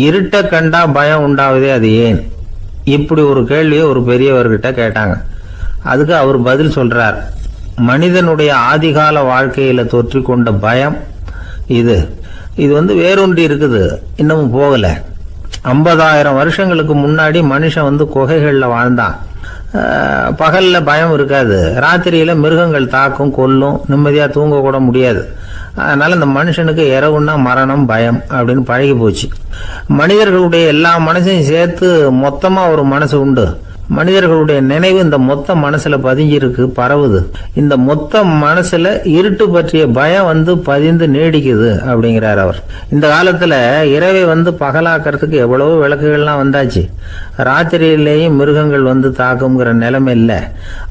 இருட்டை கண்டா பயம் உண்டாவதே அது ஏன்? இப்படி ஒரு கேள்வியை ஒரு பெரியவர்கிட்ட கேட்டாங்க. அதுக்கு அவர் பதில் சொல்றார். மனிதனுடைய ஆதிகால வாழ்க்கையில தொற்றிக்கொண்ட பயம் இது இது வேரூன்றி இருக்குது, இன்னமும் போகல. 50,000 வருஷங்களுக்கு முன்னாடி மனுஷன் குகைகள்ல வாழ்ந்தான். பகல்ல பயம் இருக்காது, ராத்திரியில மிருகங்கள் தாக்கும் கொல்லும், நிம்மதியா தூங்க கூட முடியாது. அதனால இந்த மனுஷனுக்கு இரவுன்னா மரணம் பயம் அப்படின்னு பழகி போச்சு. மனிதர்களுடைய எல்லா மனசையும் சேர்த்து மொத்தமா ஒரு மனசு உண்டு. மனிதர்களுடைய நினைவு இந்த மொத்த மனசுல பதிஞ்சிருக்கு, பரவுது. இந்த மொத்த மனசுல இருட்டு பற்றிய பயம் பதிந்து நீடிக்குது அப்படிங்கிறார் அவர். இந்த காலத்துல இரவை பகலாக்கிறதுக்கு எவ்வளவோ விளக்குகள்லாம் வந்தாச்சு. ராத்திரியிலேயும் மிருகங்கள் தாக்குங்கிற நிலைமை இல்லை.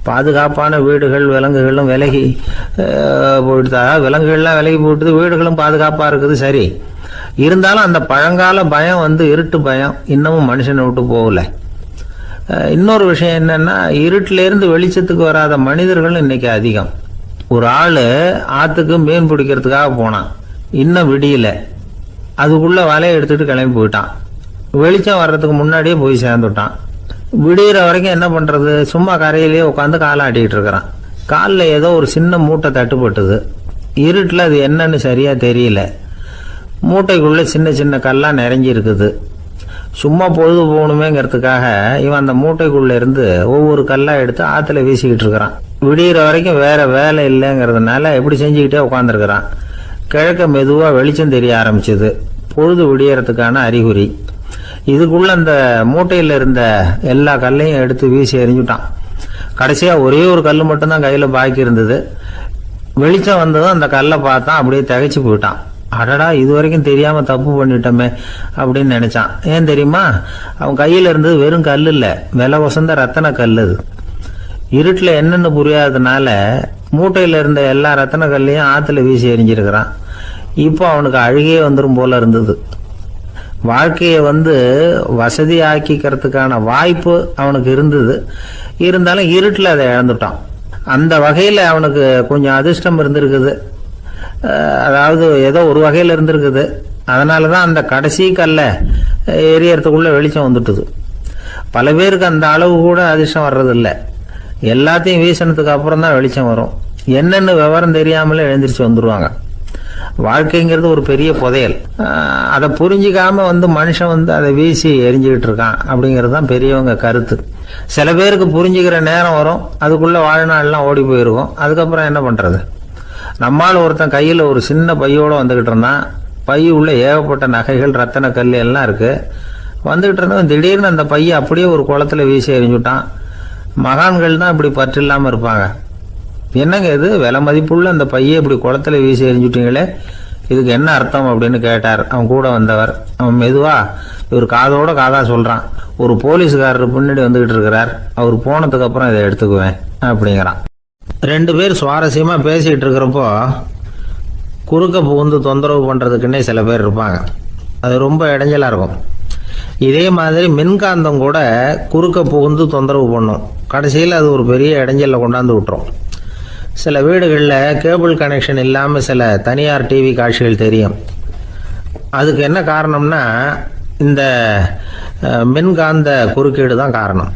பாதுகாப்பான வீடுகள் விலங்குகளும் விலகி போயிடுதா, விலங்குகள்லாம் விலகி போயிடுது, வீடுகளும் பாதுகாப்பா இருக்குது. சரி, இருந்தாலும் அந்த பழங்கால பயம் இருட்டு பயம் இன்னமும் மனுஷனை விட்டு போகல. இன்னொரு விஷயம் என்னன்னா, இருட்டில இருந்து வெளிச்சத்துக்கு வராத மனிதர்கள் இன்னைக்கு அதிகம். ஒரு ஆளு ஆத்துக்கு மீன் பிடிக்கிறதுக்காக போனான், இன்னும் விடியல. அதுக்குள்ள வலையை எடுத்துட்டு கிளம்பி போயிட்டான். வெளிச்சம் வர்றதுக்கு முன்னாடியே போய் சேர்ந்துட்டான். விடிகிற வரைக்கும் என்ன பண்றது, சும்மா கரையிலேயே உட்காந்து காலை ஆட்டிக்கிட்டு இருக்கிறான். காலில் ஏதோ ஒரு சின்ன மூட்டை தட்டுப்பட்டுது. இருட்டில் அது என்னன்னு சரியா தெரியல. மூட்டைக்குள்ள சின்ன சின்ன கல்லா நிறைஞ்சி இருக்குது. சும்மா பொழுது போகணுமேங்கிறதுக்காக இவன் அந்த மூட்டைக்குள்ள இருந்து ஒவ்வொரு கல்லா எடுத்து ஆத்துல வீசிக்கிட்டு இருக்கிறான். விடிகிற வரைக்கும் வேற வேலை இல்லைங்கிறதுனால இப்படி செஞ்சுக்கிட்டே உட்காந்துருக்கிறான். கிழக்க மெதுவா வெளிச்சம் தெரிய ஆரம்பிச்சது. பொழுது விடியறதுக்கான அறிகுறி. இதுக்குள்ள அந்த மூட்டையில இருந்த எல்லா கல்லையும் எடுத்து வீசி எறிஞ்சுட்டான். கடைசியா ஒரே ஒரு கல் மட்டும்தான் கையில பாக்கி இருந்தது. வெளிச்சம் வந்ததும் அந்த கல்லை பார்த்தான், அப்படியே திகைச்சு போயிட்டான். அடடா, இது வரைக்கும் தெரியாம தப்பு பண்ணிட்டோமே அப்படின்னு நினைச்சான். ஏன் தெரியுமா, அவன் கையில இருந்தது வெறும் கல் இல்ல, விலை வசந்த ரத்தன கல். அது இருட்டுல என்னன்னு புரியாததுனால மூட்டையில இருந்த எல்லா ரத்தன கல்லையும் ஆத்துல வீசி எறிஞ்சிருக்கிறான். இப்போ அவனுக்கு அழுகையே வந்துடும் போல இருந்தது. வாழ்க்கையை வசதி ஆக்கிக்கிறதுக்கான வாய்ப்பு அவனுக்கு இருந்தது, இருந்தாலும் இருட்டுல அதை இழந்துட்டான். அந்த வகையில அவனுக்கு கொஞ்சம் அதிர்ஷ்டம் இருந்திருக்குது. அதாவது ஏதோ ஒரு வகையில் இருந்திருக்குது. அதனாலதான் அந்த கடைசி கல்ல எரியறதுக்குள்ள வெளிச்சம் வந்துட்டுது. பல பேருக்கு அந்த அளவு கூட அதிர்ஷ்டம் வர்றதில்லை. எல்லாத்தையும் வீசினதுக்கு அப்புறம் தான் வெளிச்சம் வரும். என்னன்னு விவரம் தெரியாமலே எழுந்திரிச்சு வந்துருவாங்க. வாழ்க்கைங்கிறது ஒரு பெரிய புதையல். அதை புரிஞ்சிக்காம மனுஷன் அதை வீசி எரிஞ்சுக்கிட்டு இருக்கான் அப்படிங்கிறது தான் பெரியவங்க கருத்து. சில பேருக்கு புரிஞ்சுக்கிற நேரம் வரும், அதுக்குள்ள வாழ்நாள்லாம் ஓடி போயிருக்கும். அதுக்கப்புறம் என்ன பண்றது? நம்மால் ஒருத்தன் கையில் ஒரு சின்ன பையோட வந்துகிட்டு இருந்தான். பை உள்ள ஏகப்பட்ட நகைகள் ரத்தன கல் எல்லாம் இருக்கு. வந்துகிட்டு இருந்தவன் திடீர்னு அந்த பையை அப்படியே ஒரு குளத்துல வீசி எறிஞ்சுட்டான். மகான்கள் தான் இப்படி பற்று இல்லாம இருப்பாங்க. என்னங்க இது, விலை மதிப்புள்ள அந்த பையை இப்படி குளத்துல வீசி எறிஞ்சுட்டீங்களே, இதுக்கு என்ன அர்த்தம் அப்படின்னு கேட்டார் அவன் கூட வந்தவர். அவன் மெதுவா இவர் காதோட காதா சொல்றான். ஒரு போலீஸ்காரர் பின்னாடி வந்துகிட்டு இருக்கிறார், அவர் போனதுக்கு அப்புறம் இதை எடுத்துக்குவேன் அப்படிங்கிறான். ரெண்டு பேர் சுவாரஸ்யமா பேசிக்கிட்டு இருக்கிறப்போ குறுக்க புகுந்து தொந்தரவு பண்றதுக்குன்னே சில பேர் இருப்பாங்க. அது ரொம்ப இடைஞ்சலா இருக்கும். இதே மாதிரி மின்காந்தம் கூட குறுக்க புகுந்து தொந்தரவு பண்ணும். கடைசியில் அது ஒரு பெரிய இடைஞ்சல கொண்டாந்து விட்டுரும். சில வீடுகளில் கேபிள் கனெக்ஷன் இல்லாமல் சில தனியார் டிவி காட்சிகள் தெரியும். அதுக்கு என்ன காரணம்னா இந்த மின்காந்த குறுக்கீடு தான் காரணம்.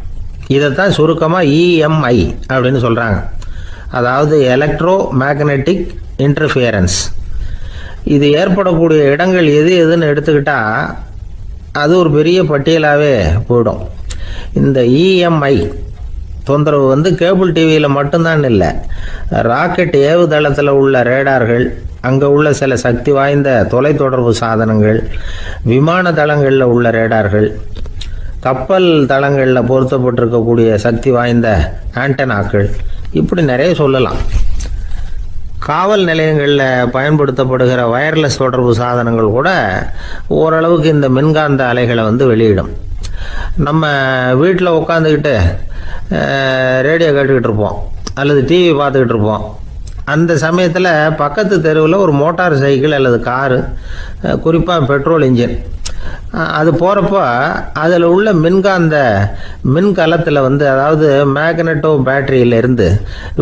இதைத்தான் சுருக்கமாக இஎம்ஐ அப்படின்னு சொல்கிறாங்க. அதாவது எலக்ட்ரோ மேக்னெட்டிக் இன்டர்ஃபியரன்ஸ். இது ஏற்படக்கூடிய இடங்கள் எது எதுன்னு எடுத்துக்கிட்டா அது ஒரு பெரிய பட்டியலாகவே போயிடும். இந்த இஎம்ஐ தொந்தரவு கேபிள் டிவியில் மட்டும்தான் இல்லை, ராக்கெட் ஏவுதளத்தில் உள்ள ரேடார்கள், அங்கே உள்ள சில சக்தி வாய்ந்த தொலைத்தொடர்பு சாதனங்கள், விமான தளங்களில் உள்ள ரேடார்கள், கப்பல் தளங்களில் பொருத்தப்பட்டிருக்கக்கூடிய சக்தி வாய்ந்த ஆண்டனாக்கள், இப்படி நிறைய சொல்லலாம். காவல் நிலையங்களில் பயன்படுத்தப்படுகிற வயர்லெஸ் தொடர்பு சாதனங்கள் கூட ஓரளவுக்கு இந்த மின்காந்த அலைகளை வெளியிடும். நம்ம வீட்டில் உட்காந்துக்கிட்டு ரேடியோ கேட்டுக்கிட்டு இருப்போம் அல்லது டிவி பார்த்துக்கிட்டு இருப்போம். அந்த சமயத்தில் பக்கத்து தெருவில் ஒரு மோட்டார் சைக்கிள் அல்லது காரு, குறிப்பாக பெட்ரோல் இன்ஜின், அது போகிறப்போ அதில் உள்ள மின்கலத்தில் அதாவது மேக்னட்டோ பேட்டரியிலிருந்து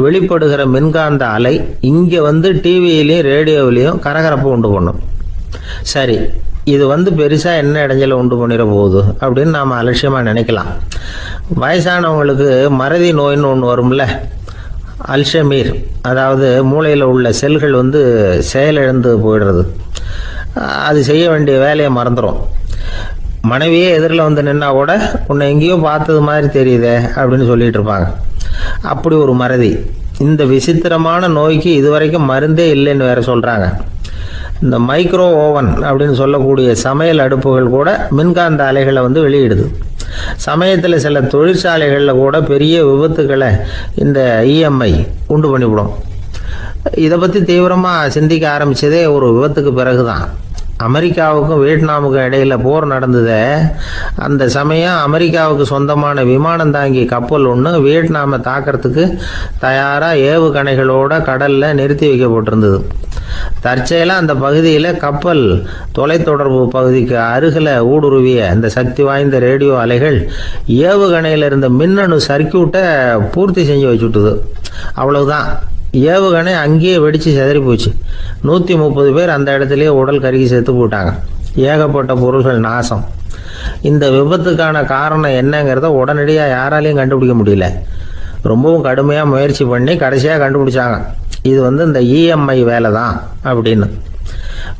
வெளிப்படுகிற மின்காந்த அலை இங்கே டிவியிலையும் ரேடியோவிலையும் கரகரப்பு உண்டு பண்ணும். சரி, இது பெருசாக என்ன இடைஞ்சலை உண்டு பண்ணிட போகுது அப்படின்னு நாம் அலட்சியமாக நினைக்கலாம். வயசானவங்களுக்கு மறதி நோயின்னு ஒன்று வரும்ல, அல்ஷமீர், அதாவது மூளையில் உள்ள செல்கள் செயலிழந்து போயிடுறது. அது செய்ய வேண்டிய வேலையை மறந்துடும். மனைவியே எதிரில் நின்னா கூட உன்னை எங்கேயோ பார்த்தது மாதிரி தெரியுதே அப்படின்னு சொல்லிட்டு இருப்பாங்க. அப்படி ஒரு மறதி. இந்த விசித்திரமான நோய்க்கு இதுவரைக்கும் மருந்தே இல்லைன்னு வேற சொல்கிறாங்க. இந்த மைக்ரோ ஓவன் அப்படின்னு சொல்லக்கூடிய சமையல் அடுப்புகள் கூட மின்காந்த அலைகளை வெளியிடுது. சமயத்தில் சில தொழிற்சாலைகளில் கூட பெரிய விபத்துக்களை இந்த இஎம்ஐ உண்டு பண்ணிவிடும். இதை பற்றி தீவிரமாக சிந்திக்க ஆரம்பித்ததே ஒரு விபத்துக்கு பிறகு தான். அமெரிக்காவுக்கும் வியட்நாமுக்கும் இடையில் போர் நடந்ததே, அந்த சமயம் அமெரிக்காவுக்கு சொந்தமான விமானம் தாங்கி கப்பல் ஒன்று வியட்நாமை தாக்கிறதுக்கு தயாராக ஏவுகணைகளோட கடலில் நிறுத்தி வைக்கப்பட்டிருந்தது. தற்செயலாக அந்த பகுதியில் கப்பல் தொலைத்தொடர்பு பகுதிக்கு அருகில் ஊடுருவிய இந்த சக்தி வாய்ந்த ரேடியோ அலைகள் ஏவுகணையில் இருந்த மின்னணு சர்க்கியூட்டை பூர்த்தி செஞ்சு வச்சுட்டுது. அவ்வளவுதான், ஏவுகணை அங்கேயே வெடித்து சிதறி போச்சு. 130 பேர் அந்த இடத்துலயே உடல் கருகி செத்து போட்டாங்க. ஏகப்பட்ட பொருள்கள் நாசம். இந்த விபத்துக்கான காரணம் என்னங்கிறத உடனடியாக யாராலையும் கண்டுபிடிக்க முடியல. ரொம்பவும் கடுமையாக முயற்சி பண்ணி கடைசியாக கண்டுபிடிச்சாங்க, இது இந்த இஎம்ஐ வேலை தான் அப்படின்னு.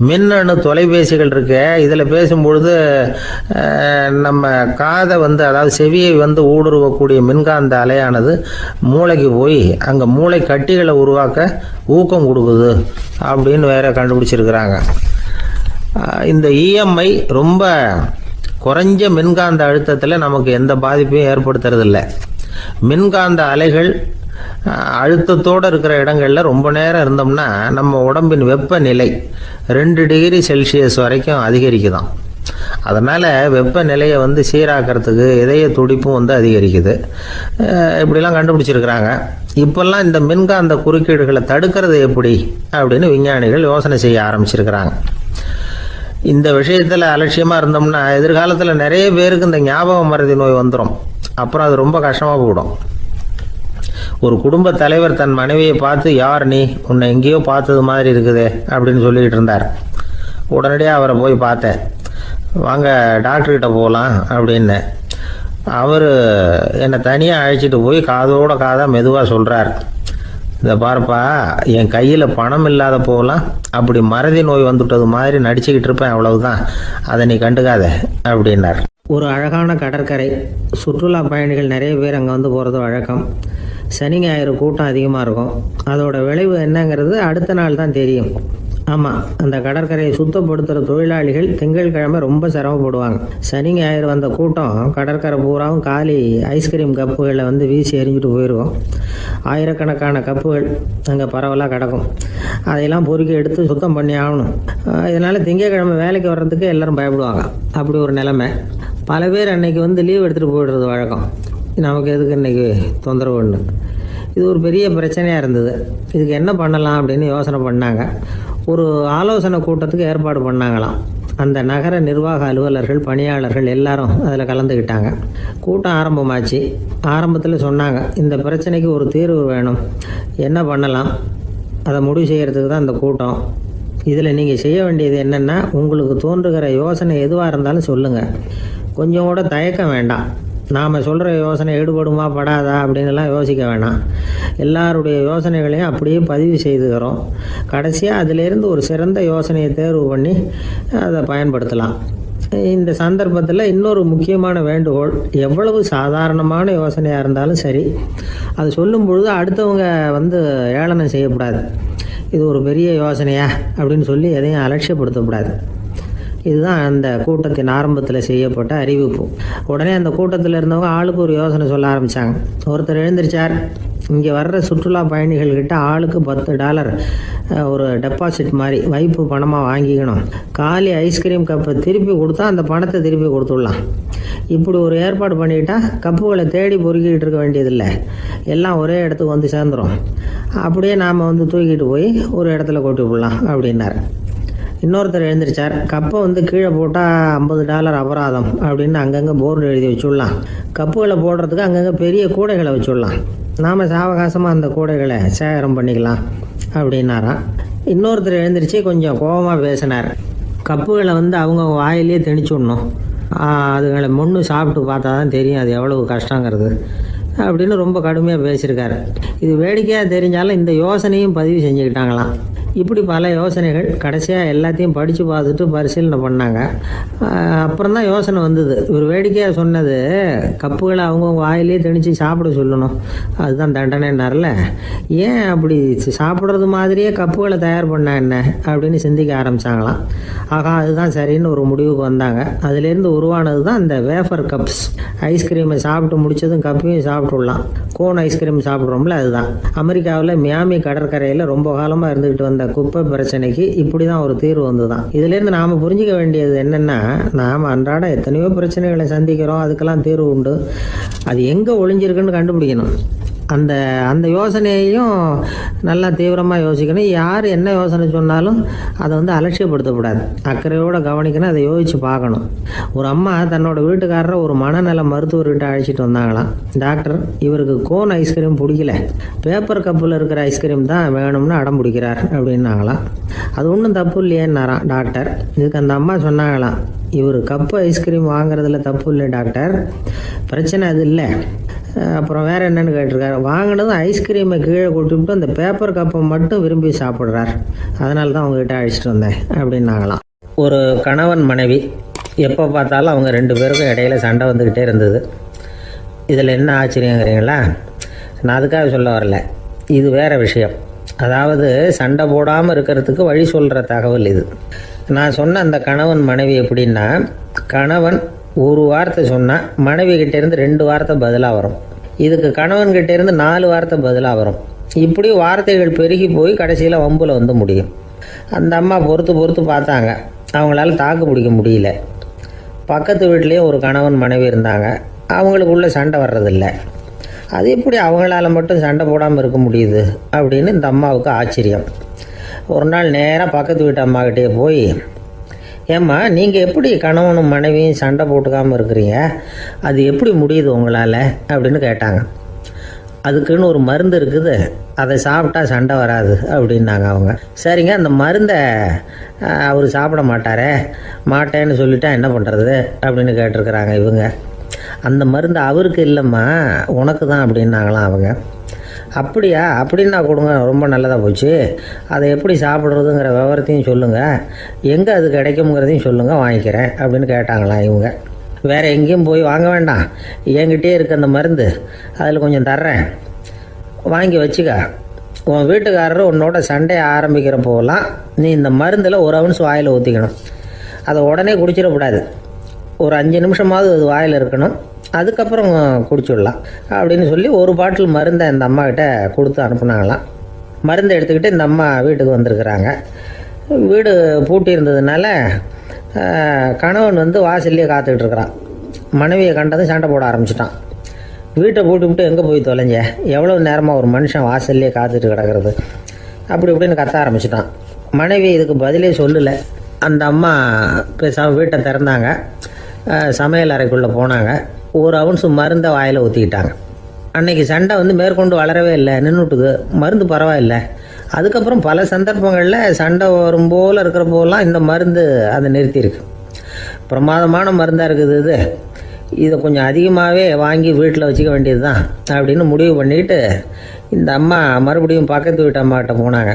மின்னணு தொலைபேசிகள் இருக்க, இதில் பேசும்பொழுது நம்ம காதை அதாவது செவியை ஊடுருவக்கூடிய மின்காந்த அலையானது மூளைக்கு போய் அங்கே மூளை கட்டிகளை உருவாக்க ஊக்கம் கொடுக்குது அப்படின்னு வேற கண்டுபிடிச்சிருக்கிறாங்க. இந்த இஎம்ஐ ரொம்ப குறைஞ்ச மின்காந்த அழுத்தத்தில் நமக்கு எந்த பாதிப்பையும் ஏற்படுத்துறதில்லை. மின்காந்த அலைகள் அழுத்தத்தோடு இருக்கிற இடங்களில் ரொம்ப நேரம் இருந்தோம்னா நம்ம உடம்பின் வெப்பநிலை 2 டிகிரி செல்சியஸ் வரைக்கும் அதிகரிக்குதாம். அதனால் வெப்பநிலையை சீராக்கிறதுக்கு இதய துடிப்பும் அதிகரிக்குது. இப்படிலாம் கண்டுபிடிச்சிருக்கிறாங்க. இப்போல்லாம் இந்த மின்காந்த குறுக்கீடுகளை தடுக்கிறது எப்படி அப்படின்னு விஞ்ஞானிகள் யோசனை செய்ய ஆரம்பிச்சிருக்கிறாங்க. இந்த விஷயத்தில் அலட்சியமாக இருந்தோம்னா எதிர்காலத்தில் நிறைய பேருக்கு இந்த ஞாபக மறதி நோய் வந்துடும். அப்புறம் அது ரொம்ப கஷ்டமாக போயிடும். ஒரு குடும்ப தலைவர் தன் மனைவியை பார்த்து, யார் நீ, உன்னை எங்கேயோ பார்த்தது மாதிரி இருக்குதே அப்படின்னு சொல்லிக்கிட்டு இருந்தார். உடனடியாக அவரை போய் பார்த்தேன். வாங்க டாக்டர்கிட்ட போகலாம் அப்படின்னு. அவர் என்னை தனியாக அழைச்சிட்டு போய் காதோட காதாக மெதுவாக சொல்கிறார், இதை பாருப்பா, என் கையில் பணம் இல்லாத போகலாம், அப்படி மறதி நோய் வந்துட்டது மாதிரி நடிச்சுக்கிட்டு இருப்பேன், அவ்வளவுதான், அதை நீ கண்டுக்காத அப்படின்னார். ஒரு அழகான கடற்கரை. சுற்றுலா பயணிகள் நிறைய பேர் அங்கே போகிறது வழக்கம். சனி ஞாயிறு கூட்டம் அதிகமாக இருக்கும். அதோட விளைவு என்னங்கிறது அடுத்த நாள் தான் தெரியும். ஆமாம், அந்த கடற்கரையை சுத்தப்படுத்துகிற தொழிலாளிகள் திங்கட்கிழமை ரொம்ப சிரமப்படுவாங்க. சனி ஞாயிறு வந்த கூட்டம் கடற்கரை பூராவும் காலி ஐஸ்கிரீம் கப்புகளை வீசி எறிஞ்சிட்டு போயிருக்கும். ஆயிரக்கணக்கான கப்புகள் அங்கே பரவலாக கிடக்கும். அதையெல்லாம் பொறுக்கி எடுத்து சுத்தம் பண்ணி ஆகணும். இதனால் திங்கட்கிழமை வேலைக்கு வர்றதுக்கு எல்லோரும் பயப்படுவாங்க. அப்படி ஒரு நிலைமை. பல பேர் அன்னைக்கு லீவ் எடுத்துகிட்டு போயிடுறது வழக்கம். நமக்கு எதுக்கு இன்றைக்கி தொந்தரவுன்னு. இது ஒரு பெரிய பிரச்சனையாக இருந்தது. இதுக்கு என்ன பண்ணலாம் அப்படின்னு யோசனை பண்ணாங்க. ஒரு ஆலோசனை கூட்டத்துக்கு ஏற்பாடு பண்ணாங்களாம். அந்த நகர நிர்வாக அலுவலர்கள், பணியாளர்கள் எல்லாரும் அதில் கலந்துக்கிட்டாங்க. கூட்டம் ஆரம்பமாச்சு. ஆரம்பத்தில் சொன்னாங்க, இந்த பிரச்சனைக்கு ஒரு தீர்வு வேணும், என்ன பண்ணலாம், அதை முடிவு செய்கிறதுக்கு தான் இந்த கூட்டம். இதில் நீங்கள் செய்ய வேண்டியது என்னென்னா, உங்களுக்கு தோன்றுகிற யோசனை எதுவாக இருந்தாலும் சொல்லுங்கள். கொஞ்சம் கூட தயக்கம் வேண்டாம். நாம் சொல்கிற யோசனை ஈடுபடுமா படாதா அப்படின்லாம் யோசிக்க வேணாம். எல்லாருடைய யோசனைகளையும் அப்படியே பதிவு செய்துக்கிறோம். கடைசியாக அதிலேருந்து ஒரு சிறந்த யோசனையை தேர்வு பண்ணி அதை பயன்படுத்தலாம். இந்த சந்தர்ப்பத்தில் இன்னொரு முக்கியமான வேண்டுகோள், எவ்வளவு சாதாரணமான யோசனையாக இருந்தாலும் சரி, அது சொல்லும் பொழுது அடுத்தவங்க ஏளனம் செய்யக்கூடாது. இது ஒரு பெரிய யோசனையா அப்படின்னு சொல்லி எதையும் அலட்சியப்படுத்தக்கூடாது. இதுதான் அந்த கூட்டத்தின் ஆரம்பத்தில் செய்யப்பட்ட அறிவிப்பு. உடனே அந்த கூட்டத்தில் இருந்தவங்க ஆளுக்கு ஒரு யோசனை சொல்ல ஆரம்பித்தாங்க. ஒருத்தர் எழுந்திருச்சார், இங்கே வர்ற சுற்றுலா பயணிகள்கிட்ட ஆளுக்கு $10 ஒரு டெபாசிட் மாதிரி வைப்பு பணமாக வாங்கிக்கணும். காலி ஐஸ்கிரீம் கப்பை திருப்பி கொடுத்தா அந்த பணத்தை திருப்பி கொடுத்துடலாம். இப்படி ஒரு ஏற்பாடு பண்ணிக்கிட்டா கப்புகளை தேடி பொறுக்கிட்டு இருக்க வேண்டியதில்லை, எல்லாம் ஒரே இடத்துக்கு சேர்ந்துடும். அப்படியே நாம் தூக்கிட்டு போய் ஒரு இடத்துல கொட்டி விடலாம் அப்படின்னார். இன்னொருத்தர் எழுந்திரிச்சார், கப்பை கீழே போட்டால் $50 அபராதம் அப்படின்னு அங்கங்கே போர்டு எழுதி வச்சுடலாம். கப்புகளை போடுறதுக்கு அங்கங்கே பெரிய கூடைகளை வச்சுடலாம். நாம் சாவகாசமாக அந்த கூடைகளை சேகரம் பண்ணிக்கலாம் அப்படின்னாராம். இன்னொருத்தர் எழுந்திரிச்சு கொஞ்சம் கோபமாக பேசினார், கப்புகளை வந்து அவங்க வாயிலே திணிச்சு விடணும். அதுகளை மொன்று சாப்பிட்டு பார்த்தா தான் தெரியும் அது எவ்வளவு கஷ்டங்கிறது அப்படின்னு ரொம்ப கடுமையாக பேசியிருக்காரு. இது வேடிக்கையாக தெரிஞ்சாலும் இந்த யோசனையும் பதிவு செஞ்சுக்கிட்டாங்களாம். இப்படி பல யோசனைகள் கடைசியாக எல்லாத்தையும் படித்து பார்த்துட்டு பரிசீலனை பண்ணாங்க. அப்புறம் தான் யோசனை வந்தது. இவர் வேடிக்கையாக சொன்னது கப்புகளை அவங்கவுங்க வாயிலே திணிச்சு சாப்பிட சொல்லணும், அதுதான் தண்டனைன்னார்ல. ஏன் அப்படி சாப்பிட்றது மாதிரியே கப்புகளை தயார் பண்ண என்ன அப்படின்னு சிந்திக்க ஆரம்பித்தாங்களாம். ஆகா, அதுதான் சரின்னு ஒரு முடிவுக்கு வந்தாங்க. அதுலேருந்து உருவானது தான் இந்த வேஃபர் கப்ஸ். ஐஸ்கிரீமை சாப்பிட்டு முடிச்சதும் கப்பையும் சாப்பிட்டுடலாம். கோன் ஐஸ்கிரீம் சாப்பிட்றோம்ல, அதுதான். அமெரிக்காவில் மியாமி கடற்கரையில் ரொம்ப காலமாக இருந்துக்கிட்டு வந்த குப்பை பிரச்சனைக்கு இப்படி தான் ஒரு தீர்வு வந்துதான். இதுலேருந்து நாம் புரிஞ்சிக்க வேண்டியது என்னென்னா, நாம் அன்றாட எத்தனையோ பிரச்சனைகளை சந்திக்கிறோம், அதுக்கெல்லாம் தீர்வு உண்டு. அது எங்கே ஒளிஞ்சிருக்குன்னு கண்டுபிடிக்கணும். அந்த அந்த யோசனையையும் நல்லா தீவிரமாக யோசிக்கணும். யார் என்ன யோசனை சொன்னாலும் அதை வந்து அலட்சியப்படுத்தக்கூடாது. அக்கறையோடு கவனிக்கணும், அதை யோசித்து பார்க்கணும். ஒரு அம்மா தன்னோட வீட்டுக்காரரை ஒரு மனநல மருத்துவர்கிட்ட அழைச்சிட்டு வந்தாங்களாம். டாக்டர், இவருக்கு கோன் ஐஸ்கிரீம் பிடிக்கல, பேப்பர் கப்பில் இருக்கிற ஐஸ்கிரீம் தான் வேணும்னு அடம் பிடிக்கிறார் அப்படின்னாங்களாம். அது ஒன்றும் தப்பு இல்லையேன்னாராம் டாக்டர். இதுக்கு அந்த அம்மா சொன்னாங்களாம், இவர் கப்பு ஐஸ்கிரீம் வாங்குறதுல தப்பு இல்லை டாக்டர், பிரச்சனை அது இல்லை. அப்புறம் வேறு என்னென்னு கேட்டிருக்காரு. வாங்கினதும் ஐஸ்கிரீமை கீழே கொட்டிவிட்டு அந்த பேப்பர் கப்பை மட்டும் விரும்பி சாப்பிட்றார், அதனால தான் அவங்ககிட்ட அழைச்சிட்டு வந்தேன் அப்படின்னாங்களாம். ஒரு கணவன் மனைவி எப்போ பார்த்தாலும் அவங்க ரெண்டு பேருக்கும் இடையில சண்டை வந்துக்கிட்டே இருந்தது. இதில் என்ன ஆச்சரியங்கிறீங்களா? நான் அதுக்காக சொல்ல வரல, இது வேறு விஷயம். அதாவது சண்டை போடாமல் இருக்கிறதுக்கு வழி சொல்கிற தகவல் இது. நான் சொன்ன அந்த கணவன் மனைவி எப்படின்னா, கணவன் ஒரு வார்த்தை சொன்னால் மனைவி கிட்டேருந்து 2 வார்த்தை பதிலாக வரும். இதுக்கு கணவன்கிட்டேருந்து 4 வார்த்தை பதிலாக வரும். இப்படி வார்த்தைகள் பெருகி போய் கடைசியில் வம்பில் வந்து முடியும். அந்த அம்மா பொறுத்து பார்த்தாங்க, அவங்களால தாக்கு பிடிக்க முடியல. பக்கத்து வீட்லேயும் ஒரு கணவன் மனைவி இருந்தாங்க, அவங்களுக்குள்ளே சண்டை வர்றதில்லை. அது எப்படி அவங்களால மட்டும் சண்டை போடாமல் இருக்க முடியுது அப்படின்னு இந்த அம்மாவுக்கு ஆச்சரியம். ஒரு நாள் நேராக பக்கத்து வீட்டு அம்மாக்கிட்டே போய், ஏம்மா, நீங்கள் எப்படி கணவனும் மனைவியும் சண்டை போட்டுக்காமல் இருக்கிறீங்க, அது எப்படி முடியுது உங்களால் அப்படின்னு கேட்டாங்க. அதுக்குன்னு ஒரு மருந்து இருக்குது, அதை சாப்பிட்டா சண்டை வராது அப்படின்னாங்க அவங்க. சரிங்க, அந்த மருந்தை அவர் சாப்பிட மாட்டேன்னு சொல்லிட்டா என்ன பண்ணுறது அப்படின்னு கேட்டிருக்கிறாங்க இவங்க. அந்த மருந்து அவருக்கு இல்லைம்மா, உனக்கு தான் அப்படின்னாங்களாம் அவங்க. அப்படியா, அப்படின்னா கொடுங்க, ரொம்ப நல்லதாக போச்சு. அதை எப்படி சாப்பிட்றதுங்கிற விவரத்தையும் சொல்லுங்கள், எங்கே அது கிடைக்குங்கிறதையும் சொல்லுங்கள், வாங்கிக்கிறேன் அப்படின்னு கேட்டாங்களாம் இவங்க. வேறு எங்கேயும் போய் வாங்க வேண்டாம், என்கிட்டே இருக்க அந்த மருந்து அதில் கொஞ்சம் தர்றேன், வாங்கி வச்சுக்க. உன் வீட்டுக்காரர் உன்னோட சண்டையை ஆரம்பிக்கிறப்போலாம் நீ இந்த மருந்தில் ஒரு அவுன்ஸ் வாயில் ஊற்றிக்கணும். அதை உடனே குடிச்சிடக்கூடாது, ஒரு 5 நிமிஷமாவது அது வாயில் இருக்கணும், அதுக்கப்புறம் குடிச்சுடலாம் அப்படின்னு சொல்லி ஒரு பாட்டில் மருந்தை இந்த அம்மாக்கிட்ட கொடுத்து அனுப்புனாங்களாம். மருந்தை எடுத்துக்கிட்டு இந்த அம்மா வீட்டுக்கு வந்திருக்கிறாங்க. வீடு பூட்டி இருந்ததுனால கணவன் வந்து வாசல்லையே காத்துக்கிட்டு இருக்கிறான். மனைவியை கண்டதும் சண்டை போட ஆரம்பிச்சிட்டான். வீட்டை பூட்டி எங்கே போய் தொலைஞ்ச, எவ்வளோ நேரமாக ஒரு மனுஷன் வாசல்லையே காத்துட்டு கிடக்கிறது அப்படி இப்படின்னு கத்த ஆரம்பிச்சிட்டான். மனைவி இதுக்கு பதிலே சொல்லலை. அந்த அம்மா பேசாமல் வீட்டை திறந்தாங்க, சமையல் அறைக்குள்ளே போனாங்க, ஒரு அவுன்ஸ் மருந்தை வாயில் ஊற்றிக்கிட்டாங்க. அன்னைக்கு சண்டை வந்து மேற்கொண்டு வளரவே இல்லை, நின்றுட்டுது. மருந்து பரவாயில்லை. அதுக்கப்புறம் பல சந்தர்ப்பங்களில் சண்டை வரும் போல் இருக்கிற போலாம் இந்த மருந்து அதை நிறுத்தியிருக்கு. பிரமாதமான மருந்தாக இருக்குது இதை கொஞ்சம் அதிகமாகவே வாங்கி வீட்டில் வச்சுக்க வேண்டியது தான் அப்படின்னு முடிவு பண்ணிக்கிட்டு இந்த அம்மா மறுபடியும் பக்கத்து வீட்டு அம்மாக்கிட்ட போனாங்க.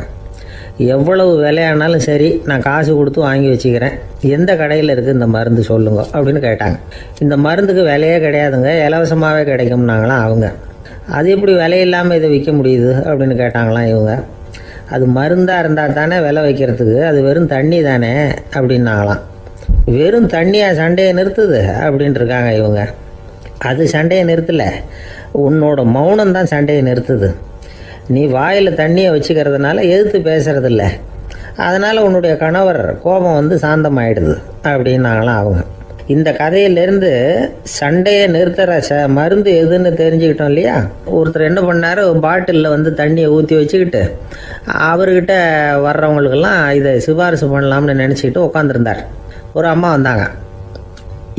எவ்வளவு விலையானாலும் சரி, நான் காசு கொடுத்து வாங்கி வச்சுக்கிறேன், எந்த கடையில் இருக்குது இந்த மருந்து சொல்லுங்க அப்படின்னு கேட்டாங்க. இந்த மருந்துக்கு விலையே கிடையாதுங்க, இலவசமாகவே கிடைக்கும்னாங்களாம் அவங்க. அது எப்படி விலையில்லாமல் இதை விற்க முடியுது அப்படின்னு கேட்டாங்களாம் இவங்க. அது மருந்தாக இருந்தால் தானே விலை வைக்கிறதுக்கு, அது வெறும் தண்ணி தானே அப்படின்னாங்களாம். வெறும் தண்ணியாக சண்டையை நிறுத்துது அப்படின்ட்டு இருக்காங்க இவங்க. அது சண்டையை நிறுத்தலை, உன்னோட மௌனம் தான் சண்டையை நிறுத்துது. நீ வாயில் தண்ணியை வச்சுக்கிறதுனால எதிர்த்து பேசுறதில்ல, அதனால் உன்னுடைய கணவர் கோபம் வந்து சாந்தமாயிடுது அப்படின்னாங்களாம் அவங்க. இந்த கதையிலேருந்து சண்டையை நிறுத்துகிற மருந்து எதுன்னு தெரிஞ்சுக்கிட்டோம் இல்லையா? ஒருத்தர் என்ன பண்ணார், பாட்டிலில் வந்து தண்ணியை ஊற்றி வச்சுக்கிட்டு அவர்கிட்ட வர்றவங்களுக்கெல்லாம் இதை சிபாரிசு பண்ணலாம்னு நினச்சிக்கிட்டு உட்காந்துருந்தார். ஒரு அம்மா வந்தாங்க.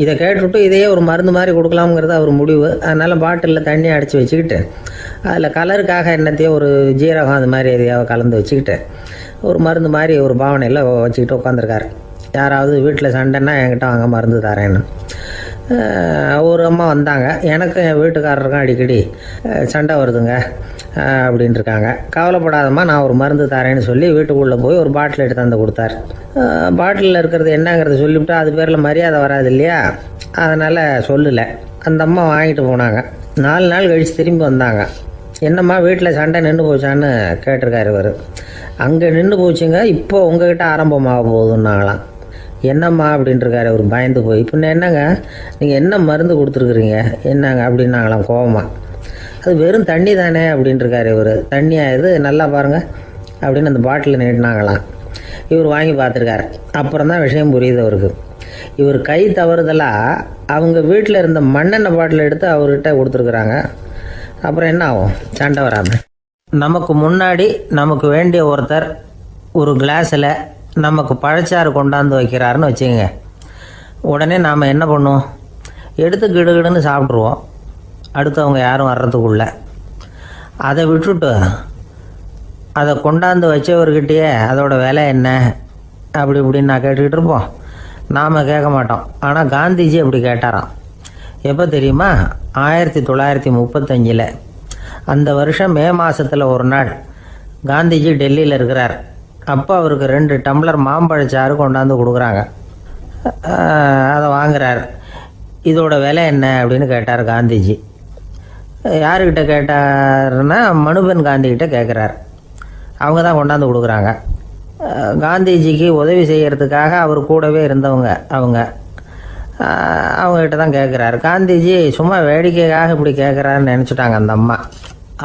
இதை கேட்டுவிட்டு இதையே ஒரு மருந்து மாதிரி கொடுக்கலாம்ங்கிறது அவர் முடிவு. அதனால் பாட்டிலில் தண்ணி அடைச்சி வச்சுக்கிட்டு அதில் கலருக்காக என்னத்தையோ ஒரு ஜீரகம் அது மாதிரி எதையாவது கலந்து வச்சுக்கிட்டு ஒரு மருந்து மாதிரி ஒரு பாவனையில் வச்சுக்கிட்டு உட்காந்துருக்காரு. யாராவது வீட்டில் சண்டைன்னா என்கிட்ட வாங்க மருந்து தரேன்னு. ஒரு அம்மா வந்தாங்க, எனக்கும் என் வீட்டுக்காரருக்கும் அடிக்கடி சண்டை வருதுங்க அப்படின்ட்டு இருக்காங்க. கவலைப்படாதம்மா, நான் ஒரு மருந்து தரேன்னு சொல்லி வீட்டுக்குள்ளே போய் ஒரு பாட்டில் எடுத்து வந்து கொடுத்தார். பாட்டிலில் இருக்கிறது என்னங்கிறத சொல்லிவிட்டு அது பேரில் மரியாதை வராது இல்லையா, அதனால் சொல்லலை. அந்த அம்மா வாங்கிட்டு போனாங்க. 4 நாள் கழித்து திரும்பி வந்தாங்க. என்னம்மா வீட்டில் சண்டை நின்று போச்சான்னு கேட்டிருக்காரு இவர். அங்கே நின்று போச்சுங்க, இப்போ உங்ககிட்ட ஆரம்பமாக போகுதுன்னாங்களாம். என்னம்மா அப்படின்ட்டுருக்காரு அவர் பயந்து போய். பின்ன என்னங்க நீங்கள் என்ன மருந்து கொடுத்துருக்குறீங்க என்னங்க அப்படின்னாங்களாம் கோவமாக. அது வெறும் தண்ணி தானே அப்படின்ட்டுருக்காரு இவர். தண்ணியாக இது நல்லா பாருங்கள் அப்படின்னு அந்த பாட்டில் நீட்டினாங்களாம். இவர் வாங்கி பார்த்துருக்காரு. அப்புறம் தான் விஷயம் புரியுது அவருக்கு. இவர் கை தவறுதலாக அவங்க வீட்டில் இருந்த மண்ணெண்ணெய் பாட்டில் எடுத்து அவர்கிட்ட கொடுத்துருக்குறாங்க. அப்புறம் என்ன ஆகும், சண்டை வராமல். நமக்கு முன்னாடி நமக்கு வேண்டிய ஒருத்தர் ஒரு கிளாஸில் நமக்கு பழச்சாறு கொண்டாந்து வைக்கிறாருன்னு வச்சுக்கோங்க. உடனே நாம் என்ன பண்ணுவோம், எடுத்து கிடுகிடுன்னு சாப்பிட்ருவோம் அடுத்தவங்க யாரும் வர்றதுக்குள்ளே. அதை விட்டுட்டு அதை கொண்டாந்து வச்சவர்கிட்டயே அதோட விலை என்ன அப்படி இப்படின்னு நான் கேட்டுக்கிட்டு இருப்போம். நாம் கேட்க மாட்டோம். ஆனால் காந்திஜி அப்படி கேட்டாராம். எப்போ தெரியுமா, 1935. அந்த வருஷம் மே மாதத்தில் ஒரு நாள் காந்திஜி டெல்லியில் இருக்கிறார். அப்போ அவருக்கு 2 டம்ளர் மாம்பழச்சாறு கொண்டாந்து கொடுக்குறாங்க. அதை வாங்குறார். இதோட விலை என்ன அப்படின்னு கேட்டார் காந்திஜி. யாருக்கிட்ட கேட்டாருன்னா மனுபென் காந்திகிட்ட கேட்குறார். அவங்க தான் கொண்டாந்து கொடுக்குறாங்க. காந்திஜிக்கு உதவி செய்கிறதுக்காக அவர் கூடவே இருந்தவங்க அவங்ககிட்ட தான் கேட்குறாரு. காந்திஜி சும்மா வேடிக்கைக்காக இப்படி கேட்குறாருன்னு நினச்சிட்டாங்க அந்த அம்மா.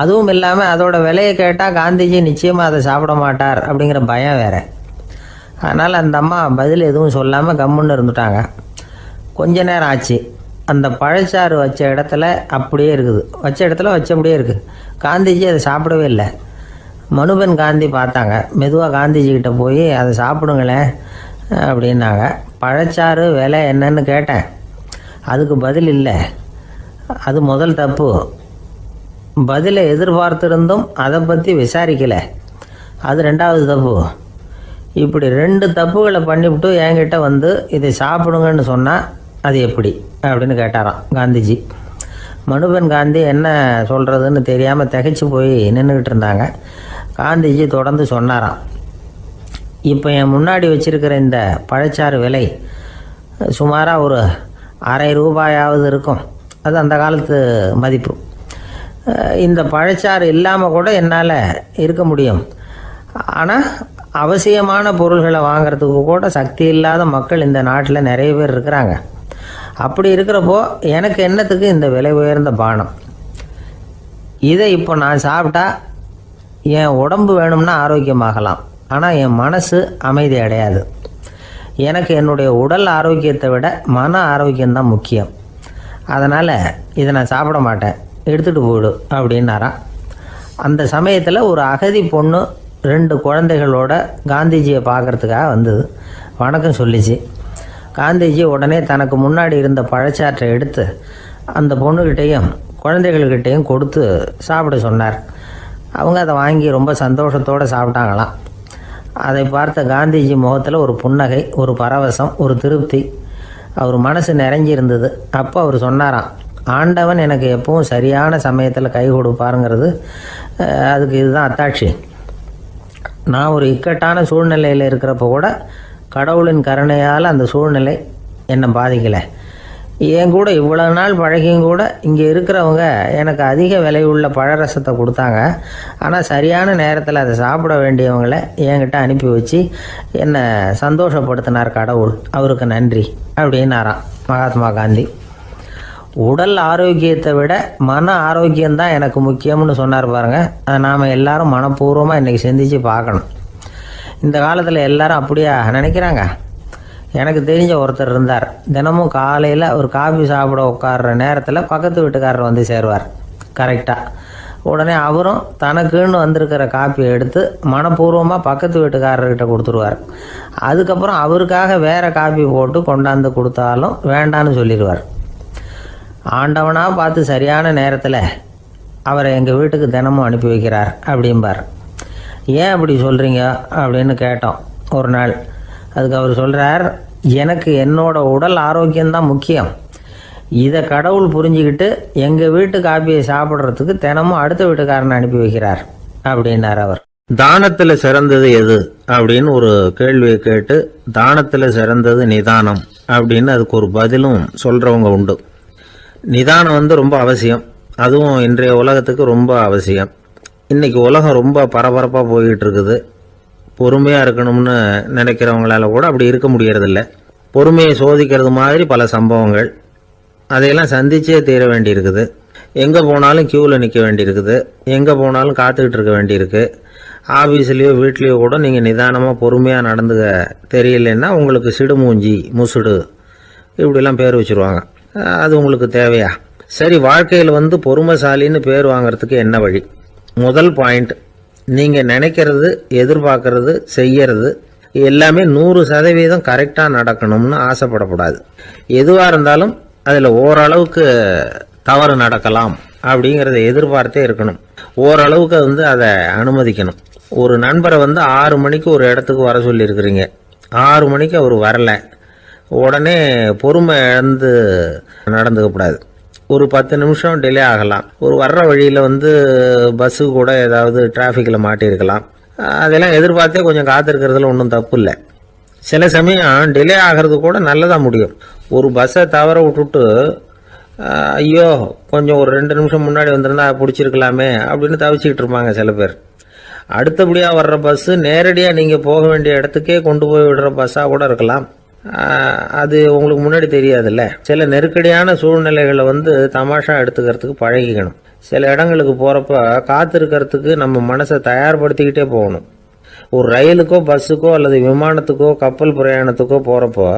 அதுவும் இல்லாமல் அதோட விலையை கேட்டால் காந்திஜி நிச்சயமாக அதை சாப்பிட மாட்டார் அப்படிங்கிற பயம் வேறு. அதனால் அந்த அம்மா பதில் எதுவும் சொல்லாமல் கம்முன்னு இருந்துட்டாங்க. கொஞ்ச நேரம் ஆச்சு. அந்த பழச்சாறு வச்ச இடத்துல அப்படியே இருக்குது, வச்ச இடத்துல வச்சபடியே இருக்குது. காந்திஜி அதை சாப்பிடவே இல்லை. மனுபென் காந்தி பார்த்தாங்க. மெதுவாக காந்திஜிக்கிட்ட போய் அதை சாப்பிடுங்களேன் அப்படின்னாங்க. பழச்சாறு விலை என்னன்னு கேட்டேன், அதுக்கு பதில் இல்லை. அது முதல் தப்பு. பதிலை எதிர்பார்த்திருந்தும் அதை பற்றி விசாரிக்கலை, அது 2வது தப்பு. இப்படி 2 தப்புகளை பண்ணிவிட்டு என்கிட்ட வந்து இதை சாப்பிடுங்கன்னு சொன்னால் அது எப்படி அப்படின்னு கேட்டாராம் காந்திஜி. மனுபென் காந்தி என்ன சொல்கிறதுன்னு தெரியாமல் திகைச்சு போய் நின்றுக்கிட்டு இருந்தாங்க. காந்திஜி தொடர்ந்து சொன்னாராம், இப்போ என் முன்னாடி வச்சுருக்கிற இந்த பழச்சாறு விலை சுமாராக ஒரு ₹1/2 இருக்கும். அது அந்த காலத்து மதிப்பு. இந்த பழச்சாறு இல்லாமல் கூட என்னால் இருக்க முடியும். ஆனால் அவசியமான பொருள்களை வாங்கிறதுக்கு கூட சக்தி இல்லாத மக்கள் இந்த நாட்டில் நிறைய பேர் இருக்கிறாங்க. அப்படி இருக்கிறப்போ எனக்கு என்னத்துக்கு இந்த விலை உயர்ந்த பானம்? இதை இப்போ நான் சாப்பிட்டா என் உடம்பு வேணும்னா ஆரோக்கியமாகலாம், ஆனால் என் மனசு அமைதி அடையாது. எனக்கு என்னுடைய உடல் ஆரோக்கியத்தை விட மன ஆரோக்கியம்தான் முக்கியம். அதனால் இதை நான் சாப்பிட மாட்டேன், எடுத்துகிட்டு போயிடு அப்படின்னாராம். அந்த சமயத்தில் ஒரு அகதி பொண்ணு 2 குழந்தைகளோட காந்திஜியை பார்க்குறதுக்காக வந்தது. வணக்கம் சொல்லிச்சு. காந்திஜி உடனே தனக்கு முன்னாடி இருந்த பழச்சாற்றை எடுத்து அந்த பொண்ணுக்கிட்டேயும் குழந்தைகள்கிட்டையும் கொடுத்து சாப்பிட சொன்னார். அவங்க அதை வாங்கி ரொம்ப சந்தோஷத்தோடு சாப்பிட்டாங்களாம். அதை பார்த்த காந்திஜி முகத்தில் ஒரு புன்னகை, ஒரு பரவசம், ஒரு திருப்தி. அவர் மனசு நிறைஞ்சிருந்தது. அப்போ அவர் சொன்னாராம், ஆண்டவன் எனக்கு எப்பவும் சரியான சமயத்தில் கை கொடுப்பாருங்கிறது அதுக்கு இதுதான் அத்தாட்சி. நான் ஒரு இக்கட்டான சூழ்நிலையில் இருக்கிறப்ப கூட கடவுளின் கருணையால் அந்த சூழ்நிலை என்னை பாதிக்கலை. என் கூட இவ்வளோ நாள் பழகியும் கூட இங்கே இருக்கிறவங்க எனக்கு அதிக விலை உள்ள பழரசத்தை கொடுத்தாங்க. ஆனால் சரியான நேரத்தில் அதை சாப்பிட வேண்டியவங்களை என்கிட்ட அனுப்பி வச்சு என்னை சந்தோஷப்படுத்தினார் கடவுள், அவருக்கு நன்றி அப்படின்னாராம் மகாத்மா காந்தி. உடல் ஆரோக்கியத்தை விட மன ஆரோக்கியம்தான் எனக்கு முக்கியம்னு சொன்னார் பாருங்கள். அதை நாம் எல்லாரும் மனப்பூர்வமாக இன்றைக்கி சிந்திச்சு பார்க்கணும். இந்த காலத்தில் எல்லாரும் அப்படியா நினைக்கிறாங்க? எனக்கு தெரிஞ்ச ஒருத்தர் இருந்தார். தினமும் காலையில் ஒரு காஃபி சாப்பிட உட்கார்ற நேரத்தில் பக்கத்து வீட்டுக்காரர் வந்து சேருவார் கரெக்டாக. உடனே அவரும் தனக்குன்னு வந்திருக்கிற காப்பியை எடுத்து மனப்பூர்வமாக பக்கத்து வீட்டுக்காரர்கிட்ட கொடுத்துருவார். அதுக்கப்புறம் அவருக்காக வேறு காப்பி போட்டு கொண்டாந்து கொடுத்தாலும் வேண்டான்னு சொல்லிடுவார். ஆண்டவனாக பார்த்து சரியான நேரத்தில் அவரை எங்கள் வீட்டுக்கு தினமும் அனுப்பி வைக்கிறார் அப்படிம்பார். ஏன் அப்படி சொல்கிறீங்க அப்படின்னு கேட்டோம் ஒரு நாள். அதுக்கு அவர் சொல்கிறார், எனக்கு என்னோட உடல் ஆரோக்கியம்தான் முக்கியம். இதை கடவுள் புரிஞ்சுக்கிட்டு எங்கள் வீட்டு காப்பியை சாப்பிட்றதுக்கு தினமும் அடுத்த வீட்டுக்காரனை அனுப்பி வைக்கிறார் அப்படின்னார் அவர். தானத்துல சிறந்தது எது அப்படின்னு ஒரு கேள்வியை கேட்டு, தானத்துல சிறந்தது நிதானம் அப்படின்னு அதுக்கு ஒரு பதிலும் சொல்றவங்க உண்டு. நிதானம் ரொம்ப அவசியம், அதுவும் இன்றைய உலகத்துக்கு ரொம்ப அவசியம். இன்னைக்கு உலகம் ரொம்ப பரபரப்பாக போய்கிட்டு இருக்குது. பொறுமையாக இருக்கணும்னு நினைக்கிறவங்களால கூட அப்படி இருக்க முடியறதில்ல. பொறுமையை சோதிக்கிறது மாதிரி பல சம்பவங்கள், அதையெல்லாம் சந்திச்சே தீர வேண்டியிருக்குது. எங்கே போனாலும் க்யூவில் நிற்க வேண்டியிருக்குது, எங்கே போனாலும் காத்துக்கிட்டு இருக்க வேண்டியிருக்கு. ஆஃபீஸ்லேயோ வீட்லேயோ கூட நீங்கள் நிதானமாக பொறுமையாக நடந்துக்க தெரியலன்னா உங்களுக்கு சிடுமூஞ்சி, முசுடு இப்படிலாம் பேர் வச்சுருவாங்க. அது உங்களுக்கு தேவையா? சரி, வாழ்க்கையில் பொறுமைசாலின்னு பேர் வாங்கிறதுக்கு என்ன வழி? முதல் பாயிண்ட், நீங்கள் நினைக்கிறது, எதிர்பார்க்கறது, செய்யறது எல்லாமே 100% கரெக்டாக நடக்கணும்னு ஆசைப்படக்கூடாது. எதுவாக இருந்தாலும் அதில் ஓரளவுக்கு தவறு நடக்கலாம் அப்படிங்கிறத எதிர்பார்த்தே இருக்கணும். ஓரளவுக்கு அதை அனுமதிக்கணும். ஒரு நண்பரை 6 மணிக்கு ஒரு இடத்துக்கு வர சொல்லியிருக்கிறீங்க, 6 மணிக்கு அவர் வரலை, உடனே பொறுமை இழந்து நடந்துக்கக்கூடாது. ஒரு 10 நிமிஷம் டிலே ஆகலாம். ஒரு வர்ற வழியில் பஸ்ஸு கூட ஏதாவது டிராஃபிக்கில் மாட்டியிருக்கலாம். அதெல்லாம் எதிர்பார்த்தே கொஞ்சம் காத்திருக்கிறதுல ஒன்றும் தப்பு இல்லை. சில சமயம் டிலே ஆகிறது கூட நல்லதாக முடியும். ஒரு பஸ்ஸை தவற விட்டுட்டு, ஐயோ கொஞ்சம் ஒரு 2 நிமிஷம் முன்னாடி வந்திருந்தா பிடிச்சிருக்கலாமே அப்படின்னு தவிச்சிக்கிட்டு இருப்பாங்க சில பேர். அடுத்தபடியாக வர்ற பஸ்ஸு நேரடியாக நீங்கள் போக வேண்டிய இடத்துக்கே கொண்டு போய் விடுற பஸ்ஸாக கூட இருக்கலாம். அது உங்களுக்கு முன்னாடி தெரியாதுல்ல. சில நெருக்கடியான சூழ்நிலைகளை தமாஷா எடுத்துக்கிறதுக்கு பழகிக்கணும். சில இடங்களுக்கு போகிறப்ப காத்திருக்கிறதுக்கு நம்ம மனசை தயார்படுத்திக்கிட்டே போகணும். ஒரு ரயிலுக்கோ பஸ்ஸுக்கோ அல்லது விமானத்துக்கோ கப்பல் பிரயாணத்துக்கோ போகிறப்போ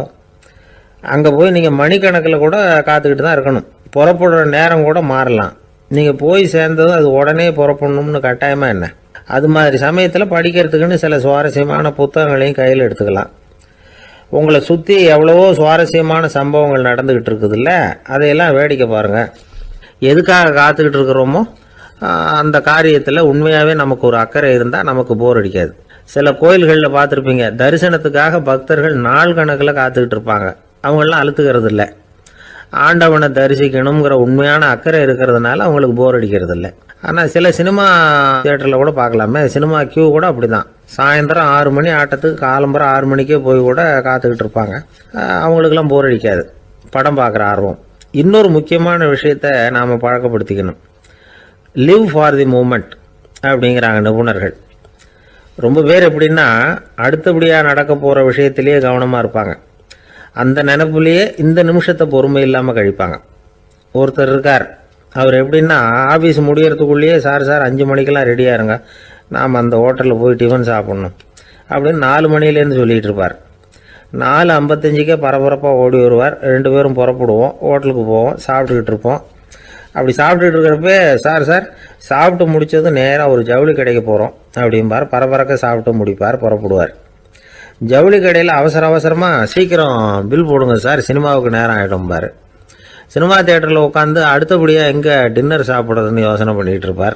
அங்கே போய் நீங்கள் மணிக்கணக்கில் கூட காத்துக்கிட்டு தான் இருக்கணும். புறப்படுற நேரம் கூட மாறலாம். நீங்கள் போய் சேர்ந்ததும் அது உடனே புறப்படணும்னு கட்டாயமாக என்ன? அது மாதிரி சமயத்தில் படிக்கிறதுக்குன்னு சில சுவாரஸ்யமான புத்தகங்களையும் கையில் எடுத்துக்கலாம். உங்களை சுற்றி எவ்வளவோ சுவாரஸ்யமான சம்பவங்கள் நடந்துக்கிட்டு இருக்குதுல்ல, அதையெல்லாம் வேடிக்கை பாருங்கள். எதுக்காக காத்துக்கிட்டு இருக்கிறோமோ அந்த காரியத்தில் உண்மையாகவே நமக்கு ஒரு அக்கறை இருந்தால் நமக்கு போர் அடிக்காது. சில கோயில்களில் பார்த்துருப்பீங்க, தரிசனத்துக்காக பக்தர்கள் நாள் கணக்கில் காத்துக்கிட்டு இருப்பாங்க. அவங்களெலாம் அழுத்துக்கிறது இல்லை. ஆண்டவனை தரிசிக்கணுங்கிற உண்மையான அக்கறை இருக்கிறதுனால அவங்களுக்கு போர் அடிக்கிறது இல்லை. ஆனால் சில சினிமா தியேட்டரில் கூட பார்க்கலாமே, சினிமா கியூ கூட அப்படி தான். சாயந்தரம் 6 மணி ஆட்டத்துக்கு காலம்பரம் 6 மணிக்கே போய் கூட காத்துக்கிட்டு இருப்பாங்க. அவங்களுக்கெல்லாம் போர் அடிக்காது, படம் பார்க்குற ஆர்வம். இன்னொரு முக்கியமான விஷயத்தை நாம் பழக்கப்படுத்திக்கணும். லிவ் ஃபார் தி மூமெண்ட் அப்படிங்கிறாங்க நிபுணர்கள். ரொம்ப பேர் எப்படின்னா அடுத்தபடியாக நடக்க போகிற விஷயத்திலேயே கவனமாக இருப்பாங்க. அந்த நினைப்புலேயே இந்த நிமிஷத்தை பொறுமை இல்லாமல் கழிப்பாங்க. ஒருத்தர் இருக்கார், அவர் எப்படின்னா ஆஃபீஸ் முடியறதுக்குள்ளேயே சார் 5 மணிக்கெல்லாம் ரெடியாக இருங்க, நாம் அந்த ஹோட்டலில் போய் டிஃபன் சாப்பிட்ணும் அப்படின்னு 4 மணிலேருந்து சொல்லிகிட்டு இருப்பார். 4:55 பரபரப்பாக ஓடி வருவார். 2 பேரும் புறப்படுவோம், ஹோட்டலுக்கு போவோம், சாப்பிட்டுக்கிட்டு இருப்போம். அப்படி சாப்பிட்டுட்டு இருக்கிறப்ப சார் சாப்பிட்டு முடித்ததும் நேராக ஒரு ஜவுளி கடைக்கு போகிறோம் அப்படிம்பார். பரபரக்க சாப்பிட்டு முடிப்பார், புறப்படுவார். ஜவுளி கடையில் அவசரமாக சீக்கிரம் பில் போடுங்க சார், சினிமாவுக்கு நேரம் ஆகிடும்பார். சினிமா தியேட்டரில் உட்காந்து அடுத்தபடியாக எங்கே டின்னர் சாப்பிட்றதுன்னு யோசனை பண்ணிகிட்டு இருப்பார்.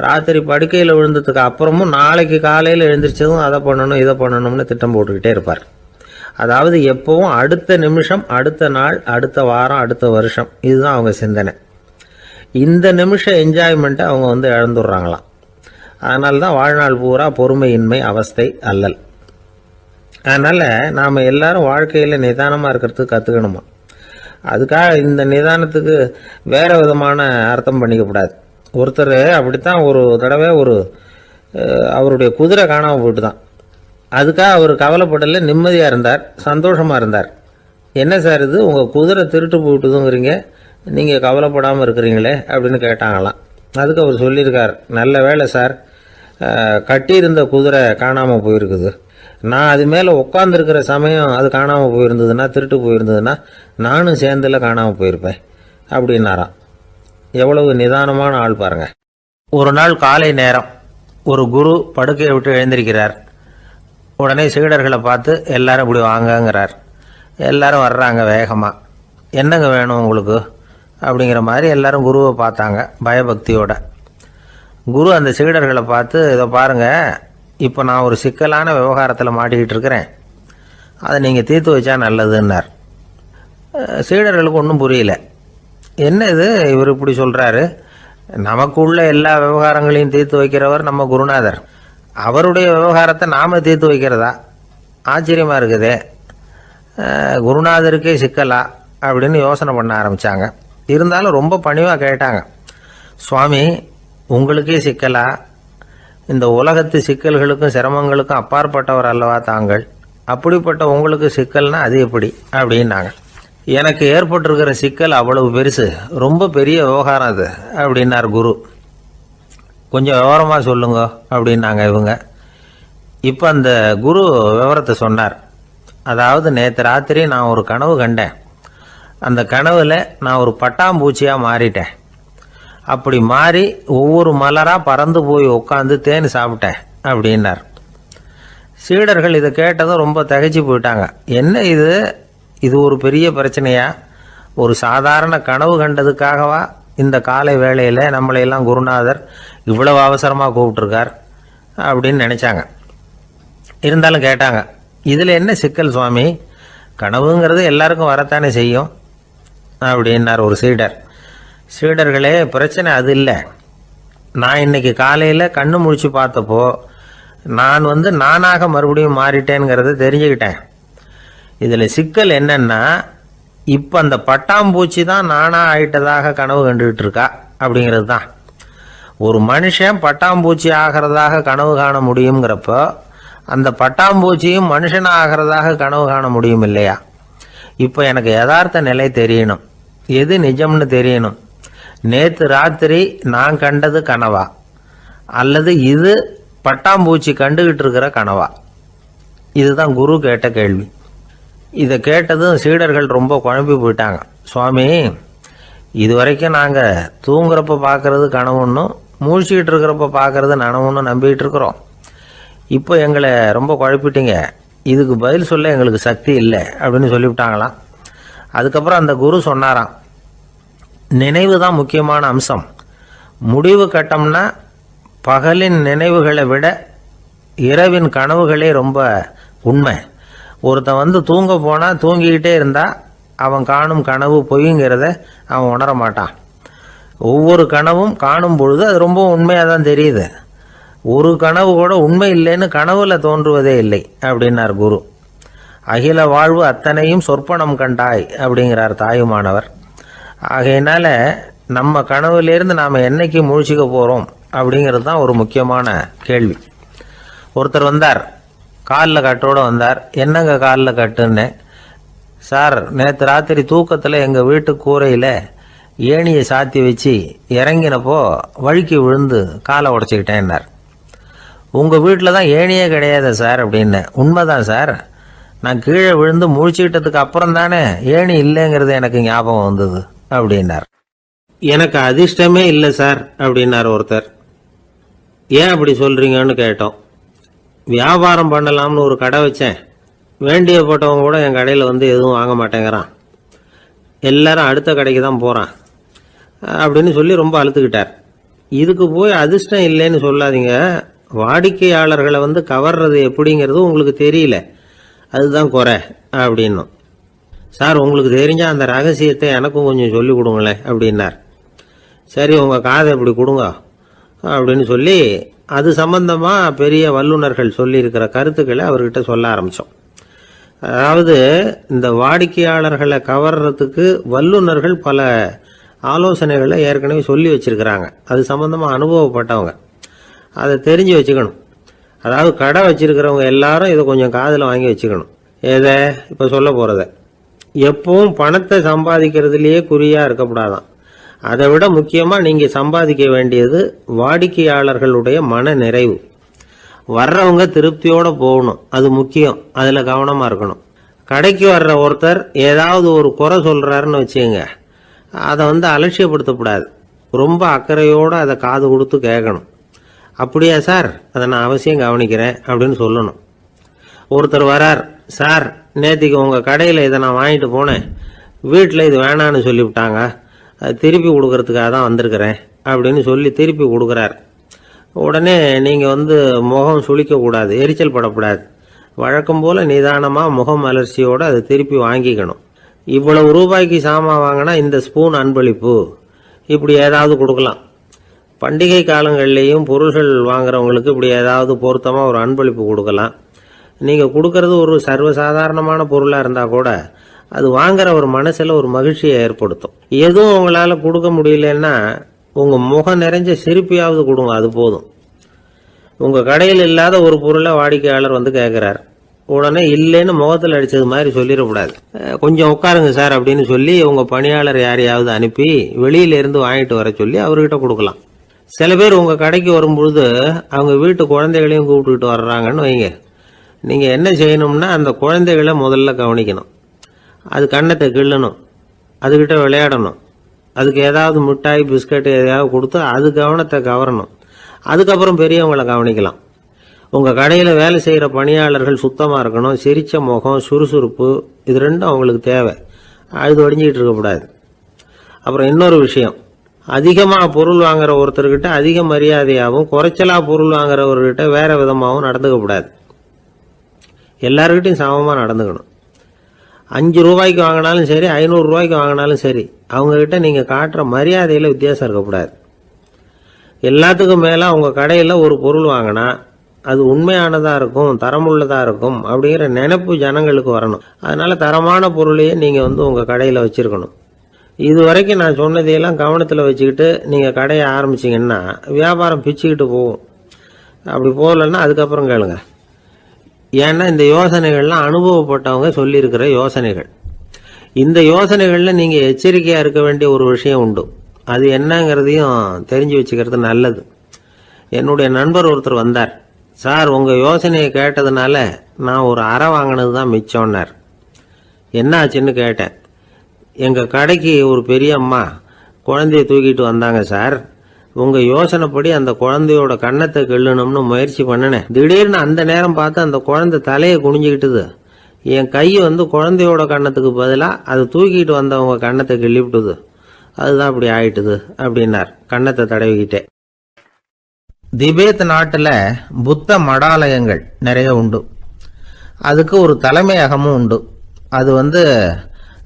ராத்திரி படுக்கையில் விழுந்ததுக்கு அப்புறமும் நாளைக்கு காலையில் எழுந்திரிச்சதும் அதை பண்ணணும் இதை பண்ணணும்னு திட்டம் போட்டுக்கிட்டே இருப்பார். அதாவது எப்பவும் அடுத்த நிமிஷம், அடுத்த நாள், அடுத்த வாரம், அடுத்த வருஷம், இதுதான் அவங்க சிந்தனை. இந்த நிமிஷம் என்ஜாய்மெண்ட்டை அவங்க இழந்துடுறாங்களாம். அதனால தான் வாழ்நாள் பூரா பொறுமையின்மை, அவஸ்தை, அல்லல். அதனால் நாம் எல்லாரும் வாழ்க்கையில் நிதானமாக இருக்கிறதுக்கு கற்றுக்கணுமா. அதுக்காக இந்த நிதானத்துக்கு வேறு விதமான அர்த்தம் பண்ணிக்கக்கூடாது. ஒருத்தர் அப்படித்தான் ஒரு தடவை அவருடைய குதிரை காணாமல் போயிட்டு தான். அதுக்காக அவர் கவலைப்படலை, நிம்மதியாக இருந்தார், சந்தோஷமாக இருந்தார். என்ன சார் இது, உங்கள் குதிரை திருட்டு போயிட்டுதுங்கிறீங்க, நீங்கள் கவலைப்படாமல் இருக்கிறீங்களே அப்படின்னு கேட்டாங்களாம். அதுக்கு அவர் சொல்லியிருக்கார், நல்ல வேலை சார், கட்டியிருந்த குதிரை காணாமல் போயிருக்குது. நான் அது மேலே உட்காந்துருக்கிற சமயம் அது காணாமல் போயிருந்ததுன்னா, திருட்டு போயிருந்ததுன்னா நானும் சேர்ந்தில் காணாமல் போயிருப்பேன் அப்படின்னாராம். எவ்வளவு நிதானமான ஆள் பாருங்க. ஒரு நாள் காலை நேரம் ஒரு குரு படுக்கையை விட்டு எழுந்திருக்கிறார். உடனே சீடர்களை பார்த்து எல்லாரும் இப்படி வாங்கங்கிறார். எல்லாரும் வர்றாங்க வேகமாக. என்னங்க வேணும் உங்களுக்கு அப்படிங்கிற மாதிரி எல்லாரும் குருவை பார்த்தாங்க பயபக்தியோட. குரு அந்த சீடர்களை பார்த்து, இதை பாருங்கள், இப்போ நான் ஒரு சிக்கலான விவகாரத்தில் மாட்டிக்கிட்டு இருக்கிறேன். அதை நீங்கள் தீர்த்து வச்சா நல்லதுன்னார். சீடர்களுக்கு ஒன்றும் புரியல. என்ன இது இவர் இப்படி சொல்கிறாரு? நமக்குள்ள எல்லா விவகாரங்களையும் தீர்த்து வைக்கிறவர் நம்ம குருநாதர். அவருடைய விவகாரத்தை நாம் தீர்த்து வைக்கிறதா? ஆச்சரியமாக இருக்குதே, குருநாதருக்கே சிக்கலா அப்படின்னு யோசனை பண்ண ஆரம்பித்தாங்க. இருந்தாலும் ரொம்ப பணிவாக கேட்டாங்க, சுவாமி உங்களுக்கே சிக்கலா? இந்த உலகத்து சிக்கல்களுக்கும் சிரமங்களுக்கும் அப்பாற்பட்டவர் அல்லவா தாங்கள்? அப்படிப்பட்ட உங்களுக்கு சிக்கல்னா அது எப்படி அப்படின்னாங்க. எனக்கு ஏற்பட்டிருக்கிற சிக்கல் அவ்வளவு பெருசு, ரொம்ப பெரிய விவகாரம் அது அப்படின்னார் குரு. கொஞ்சம் விவரமாக சொல்லுங்க அப்படின்னாங்க இவங்க. இப்போ அந்த குரு விவரத்தை சொன்னார். அதாவது நேற்று ராத்திரி நான் ஒரு கனவு கண்டேன். அந்த கனவில் நான் ஒரு பட்டாம்பூச்சியாக மாறிட்டேன். அப்படி மாறி ஒவ்வொரு மலராக பறந்து போய் உட்காந்து தேன் சாப்பிட்டேன் அப்படின்னார். சீடர்கள் இதை கேட்டதும் ரொம்ப திகைச்சு போயிட்டாங்க. என்ன இது, இது ஒரு பெரிய பிரச்சனையா? ஒரு சாதாரண கனவு கண்டதுக்காகவா இந்த காலை வேளையில் நம்மளையெல்லாம் குருநாதர் இவ்வளவு அவசரமாக கூப்பிட்டுருக்கார் அப்படின்னு நினச்சாங்க. இருந்தாலும் கேட்டாங்க, இதில் என்ன சிக்கல் சுவாமி? கனவுங்கிறது எல்லாருக்கும் வரத்தானே செய்யும் அப்படின்னார் ஒரு சீடர். சீடர்களே, பிரச்சனை அது இல்லை. நான் இன்னைக்கு காலையில் கண்ணு முழிச்சு பார்த்தப்போ நான் நானாக மறுபடியும் மாறிட்டேங்கிறத தெரிஞ்சுக்கிட்டேன். இதில் சிக்கல் என்னன்னா, இப்போ அந்த பட்டாம்பூச்சி தான் நானாக ஆயிட்டதாக கனவு கண்டுகிட்டு இருக்கா அப்படிங்கிறது தான். ஒரு மனுஷன் பட்டாம்பூச்சி ஆகிறதாக கனவு காண முடியுங்கிறப்போ அந்த பட்டாம்பூச்சியும் மனுஷனாக ஆகிறதாக கனவு காண முடியும் இல்லையா? இப்போ எனக்கு யதார்த்த நிலை தெரியணும், எது நிஜம்னு தெரியணும். நேற்று ராத்திரி நான் கண்டது கனவா, அல்லது இது பட்டாம்பூச்சி கண்டுகிட்டு இருக்கிற கனவா? இதுதான் குரு கேட்ட கேள்வி. இதை கேட்டதும் சீடர்கள் ரொம்ப குழம்பி போயிட்டாங்க. சுவாமி, இது வரைக்கும் நாங்கள் தூங்குறப்ப பார்க்கறது கனவுன்னும் மூழ்கிட்டு இருக்கிறப்ப பார்க்கறது நனவுன்னு நம்பிக்கிட்டு இருக்கிறோம். இப்போ எங்களை ரொம்ப குழப்பிட்டீங்க, இதுக்கு பதில் சொல்ல எங்களுக்கு சக்தி இல்லை அப்படின்னு சொல்லிவிட்டாங்களாம். அதுக்கப்புறம் அந்த குரு சொன்னாராம், நினைவு தான் முக்கியமான அம்சம். முடிவு கட்டம்னா பகலின் நினைவுகளை விட இரவின் கனவுகளே ரொம்ப உண்மை. ஒருத்தன் தூங்க போனால் தூங்கிக்கிட்டே இருந்தால் அவன் காணும் கனவு பொய்ங்கிறத அவன் உணர மாட்டான். ஒவ்வொரு கனவும் காணும் பொழுது அது ரொம்ப உண்மையாக தான் தெரியுது. ஒரு கனவு கூட உண்மை இல்லைன்னு கனவுல தோன்றுவதே இல்லை அப்படின்னார் குரு. அகில வாழ்வு அத்தனையும் சொற்பனம் கண்டாய் அப்படிங்கிறார் தாயுமானவர். ஆகையினால நம்ம கனவுலேருந்து நாம் என்னைக்கு முழிச்சிக்க போகிறோம் அப்படிங்கிறது தான் ஒரு முக்கியமான கேள்வி. ஒருத்தர் வந்தார், காலில் கட்டோடு வந்தார். என்னங்க காலில் கட்டுன்னு? சார், நேற்று ராத்திரி தூக்கத்தில் எங்கள் வீட்டு கூரையில் ஏணியை சாத்தி வச்சு இறங்கினப்போ வழுக்கி விழுந்து காலை உடச்சிக்கிட்டேன்னார். உங்கள் வீட்டில் தான் ஏணியே கிடையாது சார் அப்படின்னு. உண்மைதான் சார், நான் கீழே விழுந்து முழிச்சுக்கிட்டதுக்கு அப்புறம் தானே ஏணி இல்லைங்கிறது எனக்கு ஞாபகம் வந்தது அப்படின்னார். எனக்கு அதிர்ஷ்டமே இல்லை சார் அப்படின்னார் ஒருத்தர். ஏன் அப்படி சொல்கிறீங்கன்னு கேட்டோம். வியாபாரம் பண்ணலாம்னு ஒரு கடை வச்சேன். வேண்டிய போட்டவங்க கூட என் கடையில் எதுவும் வாங்க மாட்டேங்கிறான். எல்லாரும் அடுத்த கடைக்கு தான் போகிறான் அப்படின்னு சொல்லி ரொம்ப அழுத்துக்கிட்டார். இதுக்கு போய் அதிர்ஷ்டம் இல்லைன்னு சொல்லாதீங்க. வாடிக்கையாளர்களை கவர்றது எப்படிங்கிறது உங்களுக்கு தெரியல, அதுதான் குறை அப்படின்னும். சார், உங்களுக்கு தெரிஞ்ச அந்த ரகசியத்தை எனக்கும் கொஞ்சம் சொல்லி கொடுங்களேன் அப்படின்னார். சரி, உங்கள் காதை இப்படி கொடுங்க அப்படின்னு சொல்லி அது சம்பந்தமாக பெரிய வல்லுநர்கள் சொல்லியிருக்கிற கருத்துக்களை அவர்கிட்ட சொல்ல ஆரம்பித்தோம். அதாவது இந்த வாடிக்கையாளர்களை கவர்றதுக்கு வல்லுநர்கள் பல ஆலோசனைகளை ஏற்கனவே சொல்லி வச்சிருக்கிறாங்க. அது சம்பந்தமாக அனுபவப்பட்டவங்க, அதை தெரிஞ்சு வச்சுக்கணும். அதாவது கடை வச்சிருக்கிறவங்க எல்லாரும் இதை கொஞ்சம் காதில் வாங்கி வச்சுக்கணும். எதை இப்போ சொல்ல போகிறத. எப்பவும் பணத்தை சம்பாதிக்கிறதுலேயே குறியாக இருக்கக்கூடாதான். அதை விட முக்கியமாக நீங்கள் சம்பாதிக்க வேண்டியது வாடிக்கையாளர்களுடைய மன நிறைவு. வர்றவங்க திருப்தியோடு போகணும், அது முக்கியம். அதில் கவனமாக இருக்கணும். கடைக்கு வர்ற ஒருத்தர் ஏதாவது ஒரு குறை சொல்கிறாருன்னு வச்சுங்க, அதை அலட்சியப்படுத்தக்கூடாது. ரொம்ப அக்கறையோடு அதை காது கொடுத்து கேட்கணும். அப்படியா சார், அதை நான் அவசியம் கவனிக்கிறேன் அப்படின்னு சொல்லணும். ஒருத்தர் வரார், சார் நேற்றுக்கு உங்கள் கடையில் இதை நான் வாங்கிட்டு போனேன், வீட்டில் இது வேணான்னு சொல்லிவிட்டாங்க, அது திருப்பி கொடுக்கறதுக்காக தான் வந்திருக்கிறேன் அப்படின்னு சொல்லி திருப்பி கொடுக்குறார். உடனே நீங்கள் முகம் சுளிக்கக்கூடாது, எரிச்சல் படக்கூடாது. வழக்கம் போல் நிதானமாக முகம் அலர்ச்சியோடு அதை திருப்பி வாங்கிக்கணும். இவ்வளவு ரூபாய்க்கு சாமான் வாங்கினா இந்த ஸ்பூன் அன்பளிப்பு, இப்படி ஏதாவது கொடுக்கலாம். பண்டிகை காலங்கள்லேயும் பொருள்கள் வாங்குறவங்களுக்கு இப்படி ஏதாவது பொருத்தமாக ஒரு அன்பளிப்பு கொடுக்கலாம். நீங்கள் கொடுக்கறது ஒரு சர்வசாதாரணமான பொருளாக இருந்தால் கூட அது வாங்குற ஒரு மனசில் ஒரு மகிழ்ச்சியை ஏற்படுத்தும். எதுவும் உங்களால் கொடுக்க முடியலன்னா உங்கள் முகம் நிறைஞ்ச சிரிப்பையாவது கொடுங்க, அது போதும். உங்கள் கடையில் இல்லாத ஒரு பொருளை வாடிக்கையாளர் வந்து கேட்குறார், உடனே இல்லைன்னு முகத்தில் அடித்தது மாதிரி சொல்லிடக்கூடாது. கொஞ்சம் உட்காருங்க சார் அப்படின்னு சொல்லி உங்கள் பணியாளர் யாரையாவது அனுப்பி வெளியிலேருந்து வாங்கிட்டு வர சொல்லி அவர்கிட்ட கொடுக்கலாம். சில பேர் உங்கள் கடைக்கு வரும்பொழுது அவங்க வீட்டு குழந்தைகளையும் கூப்பிட்டுக்கிட்டு வர்றாங்கன்னு வைங்க. நீங்கள் என்ன செய்யணும்னா அந்த குழந்தைகளை முதல்ல கவனிக்கணும். அது கண்ணத்தை கிள்ளணும், அதுக்கிட்ட விளையாடணும், அதுக்கு ஏதாவது மிட்டாய் பிஸ்கட் எதையாவது கொடுத்து அது கவனத்தை கவரணும். அதுக்கப்புறம் பெரியவங்களை கவனிக்கலாம். உங்கள் கடையில் வேலை செய்கிற பணியாளர்கள் சுத்தமாக இருக்கணும், சிரித்த முகம், சுறுசுறுப்பு, இது ரெண்டும் அவங்களுக்கு தேவை. அழுது ஒடிஞ்சிக்கிட்டு இருக்கக்கூடாது. அப்புறம் இன்னொரு விஷயம், அதிகமாக பொருள் வாங்குற ஒருத்தர்கிட்ட அதிக மரியாதையாகவும் குறைச்சலாக பொருள் வாங்குறவர்கிட்ட வேற விதமாகவும் நடந்துக்கக்கூடாது. எல்லாருக்கிட்டையும் சமமாக நடந்துக்கணும். 5 ரூபாய்க்கு வாங்கினாலும் சரி, 500 ரூபாய்க்கு வாங்கினாலும் சரி, அவங்கக்கிட்ட நீங்கள் காட்டுற மரியாதையில் வித்தியாசம் இருக்கக்கூடாது. எல்லாத்துக்கும் மேலே உங்கள் கடையில் ஒரு பொருள் வாங்கினா அது உண்மையானதாக இருக்கும், தரமுள்ளதாக இருக்கும் அப்படிங்கிற நினைப்பு ஜனங்களுக்கு வரணும். அதனால் தரமான பொருளையே நீங்கள் உங்கள் கடையில் வச்சுருக்கணும். இது வரைக்கும் நான் சொன்னதையெல்லாம் கவனத்தில் வச்சுக்கிட்டு நீங்கள் கடையை ஆரம்பிச்சிங்கன்னா வியாபாரம் பிச்சுக்கிட்டு போகும். அப்படி போகலன்னா அதுக்கப்புறம் கேளுங்க. ஏன்னா இந்த யோசனைகள்லாம் அனுபவப்பட்டவங்க சொல்லியிருக்கிற யோசனைகள். இந்த யோசனைகளில் நீங்கள் எச்சரிக்கையாக இருக்க வேண்டிய ஒரு விஷயம் உண்டு. அது என்னங்கிறதையும் தெரிஞ்சு வச்சுக்கிறது நல்லது. என்னுடைய நண்பர் ஒருத்தர் வந்தார். சார், உங்கள் யோசனையை கேட்டதுனால நான் ஒரு அறை வாங்கினது தான் மிச்சம்னார். என்ன ஆச்சுன்னு கேட்டேன். எங்கள் கடைக்கு ஒரு பெரிய அம்மா குழந்தைய தூக்கிட்டு வந்தாங்க சார். உங்கள் யோசனைப்படி அந்த குழந்தையோட கண்ணத்தை கிள்ளணும்னு முயற்சி பண்ணினேன். திடீர்னு அந்த நேரம் பார்த்து அந்த குழந்தை தலையை குனிஞ்சிக்கிட்டுது. என் கை குழந்தையோட கண்ணத்துக்கு பதிலாக அதை தூக்கிட்டு வந்தவங்க கண்ணத்தை கிள்ளிவிட்டுது. அதுதான் அப்படி ஆயிட்டுது அப்படின்னார் கண்ணத்தை தடவிக்கிட்டே. திபேத் நாட்டில் புத்த மடாலயங்கள் நிறைய உண்டு. அதுக்கு ஒரு தலைமையகமும் உண்டு. அது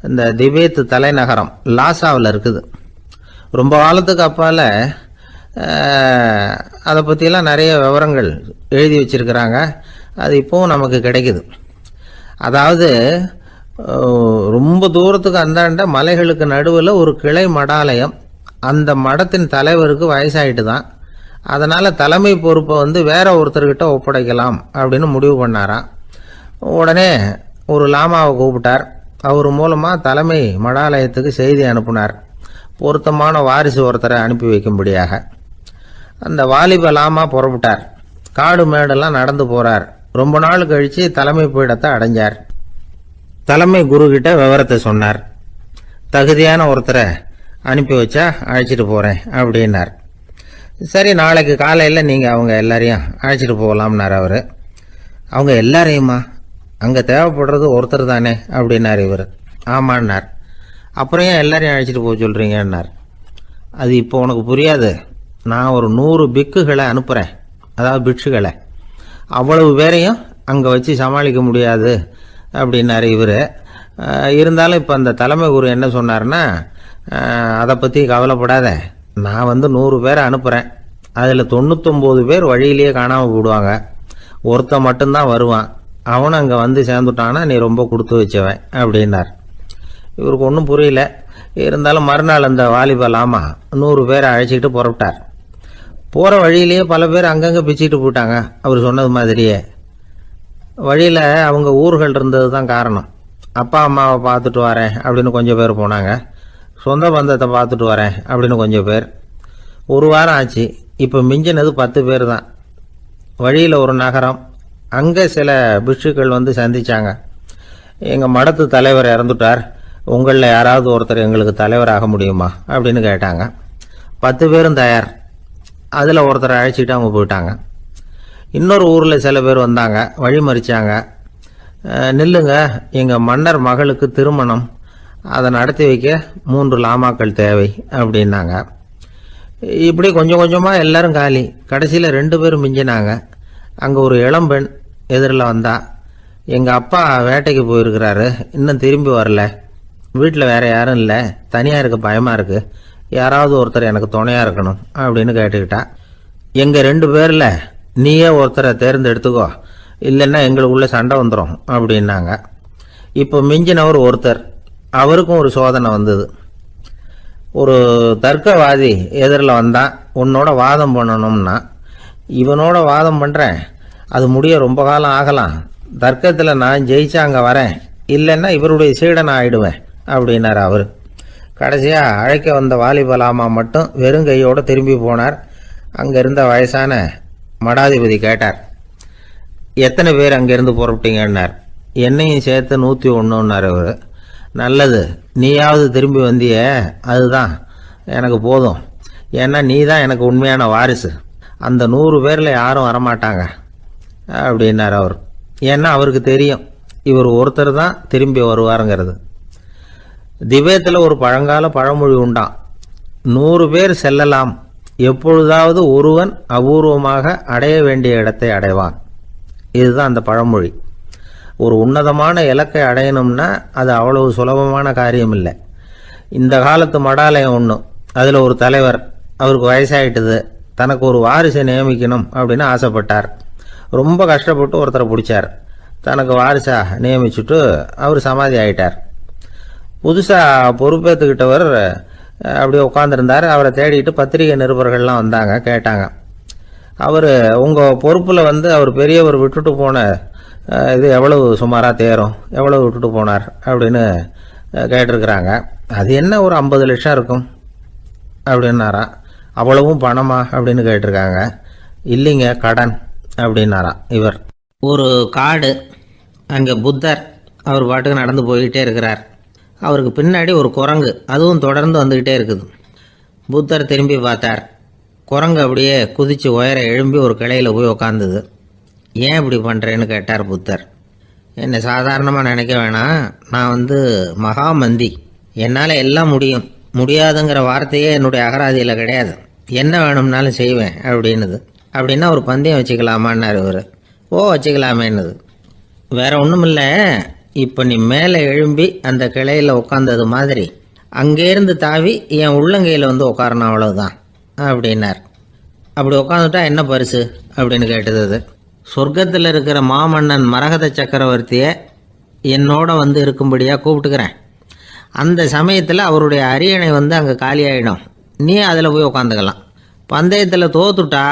இந்த திபேத் தலைநகரம் லாசாவில் இருக்குது. ரொம்ப காலத்துக்கு அப்பால் அதை பற்றிலாம் நிறைய விவரங்கள் எழுதி வச்சிருக்கிறாங்க. அது இப்போவும் நமக்கு கிடைக்குது. அதாவது ரொம்ப தூரத்துக்கு அந்தாண்ட மலைகளுக்கு நடுவில் ஒரு கிளை மடாலயம். அந்த மடத்தின் தலைவருக்கு வயசாயிட்டு தான். அதனால் தலைமை பொறுப்பை வேற ஒருத்தர்கிட்ட ஒப்படைக்கலாம் அப்படின்னு முடிவு பண்ணாராம். உடனே ஒரு லாமாவை கூப்பிட்டார். அவர் மூலமாக தலைமை மடாலயத்துக்கு செய்தி அனுப்புனார், பொருத்தமான வாரிசு ஒருத்தரை அனுப்பி வைக்கும்படியாக. அந்த வாலிப லாமா புறப்பட்டார். காடு மேடெல்லாம் நடந்து போகிறார். ரொம்ப நாள் கழித்து தலைமை பீடத்தை அடைஞ்சார். தலைமை குரு கிட்ட விவரத்தை சொன்னார். தகுதியான ஒருத்தரை அனுப்பி வச்சா அழைச்சிட்டு போகிறேன் அப்படின்னார். சரி, நாளைக்கு காலையில் நீங்கள் அவங்க எல்லாரையும் அழைச்சிட்டு போகலாம்னார் அவர். அவங்க எல்லாரையுமா? அங்கே தேவைப்படுறது ஒருத்தர் தானே அப்படின்னார் இவர். ஆமான்னார். அப்புறம் ஏன் எல்லாரையும் அழைச்சிட்டு போக சொல்கிறீங்கன்னார். அது இப்போ உனக்கு புரியாது. நான் ஒரு 100 பிக்குகளை அனுப்புகிறேன், அதாவது பிட்சுகளை. அவ்வளவு பேரையும் அங்கே வச்சு சமாளிக்க முடியாது அப்படின்னார் இவர். இருந்தாலும் இப்போ அந்த தலைமை குரு என்ன சொன்னார்னா, அதை பற்றி கவலைப்படாத, நான் 100 பேரை அனுப்புகிறேன். அதில் 99 பேர் வழியிலேயே காணாமல் போடுவாங்க, ஒருத்தன் மட்டும்தான் வருவான். அவனும் அங்கே சேர்ந்துட்டான்னா நீ ரொம்ப கொடுத்து வச்சவன் அப்படின்னார். இவருக்கு ஒன்றும் புரியல. இருந்தாலும் மறுநாள் அந்த வாலிப லாமா 100 பேரை அழைச்சிக்கிட்டு புறப்பட்டார். போகிற வழியிலேயே பல பேர் அங்கங்கே பிச்சுக்கிட்டு போயிட்டாங்க. அவர் சொன்னது மாதிரியே. வழியில் அவங்க ஊர்கள் இருந்தது தான் காரணம். அப்பா அம்மாவை பார்த்துட்டு வரேன் அப்படின்னு கொஞ்சம் பேர் போனாங்க. சொந்த பந்தத்தை பார்த்துட்டு வரேன் அப்படின்னு கொஞ்சம் பேர். ஒரு வாரம் ஆச்சு. இப்போ மிஞ்சினது 10 பேர் தான். வழியில் ஒரு நகரம். அங்கே சில பிட்சுக்கள் சந்திச்சாங்க. எங்கள் மடத்து தலைவர் இறந்துட்டார், உங்களில் யாராவது ஒருத்தர் எங்களுக்கு தலைவராக முடியுமா அப்படின்னு கேட்டாங்க. 10 பேரும் தயார். அதில் ஒருத்தரை அழைச்சிட்டு அவங்க போயிட்டாங்க. இன்னொரு ஊரில் சில பேர் வந்தாங்க, வழி மறிச்சாங்க. நில்லுங்க, எங்கள் மன்னர் மகளுக்கு திருமணம், அதை நடத்தி வைக்க 3 லாமாக்கள் தேவை அப்படின்னாங்க. இப்படி கொஞ்சம் கொஞ்சமாக எல்லாரும் காலி. கடைசியில் 2 பேரும் மிஞ்சினாங்க. அங்கே ஒரு இளம்பெண் எதிரில் வந்தா. எங்கள் அப்பா வேட்டைக்கு போயிருக்கிறாரு, இன்னும் திரும்பி வரல. வீட்டில் வேற யாரும் இல்லை, தனியாக இருக்க பயமாக இருக்குது, யாராவது ஒருத்தர் எனக்கு துணையாக இருக்கணும் அப்படின்னு கேட்டுக்கிட்டா. எங்கள் 2 பேரில் நீயே ஒருத்தரை தேர்ந்தெடுத்துக்கோ, இல்லைன்னா எங்களுக்குள்ளே சண்டை வந்துடும் அப்படின்னாங்க. இப்போ மிஞ்சினவர் ஒருத்தர், அவருக்கும் ஒரு சோதனை வந்தது. ஒரு தர்க்கவாதி எதிரில் வந்தான், உன்னோட வாதம் பண்ணணும்னா. இவனோட வாதம் பண்ணுறேன், அது முடிய ரொம்ப காலம் ஆகலாம், தர்க்கத்தில் நான் ஜெயிச்சா அங்கே வரேன், இல்லைன்னா இவருடைய சீடனை ஆயிடுவேன் அப்படின்னார் அவர். கடைசியாக அழைக்க வந்த வாலிபலாமா மட்டும் வெறும் கையோடு திரும்பி போனார். அங்கே இருந்த வயசான மடாதிபதி கேட்டார், எத்தனை பேர் அங்கேருந்து புறப்பட்டீங்கன்னார். என்னையும் சேர்த்து 101ன்னார் அவர். நல்லது, நீயாவது திரும்பி வந்தியே, அதுதான் எனக்கு போதும், ஏன்னா நீ தான் எனக்கு உண்மையான வாரிசு, அந்த 100 பேரில் யாரும் வரமாட்டாங்க அப்படின்னார் அவர். ஏன்னா அவருக்கு தெரியும் இவர் ஒருத்தர் தான் திரும்பி வருவாருங்கிறது. திபேத்தில் ஒரு பழங்கால பழமொழி உண்டாம், 100 பேர் செல்லலாம், எப்பொழுதாவது ஒருவன் அபூர்வமாக அடைய வேண்டிய இடத்தை அடைவான். இதுதான் அந்த பழமொழி. ஒரு உன்னதமான இலக்கை அடையணும்னா அது அவ்வளவு சுலபமான காரியம் இல்லை. இந்த காலத்து மடாலயம் ஒன்று, அதில் ஒரு தலைவர், அவருக்கு வயசாயிட்டுது, தனக்கு ஒரு வாரிசை நியமிக்கணும் அப்படின்னு ஆசைப்பட்டார். ரொம்ப கஷ்டப்பட்டு ஒருத்தரை பிடிச்சார், தனக்கு வாரிசாக நியமிச்சுட்டு அவர் சமாதி ஆயிட்டார். புதுசாக பொறுப்பேற்றுக்கிட்டவர் அப்படியே உட்காந்துருந்தார். அவரை தேடிட்டு பத்திரிகை நிருபர்கள்லாம் வந்தாங்க, கேட்டாங்க. அவர் உங்கள் பொறுப்பில் அவர் பெரியவர் விட்டுட்டு போன இது எவ்வளவு சுமாராக தேரும், எவ்வளவு விட்டுட்டு போனார் அப்படின்னு கேட்டிருக்கிறாங்க. அது என்ன ஒரு 50 லட்சம் இருக்கும் அப்படின்னாராம். அவ்வளவும் பணமா அப்படின்னு கேட்டிருக்காங்க. இல்லைங்க, கடன் அப்படின்னாராம் இவர். ஒரு காடு, அங்கே புத்தர் அவர் பாட்டுக்கு நடந்து போய்கிட்டே இருக்கிறார். அவருக்கு பின்னாடி ஒரு குரங்கு, அதுவும் தொடர்ந்து வந்துக்கிட்டே இருக்குது. புத்தர் திரும்பி பார்த்தார். குரங்கு அப்படியே குதித்து உயர எழும்பி ஒரு கிளையில் போய் உக்காந்துது. ஏன் இப்படி பண்ணுறேன்னு கேட்டார் புத்தர். என்னை சாதாரணமாக நினைக்க வேணாம், நான் மகாமந்தி, என்னால் எல்லாம் முடியும், முடியாதுங்கிற வார்த்தையே என்னுடைய அகராதியில் கிடையாது, என்ன வேணும்னாலும் செய்வேன் அப்படின்னுது. அப்படின்னா ஒரு பந்தயம் வச்சுக்கலாமான்னார் இவர். ஓ, வச்சுக்கலாமேன்னுது. வேற ஒன்றும் இல்லை, இப்போ நீ மேலே எழும்பி அந்த கிளையில் உட்காந்தது மாதிரி அங்கேருந்து தாவி என் உள்ளங்கையில் உட்காரணும், அவ்வளவுதான் அப்படின்னார். அப்படி உட்காந்துட்டா என்ன பரிசு அப்படின்னு கேட்டது அது. சொர்க்கத்தில் இருக்கிற மாமன்னன் மரகத சக்கரவர்த்தியை என்னோட இருக்கும்படியாக கூப்பிட்டுக்கிறேன். அந்த சமயத்தில் அவருடைய அரியணை அங்கே காலியாகிடும், நீ அதில் போய் உட்காந்துக்கலாம். பந்தயத்தில் தோத்துட்டா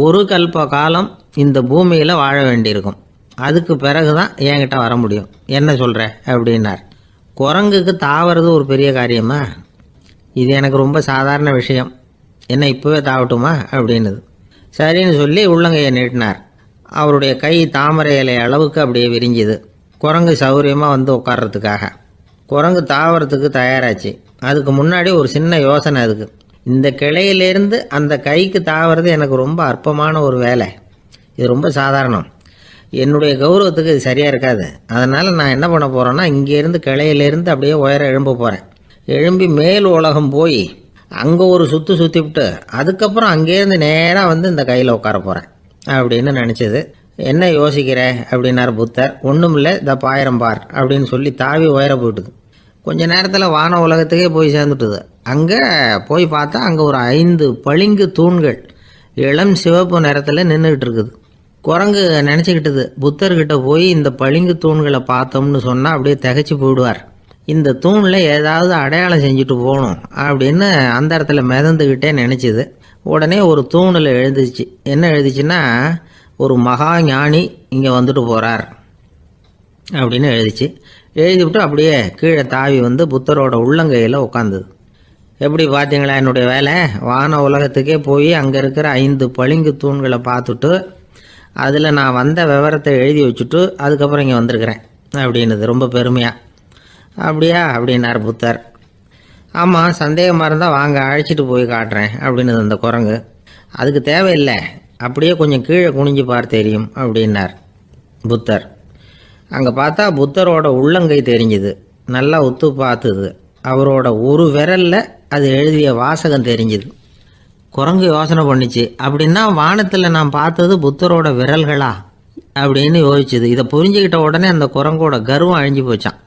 ஒரு கல்ப காலம் இந்த பூமியில் வாழ வேண்டியிருக்கும், அதுக்கு பிறகு தான் என்கிட்ட வர முடியும், என்ன சொல்கிற அப்படின்னார். குரங்குக்கு தாவறது ஒரு பெரிய காரியமா? இது எனக்கு ரொம்ப சாதாரண விஷயம், என்ன இப்போவே தாவட்டுமா அப்படின்னுது. சரின்னு சொல்லி உள்ளங்கையை நீட்டினார். அவருடைய கை தாமரை இலை அளவுக்கு அப்படியே விரிஞ்சுது. குரங்கு சௌகரியமாக உட்கார்றதுக்காக. குரங்கு தாவறதுக்கு தயாராச்சு. அதுக்கு முன்னாடி ஒரு சின்ன யோசனை அதுக்கு. இந்த கிளையிலேருந்து அந்த கைக்கு தாவறது எனக்கு ரொம்ப அற்பமான ஒரு வேலை, இது ரொம்ப சாதாரணம், என்னுடைய கௌரவத்துக்கு இது சரியாக இருக்காது. அதனால் நான் என்ன பண்ண போகிறேன்னா, இங்கேருந்து கிளையிலேருந்து அப்படியே உயர எழும்ப போகிறேன். எழும்பி மேல் உலகம் போய் அங்கே ஒரு சுற்றிவிட்டு அதுக்கப்புறம் அங்கேருந்து நேராக இந்த கையில் உட்கார போகிறேன் அப்படின்னு நினச்சது. என்ன யோசிக்கிற அப்படின்னார் புத்தர். ஒன்றும் இல்லை, இந்த பாயிரம் பார் அப்படின்னு சொல்லி தாவி உயர போயிட்டுது. கொஞ்ச நேரத்தில் வான உலகத்துக்கே போய் சேர்ந்துட்டுது. அங்கே போய் பார்த்தா அங்கே ஒரு 5 பளிங்கு தூண்கள் இளம் சிவப்பு நிறத்தில் நின்றுக்கிட்டு இருக்குது. குரங்கு நினச்சிக்கிட்டது, புத்தர்கிட்ட போய் இந்த பளிங்கு தூண்களை பார்த்தோம்னு சொன்னால் அப்படியே திகைச்சு போயிடுவார், இந்த தூணில் ஏதாவது அடையாளம் செஞ்சுட்டு போகணும் அப்படின்னு அந்த இடத்துல மிதந்துக்கிட்டே நினச்சிது. உடனே ஒரு தூணில் எழுதிச்சு. என்ன எழுதிச்சுன்னா, ஒரு மகா ஞானி இங்கே வந்துட்டு போகிறார் அப்படின்னு எழுதிச்சு. எழுதிவிட்டு அப்படியே கீழே தாவி புத்தரோட உள்ளங்கையில் உட்காந்துது. எப்படி பார்த்தீங்களா என்னுடைய வேலை? வான உலகத்துக்கே போய் அங்கே இருக்கிற 5 பளிங்கு தூண்களை பார்த்துட்டு அதில் நான் வந்த விவரத்தை எழுதி வச்சுட்டு அதுக்கப்புறம் இங்கே வந்திருக்கிறேன் அப்படின்னுது ரொம்ப பெருமையாக. அப்படியா அப்படின்னார் புத்தர். ஆமாம், சந்தேகமாக இருந்தால் வாங்க, அழைச்சிட்டு போய் காட்டுறேன் அப்படின்னு அந்த குரங்கு. அதுக்கு தேவையில்லை, அப்படியே கொஞ்சம் கீழே குனிஞ்சு பார், தெரியும் அப்படின்னார் புத்தர். அங்கே பார்த்தா புத்தரோட உள்ளங்கை தெரிஞ்சுது. நல்லா உத்து பார்த்துது. அவரோட ஒரு விரலில் அது எழுதிய வாசகம் தெரிஞ்சுது. குரங்கு யோசனை பண்ணிச்சு, அப்படின்னா வானத்தில் நான் பார்த்தது புத்தரோட விரல்களா? அப்படின்னு யோசிச்சுது. இதை புரிஞ்சுக்கிட்ட உடனே அந்த குரங்கோட கர்வம் அழிஞ்சு போச்சான்.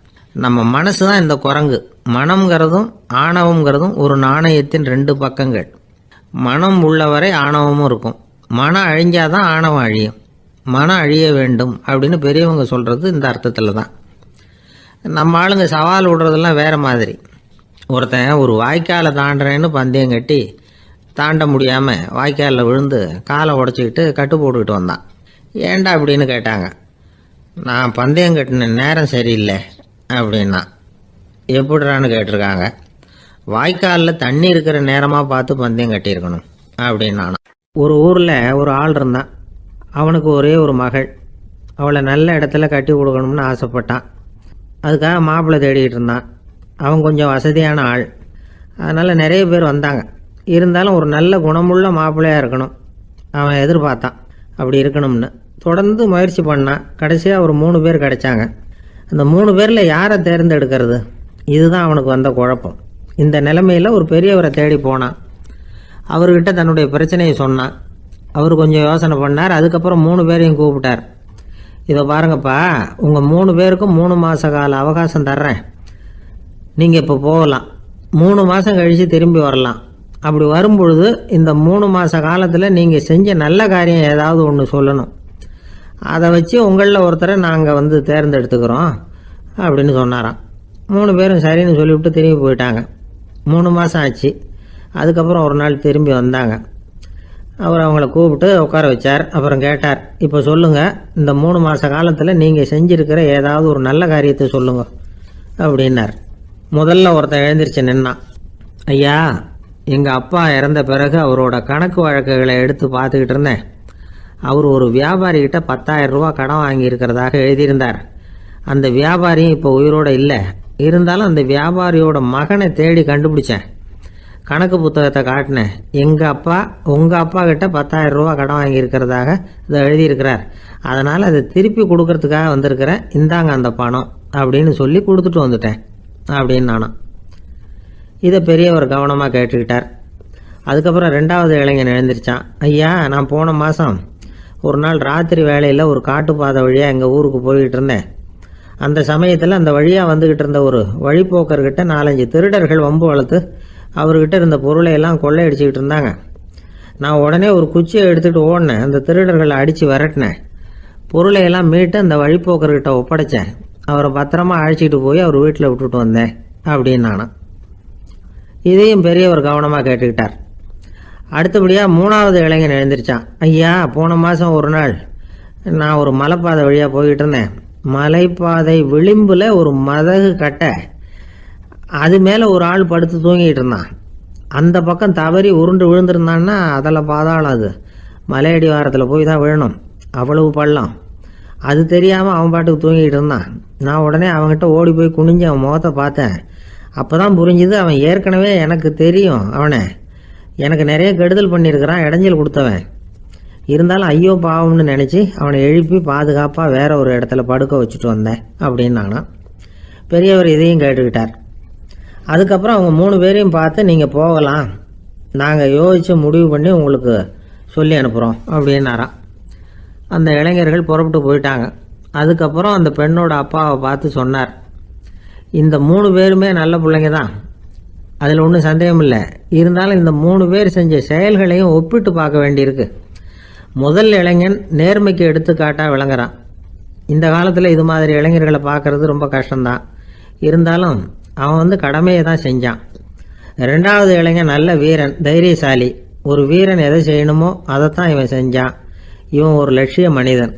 நம்ம மனசு தான் இந்த குரங்கு. மனம்ங்கிறதும் ஆணவம்ங்கிறதும் ஒரு நாணயத்தின் ரெண்டு பக்கங்கள். மனம் உள்ளவரை ஆணவமும் இருக்கும். மனம் அழிஞ்சாதான் ஆணவம் அழியும். மனம் அழிய வேண்டும் அப்படின்னு பெரியவங்க சொல்கிறது இந்த அர்த்தத்தில் தான். நம்ம ஆளுங்க சவால் விடுறதெல்லாம் வேறு மாதிரி. ஒருத்தன் ஒரு வாய்க்காலை தாண்டுறேன்னு பந்தயம் கட்டி தாண்ட முடியாமல் வாய்க்காலில் விழுந்து காலை உடச்சிக்கிட்டு கட்டு போட்டுக்கிட்டு வந்தான். ஏன்டா அப்படின்னு கேட்டாங்க. நான் பந்தயம் கட்டின நேரம் சரியில்லை அப்படின்னா. எப்படிறான்னு கேட்டிருக்காங்க. வாய்க்காலில் தண்ணி இருக்கிற நேரமாக பார்த்து பந்தயம் கட்டியிருக்கணும் அப்படின்னானா. ஒரு ஊரில் ஒரு ஆள் இருந்தான். அவனுக்கு ஒரே ஒரு மகள். அவளை நல்ல இடத்துல கட்டி கொடுக்கணும்னு ஆசைப்பட்டான். அதுக்காக மாப்பிள்ளை தேடிக்கிட்டு இருந்தான். அவன் கொஞ்சம் வசதியான ஆள். அதனால் நிறைய பேர் வந்தாங்க. இருந்தாலும் ஒரு நல்ல குணமுள்ள மாப்பிள்ளையாக இருக்கணும் அவன் எதிர்பார்த்தான். அப்படி இருக்கணும்னு தொடர்ந்து முயற்சி பண்ணான். கடைசியாக ஒரு 3 பேர் கிடைச்சாங்க. அந்த 3 பேரில் யாரை தேர்ந்தெடுக்கிறது, இதுதான் அவனுக்கு வந்த குழப்பம். இந்த நிலைமையில் ஒரு பெரியவரை தேடி போனான். அவர்கிட்ட தன்னுடைய பிரச்சனையை சொன்னான். அவர் கொஞ்சம் யோசனை பண்ணார். அதுக்கப்புறம் 3 பேரையும் கூப்பிட்டார். இதை பாருங்கப்பா, உங்கள் 3 பேருக்கும் 3 மாத கால அவகாசம் தர்றேன். நீங்கள் இப்போ போகலாம். 3 மாதம் கழித்து திரும்பி வரலாம். அப்படி வரும்பொழுது இந்த 3 மாத காலத்தில் நீங்கள் செஞ்ச நல்ல காரியம் ஏதாவது ஒன்று சொல்லணும். அதை வச்சு உங்களில் ஒருத்தரை நாங்கள் தேர்ந்தெடுத்துக்கிறோம் அப்படின்னு சொன்னாராம். 3 பேரும் சரின்னு சொல்லிவிட்டு திரும்பி போயிட்டாங்க. 3 மாதம் ஆச்சு. அதுக்கப்புறம் ஒரு நாள் திரும்பி வந்தாங்க. அவர் அவங்கள கூப்பிட்டு உட்கார வச்சார். அப்புறம் கேட்டார், இப்போ சொல்லுங்கள், இந்த 3 மாத காலத்தில் நீங்கள் செஞ்சுருக்கிற ஏதாவது ஒரு நல்ல காரியத்தை சொல்லுங்க அப்படின்னார். முதல்ல ஒருத்தன் எழுந்திரிச்சு நின்னான். ஐயா, எங்கள் அப்பா இறந்த பிறகு அவரோட கணக்கு வழக்குகளை எடுத்து பார்த்துக்கிட்டு இருந்தேன். அவர் ஒரு வியாபாரிகிட்ட 10,000 ரூபா கடன் வாங்கியிருக்கிறதாக எழுதியிருந்தார். அந்த வியாபாரியும் இப்போ உயிரோடு இல்லை. இருந்தாலும் அந்த வியாபாரியோட மகனை தேடி கண்டுபிடிச்சேன். கணக்கு புத்தகத்தை காட்டினேன். எங்கள் அப்பா உங்கள் அப்பா கிட்ட 10,000 ரூபா கடன் வாங்கியிருக்கிறதாக இதை எழுதியிருக்கிறார். அதனால் அதை திருப்பி கொடுக்கறதுக்காக வந்திருக்கிறேன். இந்தாங்க அந்த பணம் அப்படின்னு சொல்லி கொடுத்துட்டு வந்துட்டேன் அப்படின்னு நானும். இதை பெரியவர் கவனமாக கேட்டுக்கிட்டார். அதுக்கப்புறம் 2வது இளைஞன் எழுந்திரிச்சான். ஐயா, நான் போன மாதம் ஒரு நாள் ராத்திரி வேளையில் ஒரு காட்டுப்பாதை வழியாக எங்கள் ஊருக்கு போய்கிட்டு இருந்தேன். அந்த சமயத்தில் அந்த வழியாக வந்துக்கிட்டு இருந்த ஒரு வழிப்போக்கர்கிட்ட 4-5 திருடர்கள் வம்பு வளர்த்து அவர்கிட்ட இருந்த பொருளை எல்லாம் கொள்ளையடிச்சிக்கிட்டு இருந்தாங்க. நான் உடனே ஒரு குச்சியை எடுத்துகிட்டு ஓடினேன். அந்த திருடர்களை அடித்து விரட்டினேன். பொருளை எல்லாம் மீட்டு அந்த வழிப்போக்கர்கிட்ட ஒப்படைச்சேன். அவரை பத்திரமா அழைச்சிட்டு போய் அவர் வீட்டில் விட்டுட்டு வந்தேன் அப்படின்னு நானும். இதையும் பெரியவர் கவனமாக கேட்டுக்கிட்டார். அடுத்தபடியாக 3வது இளைஞன் எழுந்திரிச்சான். ஐயா, போன மாதம் ஒரு நாள் நான் ஒரு மலைப்பாதை வழியாக போய்கிட்டு இருந்தேன். மலைப்பாதை விளிம்பில் ஒரு மதகு கட்டை, அது மேலே ஒரு ஆள் படுத்து தூங்கிட்டு இருந்தான். அந்த பக்கம் தவறி உருண்டு விழுந்திருந்தான்னா அதில் பாதாளம். அது மலையடி வாரத்தில் போய் தான் விழணும். அவ்வளவு பள்ளம். அது தெரியாமல் அவன் பாட்டுக்கு தூங்கிட்டு இருந்தான். நான் உடனே அவன்கிட்ட ஓடி போய் குனிஞ்சு அவன் முகத்தை பார்த்தேன். அப்போ தான் புரிஞ்சுது, அவன் ஏற்கனவே எனக்கு தெரியும். அவனை எனக்கு நிறைய கெடுதல் பண்ணியிருக்கிறான், இடைஞ்சல் கொடுத்தவன். இருந்தாலும் ஐயோ பாவம்னு நினச்சி அவனை எழுப்பி பாதுகாப்பாக வேற ஒரு இடத்துல படுக்க வச்சுட்டு வந்தேன் அப்படின்னு நானும். பெரியவர் இதையும் கேட்டுக்கிட்டார். அதுக்கப்புறம் அவங்க 3 பேரையும் பார்த்து, நீங்கள் போகலாம், நாங்கள் யோசித்து முடிவு பண்ணி உங்களுக்கு சொல்லி அனுப்புகிறோம் அப்படின்னாராம். அந்த இளைஞர்கள் புறப்பட்டு போயிட்டாங்க. அதுக்கப்புறம் அந்த பெண்ணோட அப்பாவை பார்த்து சொன்னார், இந்த 3 பேருமே நல்ல பிள்ளைங்க தான், அதில் ஒன்றும் சந்தேகம் இல்லை. இருந்தாலும் இந்த 3 பேர் செஞ்ச செயல்களையும் ஒப்பிட்டு பார்க்க வேண்டியிருக்கு. முதல் இளைஞன் நேர்மைக்கு எடுத்துக்காட்டாக விளங்குறான். இந்த காலத்தில் இது மாதிரி இளைஞர்களை பார்க்குறது ரொம்ப கஷ்டம்தான். இருந்தாலும் அவன் கடமையை தான் செஞ்சான். 2வது இளைஞன் நல்ல வீரன், தைரியசாலி. ஒரு வீரன் எதை செய்யணுமோ அதைத்தான் இவன் செஞ்சான். இவன் ஒரு லட்சிய மனிதன்.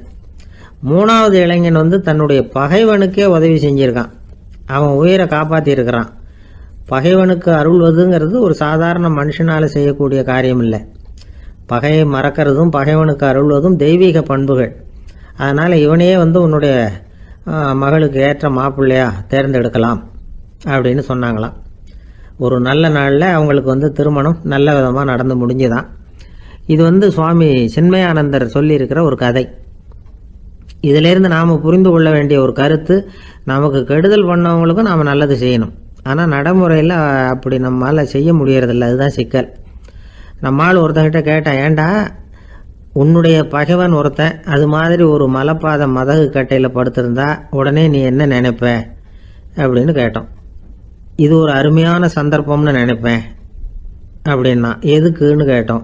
3வது இளைஞன் தன்னுடைய பகைவனுக்கே உதவி செஞ்சிருக்கான். அவன் உயிரை காப்பாற்றியிருக்கிறான். பகைவனுக்கு அருள்வதுங்கிறது ஒரு சாதாரண மனுஷனால் செய்யக்கூடிய காரியம் இல்லை. பகையை மறக்கிறதும் பகைவனுக்கு அருள்வதும் தெய்வீக பண்புகள். அதனால் இவனையே உன்னுடைய மகளுக்கு ஏற்ற மாப்பிள்ளையா தேர்ந்தெடுக்கலாம் அப்படின்னு சொன்னாங்களாம். ஒரு நல்ல நாளில் அவங்களுக்கு திருமணம் நல்ல விதமாக நடந்து முடிஞ்சுதான். இது சுவாமி சின்மயானந்தர் சொல்லியிருக்கிற ஒரு கதை. இதிலேருந்து நாம் புரிந்து கொள்ள வேண்டிய ஒரு கருத்து, நமக்கு கெடுதல் பண்ணவங்களுக்கும் நாம் நல்லது செய்யணும். ஆனால் நடைமுறையில் அப்படி நம்மளால் செய்ய முடியறதில்ல. அதுதான் சிக்கல். நம்மால் ஒருத்தங்கிட்ட கேட்டான், ஏண்டா உன்னுடைய பகைவன் ஒருத்தன் அது மாதிரி ஒரு மலைப்பாதை மதகு கட்டையில் படுத்திருந்தா உடனே நீ என்ன நினைப்ப அப்படின்னு கேட்டோம். இது ஒரு அருமையான சந்தர்ப்பம்னு நினைப்பேன் அப்படின்னா. எதுக்குன்னு கேட்டோம்.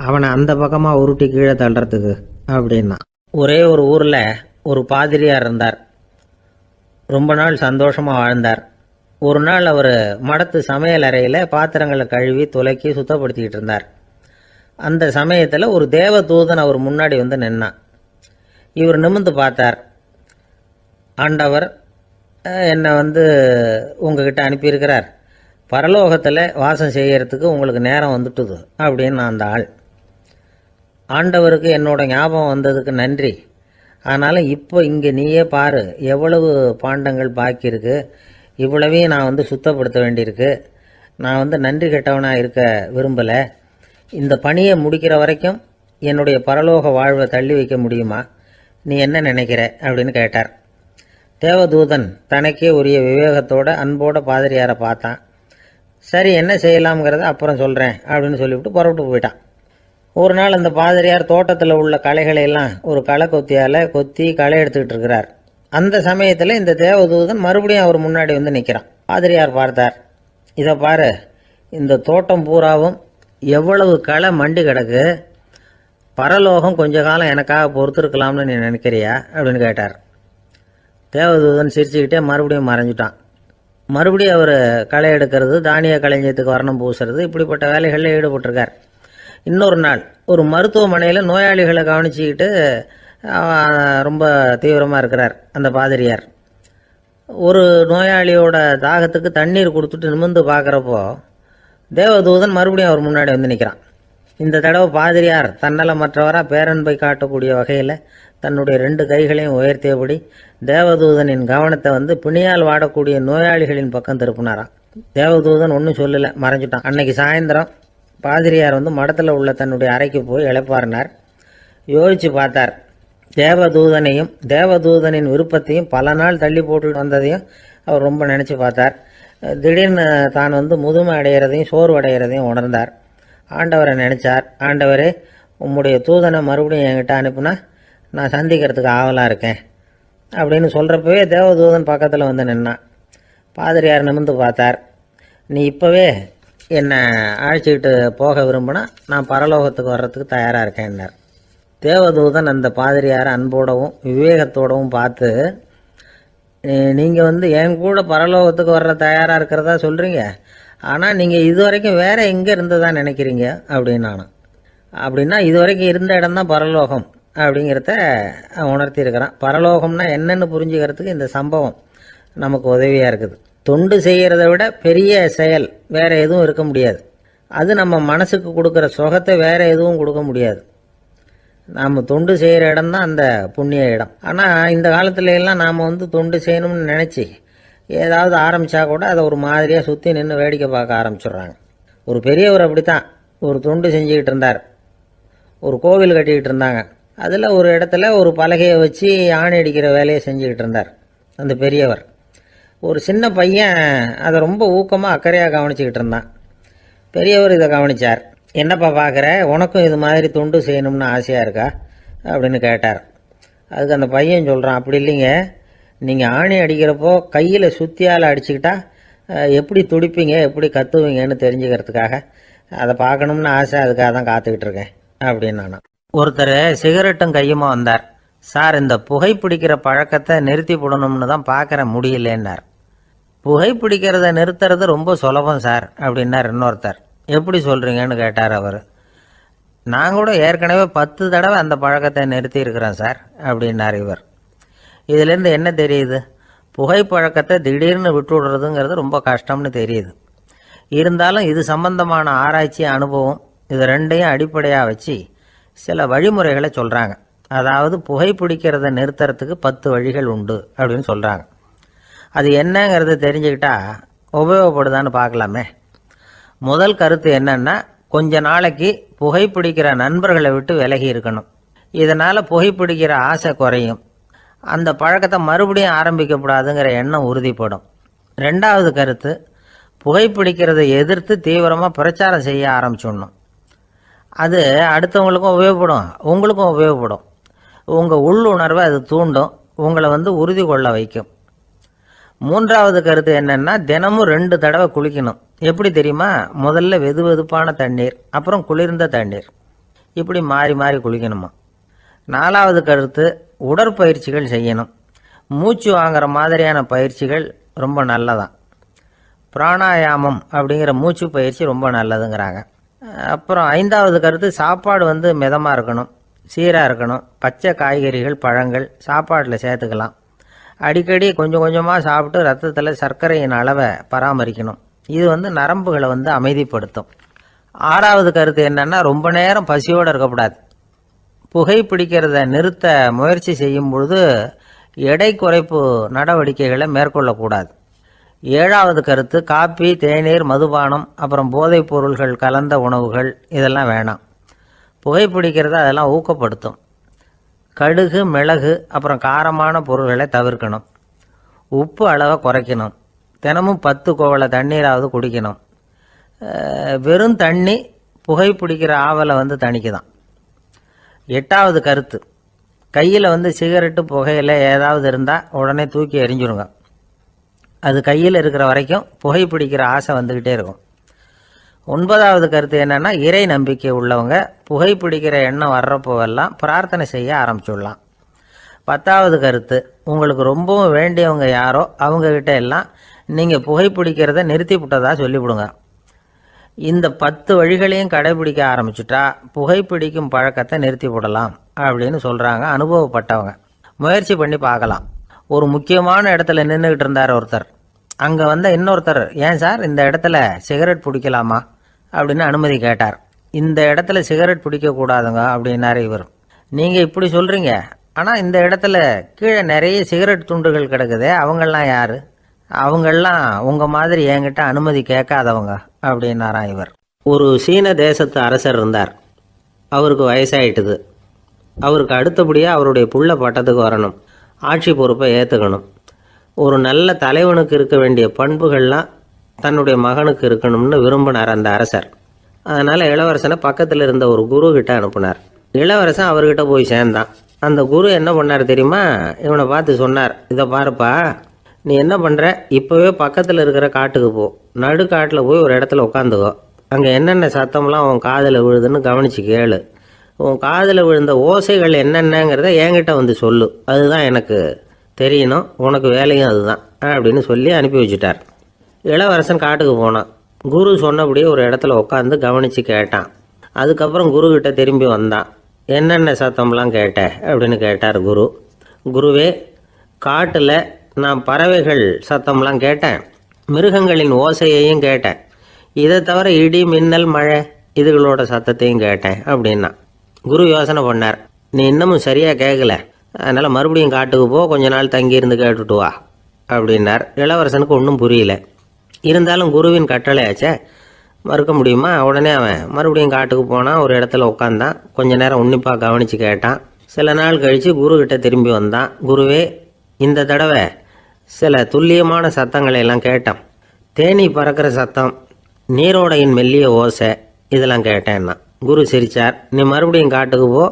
அவனை அந்த பக்கமாக உருட்டி கீழே தள்ளுறதுக்கு அப்படின்னா. ஒரே ஒரு ஊரில் ஒரு பாதிரியார் இருந்தார். ரொம்ப நாள் சந்தோஷமாக வாழ்ந்தார். ஒரு நாள் அவர் மடத்து சமையல் அறையில் பாத்திரங்களை கழுவி துலக்கி சுத்தப்படுத்திக்கிட்டு இருந்தார். அந்த சமயத்தில் ஒரு தேவதூதன் அவர் முன்னாடி வந்து நின்னான். இவர் நிமிர்ந்து பார்த்தார். ஆண்டவர் என்னை உங்ககிட்ட அனுப்பியிருக்கிறார், பரலோகத்தில் வாசம் செய்யறதுக்கு உங்களுக்கு நேரம் வந்துட்டுது அப்படின்னு அந்த ஆள். ஆண்டவருக்கு என்னோட ஞாபகம் வந்ததுக்கு நன்றி. ஆனாலும் இப்போ இங்கே நீயே பாரு, எவ்வளவு பாண்டங்கள் பாக்கி இருக்கு, இவ்வளவையும் நான் சுத்தப்படுத்த வேண்டியிருக்கு. நான் நன்றி கெட்டவனாக இருக்க விரும்பலை. இந்த பணியை முடிக்கிற வரைக்கும் என்னுடைய பரலோக வாழ்வை தள்ளி வைக்க முடியுமா? நீ என்ன நினைக்கிற அப்படின்னு கேட்டார். தேவதூதன் தனக்கே உரிய விவேகத்தோட அன்போட பாதிரியாரை பார்த்தான். சரி, என்ன செய்யலாம்ங்கிறத அப்புறம் சொல்கிறேன் அப்படின்னு சொல்லிவிட்டு புறப்பட்டு போயிட்டான். ஒரு நாள் அந்த பாதிரியார் தோட்டத்தில் உள்ள களைகளை எல்லாம் ஒரு களை கொத்தியால் கொத்தி களை எடுத்துக்கிட்டு இருக்கிறார். அந்த சமயத்தில் இந்த தேவதூதன் மறுபடியும் அவர் முன்னாடி நிற்கிறான். பாதிரியார் பார்த்தார். இதை பாரு, இந்த தோட்டம் பூராவும் எவ்வளவு களை மண்டி கிடக்கு, பரலோகம் கொஞ்ச காலம் எனக்காக பொறுத்திருக்கலாம்னு நீ நினைக்கிறியா அப்படின்னு கேட்டார். தேவதூதன் சிரிச்சுக்கிட்டே மறுபடியும் மறைஞ்சிட்டான். மறுபடியும் அவர் களை எடுக்கிறது, தானிய களஞ்சியத்துக்கு வர்ணம் பூசுறது, இப்படிப்பட்ட வேலைகளில் ஈடுபட்டிருக்கார். இன்னொரு நாள் ஒரு மருத்துவமனையில் நோயாளிகளை கவனிச்சுக்கிட்டு ரொம்ப தீவிரமாக இருக்கிறார் அந்த பாதிரியார். ஒரு நோயாளியோட தாகத்துக்கு தண்ணீர் கொடுத்துட்டு நிமிர்ந்து பார்க்குறப்போ தேவதூதன் மறுபடியும் அவர் முன்னாடி நிற்கிறான். இந்த தடவை பாதிரியார் தன்னலமற்றவராக பேரன்பை காட்டக்கூடிய வகையில் தன்னுடைய 2 கைகளையும் உயர்த்தியபடி தேவதூதனின் கவனத்தை பிணியால் வாடக்கூடிய நோயாளிகளின் பக்கம் திருப்பினாராம். தேவதூதன் ஒன்றும் சொல்லலை, மறைஞ்சிட்டான். அன்னைக்கு சாயந்தரம் பாதிரியார் மடத்தில் உள்ள தன்னுடைய அறைக்கு போய் இளைப்பாறினார். யோசித்து பார்த்தார். தேவதூதனையும் தேவதூதனின் விருப்பத்தையும் பல நாள் தள்ளி போட்டு வந்ததையும் அவர் ரொம்ப நினச்சி பார்த்தார். திடீர்னு தான் முதுமை அடைகிறதையும் சோர்வு அடைகிறதையும் உணர்ந்தார். ஆண்டவரை நினச்சார். ஆண்டவரே, உம்முடைய தூதனை மறுபடியும் என்கிட்ட அனுப்புனா நான் சந்திக்கிறதுக்கு ஆவலாக இருக்கேன் அப்படின்னு சொல்கிறப்பவே தேவதூதன் பக்கத்தில் நின்னான். பாதிரியார் நிமிர்ந்து பார்த்தார். நீ இப்போவே என்னை அழைச்சிக்கிட்டு போக விரும்பினா நான் பரலோகத்துக்கு வர்றதுக்கு தயாராக இருக்கேன்னார். தேவதூதன் அந்த பாதிரியாரை அன்போடவும் விவேகத்தோடவும் பார்த்து, நீங்கள் என் கூட பரலோகத்துக்கு வர்ற தயாராக இருக்கிறதா சொல்கிறீங்க, ஆனால் நீங்கள் இது வரைக்கும் வேறு எங்கே இருந்ததா நினைக்கிறீங்க அப்படின்னானா. அப்படின்னா இது வரைக்கும் இருந்த இடம்தான் பரலோகம் அப்படிங்கிறத உணர்த்தியிருக்கிறான். பரலோகம்னா என்னென்னு புரிஞ்சுக்கிறதுக்கு இந்த சம்பவம் நமக்கு உதவியாக இருக்குது. தொண்டு செய்கிறத விட பெரிய செயல் வேறு எதுவும் இருக்க முடியாது. அது நம்ம மனசுக்கு கொடுக்குற சுகத்தை வேறு எதுவும் கொடுக்க முடியாது. நாம் தொண்டு செய்கிற இடம் தான் அந்த புண்ணிய இடம். ஆனால் இந்த காலத்துல எல்லாம் நாம் தொண்டு செய்யணும்னு நினச்சி ஏதாவது ஆரம்பித்தா கூட அதை ஒரு மாதிரியாக சுற்றி நின்று வேடிக்கை பார்க்க ஆரம்பிச்சிடுறாங்க. ஒரு பெரியவர் அப்படித்தான் ஒரு தொண்டு செஞ்சுக்கிட்டு இருந்தார். ஒரு கோவில் கட்டிக்கிட்டு இருந்தாங்க. அதில் ஒரு இடத்துல ஒரு பலகையை வச்சு ஆணி அடிக்கிற வேலையை செஞ்சுக்கிட்டு இருந்தார் அந்த பெரியவர். ஒரு சின்ன பையன் அதை ரொம்ப ஊக்கமாக அக்கறையாக கவனிச்சிக்கிட்டு இருந்தான். பெரியவர் இதை கவனித்தார். என்னப்பா பார்க்குற, உனக்கும் இது மாதிரி தொண்டு செய்யணும்னு ஆசையாக இருக்கா அப்படின்னு கேட்டார். அதுக்கு அந்த பையன் சொல்கிறான், அப்படி இல்லைங்க, நீங்கள் ஆணி அடிக்கிறப்போ கையில் சுத்தியால் அடிச்சுக்கிட்டா எப்படி துடிப்பீங்க, எப்படி கத்துவீங்கன்னு தெரிஞ்சுக்கிறதுக்காக அதை பார்க்கணும்னு ஆசை, அதுக்காக தான் காத்துக்கிட்டு இருக்கேன் அப்படின்னு நான். ஒருத்தர் சிகரெட்டும் கையுமா வந்தார். சார், இந்த புகைப்பிடிக்கிற பழக்கத்தை நிறுத்தி போடணும்னு தான் பார்க்குற, முடியலன்னார். புகைப்பிடிக்கிறத நிறுத்துறது ரொம்ப சுலபம் சார் அப்படின்னார் இன்னொருத்தர். எப்படி சொல்கிறீங்கன்னு கேட்டார் அவர். நான் கூட ஏற்கனவே 10 தடவை அந்த பழக்கத்தை நிறுத்தி இருக்கிறேன் சார் அப்படின்னார் இவர். இதுலேருந்து என்ன தெரியுது? புகைப்பழக்கத்தை திடீர்னு விட்டு விடுறதுங்கிறது ரொம்ப கஷ்டம்னு தெரியுது. இருந்தாலும் இது சம்பந்தமான ஆராய்ச்சி, அனுபவம், இது ரெண்டையும் அடிப்படையாக வச்சு சில வழிமுறைகளை சொல்கிறாங்க. அதாவது புகைப்பிடிக்கிறத நிறுத்துறதுக்கு 10 வழிகள் உண்டு அப்படின்னு சொல்கிறாங்க. அது என்னங்கிறத தெரிஞ்சுக்கிட்டா உபயோகப்படுதான்னு பார்க்கலாமே. முதல் கருத்து என்னன்னா, கொஞ்ச நாளைக்கு புகைப்பிடிக்கிற நண்பர்களை விட்டு விலகி இருக்கணும். இதனால் புகைப்பிடிக்கிற ஆசை குறையும். அந்த பழக்கத்தை மறுபடியும் ஆரம்பிக்கப்படாதுங்கிற எண்ணம் உறுதிப்படும். 2வது கருத்து, புகைப்பிடிக்கிறதை எதிர்த்து தீவிரமாக பிரச்சாரம் செய்ய ஆரம்பிச்சிடணும். அது அடுத்தவங்களுக்கும் உபயோகப்படும், உங்களுக்கும் உபயோகப்படும். உங்கள் உள்ளுணர்வை அது தூண்டும், உங்களை உறுதி கொள்ள வைக்கும். மூன்றாவது கருத்து என்னென்னா, தினமும் 2 தடவை குளிக்கணும். எப்படி தெரியுமா? முதல்ல வெது வெதுப்பான தண்ணீர், அப்புறம் குளிர்ந்த தண்ணீர், இப்படி மாறி மாறி குளிக்கணுமா. 4வது கருத்து, உடற்பயிற்சிகள் செய்யணும். மூச்சு வாங்குற மாதிரியான பயிற்சிகள் ரொம்ப நல்லதான். பிராணாயாமம் அப்படிங்கிற மூச்சு பயிற்சி ரொம்ப நல்லதுங்கிறாங்க. அப்புறம் 5வது கருத்து, சாப்பாடு மிதமாக இருக்கணும், சீராக இருக்கணும். பச்சை காய்கறிகள், பழங்கள் சாப்பாட்டில் சேர்த்துக்கலாம். அடிக்கடி கொஞ்சம் கொஞ்சமாக சாப்பிட்டு ரத்தத்தில் சர்க்கரையின் அளவை பராமரிக்கணும். இது நரம்புகளை அமைதிப்படுத்தும். 6வது கருத்து என்னென்னா, ரொம்ப நேரம் பசியோடு இருக்கக்கூடாது. புகைப்பிடிக்கிறத நிறுத்த முயற்சி செய்யும் பொழுது எடை குறைப்பு நடவடிக்கைகளை மேற்கொள்ளக்கூடாது. 7வது கருத்து, காப்பி, தேநீர், மதுபானம், அப்புறம் போதைப் பொருள்கள் கலந்த உணவுகள் இதெல்லாம் வேணாம். புகைப்பிடிக்கிறத அதெல்லாம் ஊக்கப்படுத்தும். கடுகு, மிளகு, அப்புறம் காரமான பொருள்களை தவிர்க்கணும். உப்பு அளவை குறைக்கணும். தினமும் 10 குவளை தண்ணீராவது குடிக்கணும். வெறும் தண்ணி புகைப்பிடிக்கிற ஆவலை தணிக்குதான். 8வது கருத்து, கையில் சிகரெட்டு, புகையில ஏதாவது இருந்தால் உடனே தூக்கி எறிஞ்சிருங்க. அது கையில் இருக்கிற வரைக்கும் புகைப்பிடிக்கிற ஆசை வந்துக்கிட்டே இருக்கும். 9வது கருத்து என்னென்னா, இறை நம்பிக்கை உள்ளவங்க புகைப்பிடிக்கிற எண்ணம் வர்றப்போவெல்லாம் பிரார்த்தனை செய்ய ஆரம்பிச்சுடலாம். 10வது கருத்து, உங்களுக்கு ரொம்பவும் வேண்டியவங்க யாரோ அவங்கக்கிட்ட எல்லாம் நீங்கள் புகைப்பிடிக்கிறத நிறுத்தி விட்டதா சொல்லிவிடுங்க. இந்த 10 வழிகளையும் கடைபிடிக்க ஆரம்பிச்சுட்டா புகைப்பிடிக்கும் பழக்கத்தை நிறுத்தி விடலாம் அப்படின்னு சொல்கிறாங்க அனுபவப்பட்டவங்க. முயற்சி பண்ணி பார்க்கலாம். ஒரு முக்கியமான இடத்துல நின்றுக்கிட்டு இருந்தார் ஒருத்தர். அங்கே இன்னொருத்தர், ஏன் சார் இந்த இடத்துல சிகரெட் பிடிக்கலாமா அப்படின்னு அனுமதி கேட்டார். இந்த இடத்துல சிகரெட் பிடிக்கக்கூடாதுங்க அப்படின்னாரு இவர். நீங்கள் இப்படி சொல்கிறீங்க, ஆனால் இந்த இடத்துல கீழே நிறைய சிகரெட் துண்டுகள் கிடக்குதே, அவங்கெல்லாம் யார்? அவங்கெல்லாம் உங்கள் மாதிரி என்கிட்ட அனுமதி கேட்காதவங்க அப்படின்னாராம் இவர். ஒரு சீன தேசத்து அரசர் இருந்தார். அவருக்கு வயசாயிட்டுது. அவருக்கு அடுத்தபடியாக அவருடைய புள்ள பட்டத்துக்கு வரணும், ஆட்சி பொறுப்பை ஏற்றுக்கணும். ஒரு நல்ல தலைவனுக்கு இருக்க வேண்டிய பண்புகள்லாம் தன்னுடைய மகனுக்கு இருக்கணும்னு விரும்பினார் அந்த அரசர். அதனால் இளவரசனை பக்கத்தில் இருந்த ஒரு குரு கிட்ட அனுப்புனார். இளவரசன் அவர்கிட்ட போய் சேர்ந்தான். அந்த குரு என்ன பண்ணார் தெரியுமா? இவனை பார்த்து சொன்னார், இதை பாருப்பா, நீ என்ன பண்ணுற, இப்போவே பக்கத்தில் இருக்கிற காட்டுக்கு போ, நடுக்காட்டில் போய் ஒரு இடத்துல உட்காந்துக்கோ. அங்கே என்னென்ன சத்தம்லாம் உன் காதில் விழுதுன்னு கவனித்து கேளு. உன் காதில் விழுந்த ஓசைகள் என்னென்னங்கிறத என்கிட்ட சொல்லு, அதுதான் எனக்கு தெரியணும், உனக்கு வேலையும் அதுதான் அப்படின்னு சொல்லி அனுப்பி வச்சுட்டார். இளவரசன் காட்டுக்கு போனான். குரு சொன்னபடியே ஒரு இடத்துல உட்காந்து கவனித்து கேட்டான். அதுக்கப்புறம் குருக்கிட்ட திரும்பி வந்தான். என்னென்ன சத்தம்லாம் கேட்ட அப்படின்னு கேட்டார் குரு. குருவே, காட்டில் நான் பறவைகள் சத்தம்லாம் கேட்டேன், மிருகங்களின் ஓசையையும் கேட்டேன், இதை தவிர இடி, மின்னல், மழை இதுகளோட சத்தத்தையும் கேட்டேன் அப்படின்னா. குரு யோசனை பண்ணார், நீ இன்னமும் சரியாக கேட்கல, அதனால் மறுபடியும் காட்டுக்கு போ, கொஞ்ச நாள் தங்கியிருந்து கேட்டுட்டு வா அப்படின்னார். இளவரசனுக்கு ஒன்றும் புரியல. இருந்தாலும் குருவின் கட்டளையாச்சே, மறுக்க முடியுமா? உடனே அவன் மறுபடியும் காட்டுக்கு போனான். ஒரு இடத்துல உட்காந்தான். கொஞ்ச நேரம் உன்னிப்பாக கவனித்து கேட்டான். சில நாள் கழித்து குருக்கிட்ட திரும்பி வந்தான். குருவே, இந்த தடவை சில துல்லியமான சத்தங்களை எல்லாம் கேட்டான். தேனி பறக்கிற சத்தம், நீரோடையின் மெல்லிய ஓசை, இதெல்லாம் கேட்டேன்னா. குரு சிரித்தார். நீ மறுபடியும் காட்டுக்கு போ,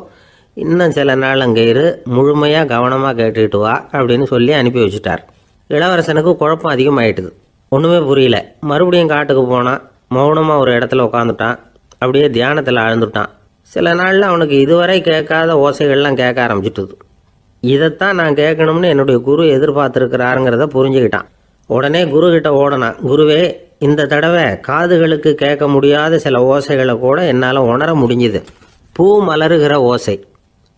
இன்னும் சில நாள் அங்கே இரு, முழுமையாக கவனமாக கேட்டுக்கிட்டு வா அப்படின்னு சொல்லி அனுப்பி வச்சுட்டார். இளவரசனுக்கு குழப்பம் அதிகமாயிட்டுது. ஒன்றுமே புரியல. மறுபடியும் காட்டுக்கு போனான். மௌனமாக ஒரு இடத்துல உட்காந்துட்டான். அப்படியே தியானத்தில் ஆழ்ந்துட்டான். சில நாளில் அவனுக்கு இதுவரை கேட்காத ஓசைகள்லாம் கேட்க ஆரம்பிச்சிட்டுது. இதைத்தான் நான் கேட்கணும்னு என்னுடைய குரு எதிர்பார்த்துருக்கிறாருங்கிறத புரிஞ்சுக்கிட்டான். உடனே குரு கிட்ட ஓடனான். குருவே, இந்த தடவை காதுகளுக்கு கேட்க முடியாத சில ஓசைகளை கூட என்னால் உணர முடிஞ்சுது. பூ மலருகிற ஓசை,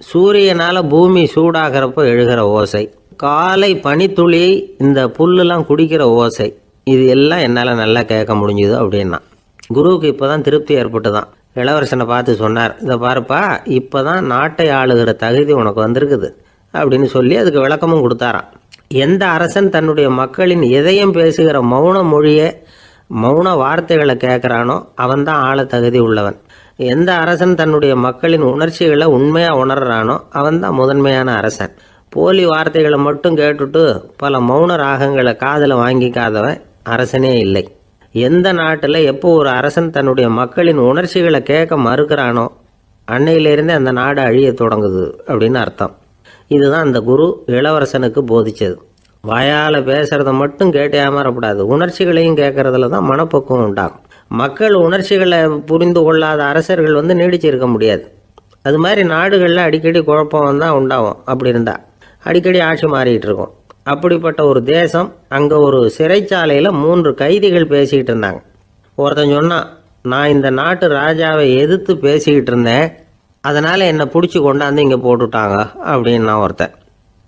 சூரியனால் பூமி சூடாகிறப்போ எழுகிற ஓசை, காலை பனித்துளி இந்த புல்லுலாம் குடிக்கிற ஓசை, இது எல்லாம் என்னால் நல்லா கேட்க முடிஞ்சுது அப்படின்னா. குருவுக்கு இப்போ தான் திருப்தி ஏற்பட்டு தான். இளவரசனை பார்த்து சொன்னார், இதை பாருப்பா, இப்போ தான் நாட்டை ஆளுகிற தகுதி உனக்கு வந்திருக்குது அப்படின்னு சொல்லி அதுக்கு விளக்கமும் கொடுத்தாராம். எந்த அரசன் தன்னுடைய மக்களின் இதயம் பேசுகிற மௌன மொழியை, மௌன வார்த்தைகளை கேட்குறானோ அவன் தான் ஆள தகுதி உள்ளவன். எந்த அரசன் தன்னுடைய மக்களின் உணர்ச்சிகளை உண்மையாக உணர்றானோ அவன் தான் முதன்மையான அரசன். போலி வார்த்தைகளை மட்டும் கேட்டுட்டு பல மௌன ராகங்களை காதில் வாங்கிக்காதவன் அரசனே இல்லை. எந்த நாட்டில் எப்போ ஒரு அரசன் தன்னுடைய மக்களின் உணர்ச்சிகளை கேட்க மறுக்கிறானோ அன்னையிலேருந்தே அந்த நாடு அழிய தொடங்குது அப்படின்னு அர்த்தம். இதுதான் அந்த குரு இளவரசனுக்கு போதிச்சது. வாயால் பேசுகிறத மட்டும் கேட்டு ஏமாறக்கூடாது, உணர்ச்சிகளையும் கேட்கறதுல தான் மனப்பக்குவம் உண்டாகும். மக்கள் உணர்ச்சிகளை புரிந்து கொள்ளாத அரசர்கள் நீடிச்சிருக்க முடியாது. அது மாதிரி நாடுகளில் அடிக்கடி குழப்பம் தான் உண்டாகும். அப்படி இருந்தால் அடிக்கடி ஆட்சி மாறிக்கிட்டு இருக்கும். அப்படிப்பட்ட ஒரு தேசம், அங்கே ஒரு சிறைச்சாலையில் 3 கைதிகள் பேசிக்கிட்டு இருந்தாங்க. ஒருத்தன் சொன்னான், நான் இந்த நாட்டு ராஜாவை எதிர்த்து பேசிக்கிட்டு இருந்தேன், அதனால் என்னை பிடிச்சி கொண்டாந்து இங்கே போட்டுட்டாங்க அப்படின்னா ஒருத்தன்.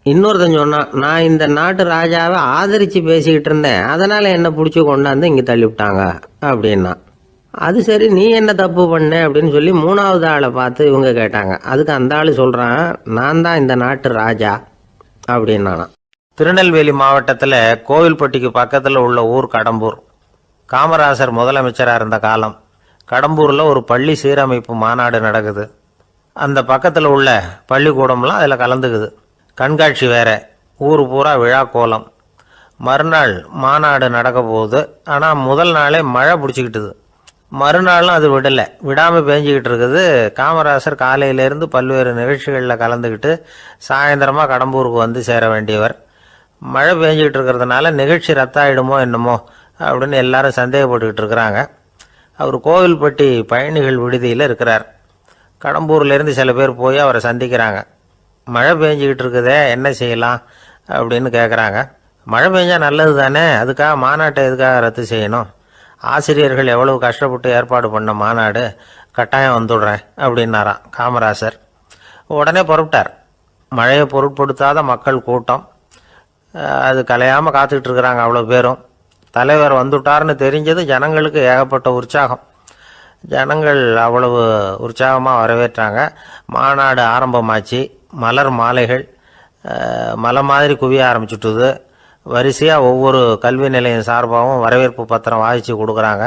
இன்னொருத்தன் சொன்னான், நான் இந்த நாட்டு ராஜாவை ஆதரித்து பேசிக்கிட்டு இருந்தேன், அதனால் என்னை பிடிச்சி கொண்டாந்து இங்கே தள்ளிவிட்டாங்க அப்படின்னா. அது சரி, நீ என்ன தப்பு பண்ண அப்படின்னு சொல்லி 3வது ஆளை பார்த்து இவங்க கேட்டாங்க. அதுக்கு அந்த ஆள் சொல்கிறான், நான் தான் இந்த நாட்டு ராஜா அப்படின்னானா. திருநெல்வேலி மாவட்டத்தில் கோவில்பட்டிக்கு பக்கத்தில் உள்ள ஊர் கடம்பூர். காமராசர் முதலமைச்சராக இருந்த காலம். கடம்பூரில் ஒரு பள்ளி சீரமைப்பு மாநாடு நடக்குது. அந்த பக்கத்தில் உள்ள பள்ளிக்கூடம்லாம் அதில் கலந்துக்குது. கண்காட்சி வேற, ஊர் பூரா விழா கோலம். மறுநாள் மாநாடு நடக்க போகுது. ஆனால் முதல் நாளே மழை பிடிச்சிக்கிட்டுது. மறுநாளும் அது விடாமல் பேஞ்சிக்கிட்டு இருக்குது. காமராசர் காலையிலேருந்து பல்வேறு நிகழ்ச்சிகளில் கலந்துக்கிட்டு சாயந்தரமாக கடம்பூருக்கு வந்து சேர வேண்டியவர். மழை பேஞ்சிக்கிட்டு இருக்கிறதுனால நிகழ்ச்சி ரத்தாயிடுமோ என்னமோ அப்படின்னு எல்லாரும் சந்தேகப்பட்டுக்கிட்டு இருக்கிறாங்க. அவர் கோவில்பட்டி பயணிகள் விடுதியில் இருக்கிறார். கடம்பூர்லேருந்து சில பேர் போய் அவரை சந்திக்கிறாங்க. மழை பெஞ்சிக்கிட்டு இருக்குதே, என்ன செய்யலாம் அப்படின்னு கேட்குறாங்க. மழை பெஞ்சால் நல்லது தானே, அதுக்காக மாநாட்டை எதுக்காக ரத்து செய்யணும்? ஆசிரியர்கள் எவ்வளவு கஷ்டப்பட்டு ஏற்பாடு பண்ண மாநாடு, கட்டாயம் வந்துடுறேன் அப்படின்னாராம் காமராசர். உடனே புறப்பட்டார். மழையை பொருட்படுத்தாத மக்கள் கூட்டம், அது கலையாமல் காத்துக்கிட்டு இருக்கிறாங்க அவ்வளோ பேரும். தலைவர் வந்துட்டார்னு தெரிஞ்சது ஜனங்களுக்கு ஏகப்பட்ட உற்சாகம். ஜனங்கள் அவ்வளவு உற்சாகமாக வரவேற்றாங்க. மாநாடு ஆரம்பமாச்சு. மலர் மாலைகள் மலை மாதிரி குவிய ஆரம்பிச்சுட்டுது. வரிசையாக ஒவ்வொரு கல்வி நிலையம் சார்பாகவும் வரவேற்பு பத்திரம் வாசித்து கொடுக்குறாங்க.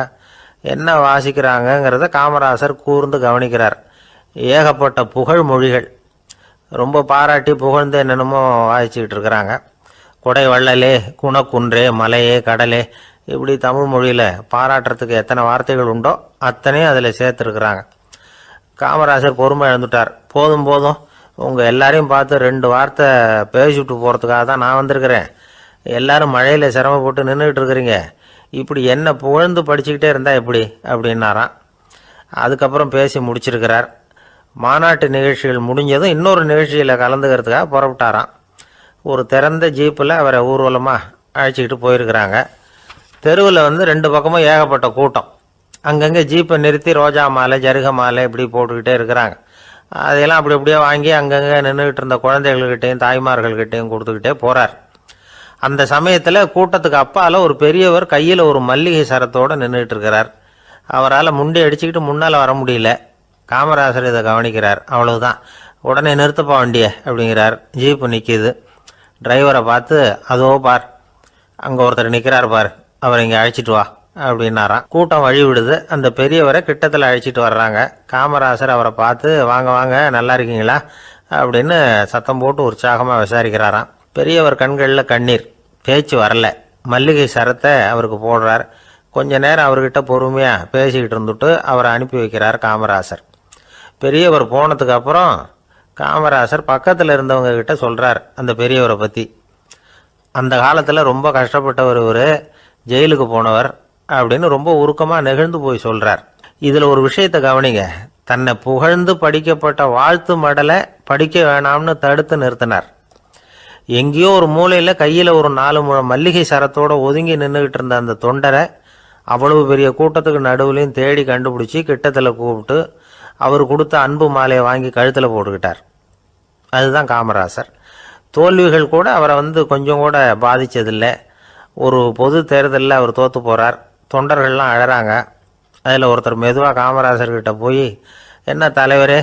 என்ன வாசிக்கிறாங்கங்கிறத காமராசர் கூர்ந்து கவனிக்கிறார். ஏகப்பட்ட புகழ் மொழிகள், ரொம்ப பாராட்டி புகழ்ந்து என்னென்னமோ வாசிச்சுக்கிட்டு இருக்கிறாங்க. கொடை வள்ளலே, குணக்குன்றே, மலையே, கடலே, இப்படி தமிழ் மொழியில் பாராட்டுறதுக்கு எத்தனை வார்த்தைகள் உண்டோ அத்தனையும் அதில் சேர்த்துருக்குறாங்க. காமராசர் பொறுமை இழந்துட்டார். போதும் போதும், உங்கள் எல்லாரையும் பார்த்து 2 வார்த்தை பேசிவிட்டு போகிறதுக்காக தான் நான் வந்திருக்கிறேன். எல்லாரும் மழையில் சிரமப்பட்டு நின்றுக்கிட்டு இருக்கிறீங்க, இப்படி என்ன புகழ்ந்து படிச்சுக்கிட்டே இருந்தால் எப்படி அப்படின்னாராம். அதுக்கப்புறம் பேசி முடிச்சிருக்கிறார். மாநாட்டு நிகழ்ச்சிகள் முடிஞ்சதும் இன்னொரு நிகழ்ச்சியில் கலந்துக்கிறதுக்காக புறப்பட்டாராம். ஒரு திறந்த ஜீப்பில் அவரை ஊர்வலமாக அழைச்சிக்கிட்டு போயிருக்கிறாங்க. தெருவில் 2 பக்கமும் ஏகப்பட்ட கூட்டம். அங்கங்கே ஜீப்பை நிறுத்தி ரோஜா மாலை, ஜருக மாலை இப்படி போட்டுக்கிட்டே இருக்கிறாங்க. அதையெல்லாம் அப்படி அப்படியே வாங்கி அங்கங்கே நின்றுக்கிட்டு இருந்த குழந்தைகள்கிட்டையும் தாய்மார்கள்கிட்டையும் கொடுத்துக்கிட்டே போகிறார். அந்த சமயத்தில் கூட்டத்துக்கு அப்பால் ஒரு பெரியவர் கையில் ஒரு மல்லிகை சரத்தோடு நின்றுட்டு இருக்கிறார். அவரால் முண்டி அடிச்சுக்கிட்டு முன்னால் வர முடியல. காமராசர் இதை கவனிக்கிறார். அவ்வளவுதான், உடனே நிறுத்தப்பா வண்டியை அப்படிங்கிறார். ஜீப்பு நிற்கிது. டிரைவரை பார்த்து, அதோ பார், அங்கே ஒருத்தர் நிற்கிறார் பார், அவரை இங்கே அழைச்சிட்டு வா அப்படின்னாராம். கூட்டம் வழி விடுது. அந்த பெரியவரை கிட்டத்தில் அழைச்சிட்டு வர்றாங்க. காமராசர் அவரை பார்த்து, வாங்க வாங்க, நல்லா இருக்கீங்களா அப்படின்னு சத்தம் போட்டு உற்சாகமாக விசாரிக்கிறாராம். பெரியவர் கண்களில் கண்ணீர், பேச்சு வரல. மல்லிகை சரத்தை அவருக்கு போடுறார். கொஞ்ச நேரம் அவர்கிட்ட பொறுமையாக பேசிக்கிட்டு இருந்துட்டு அவரை அனுப்பி வைக்கிறார் காமராசர். பெரியவர் போனதுக்கு அப்புறம் காமராசர் பக்கத்தில் இருந்தவங்க கிட்ட சொல்கிறார் அந்த பெரியவரை பற்றி. அந்த காலத்தில் ரொம்ப கஷ்டப்பட்டவர் இவர், ஜெயிலுக்கு போனவர் அப்படின்னு ரொம்ப உருக்கமாக நெகிழ்ந்து போய் சொல்கிறார். இதில் ஒரு விஷயத்தை கவனிங்க. தன்னை புகழ்ந்து படிக்கப்பட்ட வாழ்த்து மடலை படிக்க வேணாம்னு தடுத்து நிறுத்தினார். எங்கேயோ ஒரு மூலையில் கையில் ஒரு 4 முழம் மல்லிகை சரத்தோடு ஒதுங்கி நின்றுக்கிட்டு இருந்த அந்த தொண்டரை அவ்வளவு பெரிய கூட்டத்துக்கு நடுவுலையும் தேடி கண்டுபிடிச்சி கிட்டத்தில் கூப்பிட்டு அவர் கொடுத்த அன்பு மாலையை வாங்கி கழுத்தில் போட்டுக்கிட்டார். அதுதான் காமராசர். தோல்விகள் கூட அவரை கொஞ்சம் கூட பாதித்ததில்லை. ஒரு பொது தேர்தலில் அவர் தோற்று போகிறார். தொண்டர்கள்லாம் அழறாங்க. அதில் ஒருத்தர் மெதுவாக காமராசர்கிட்ட போய், என்ன தலைவரே,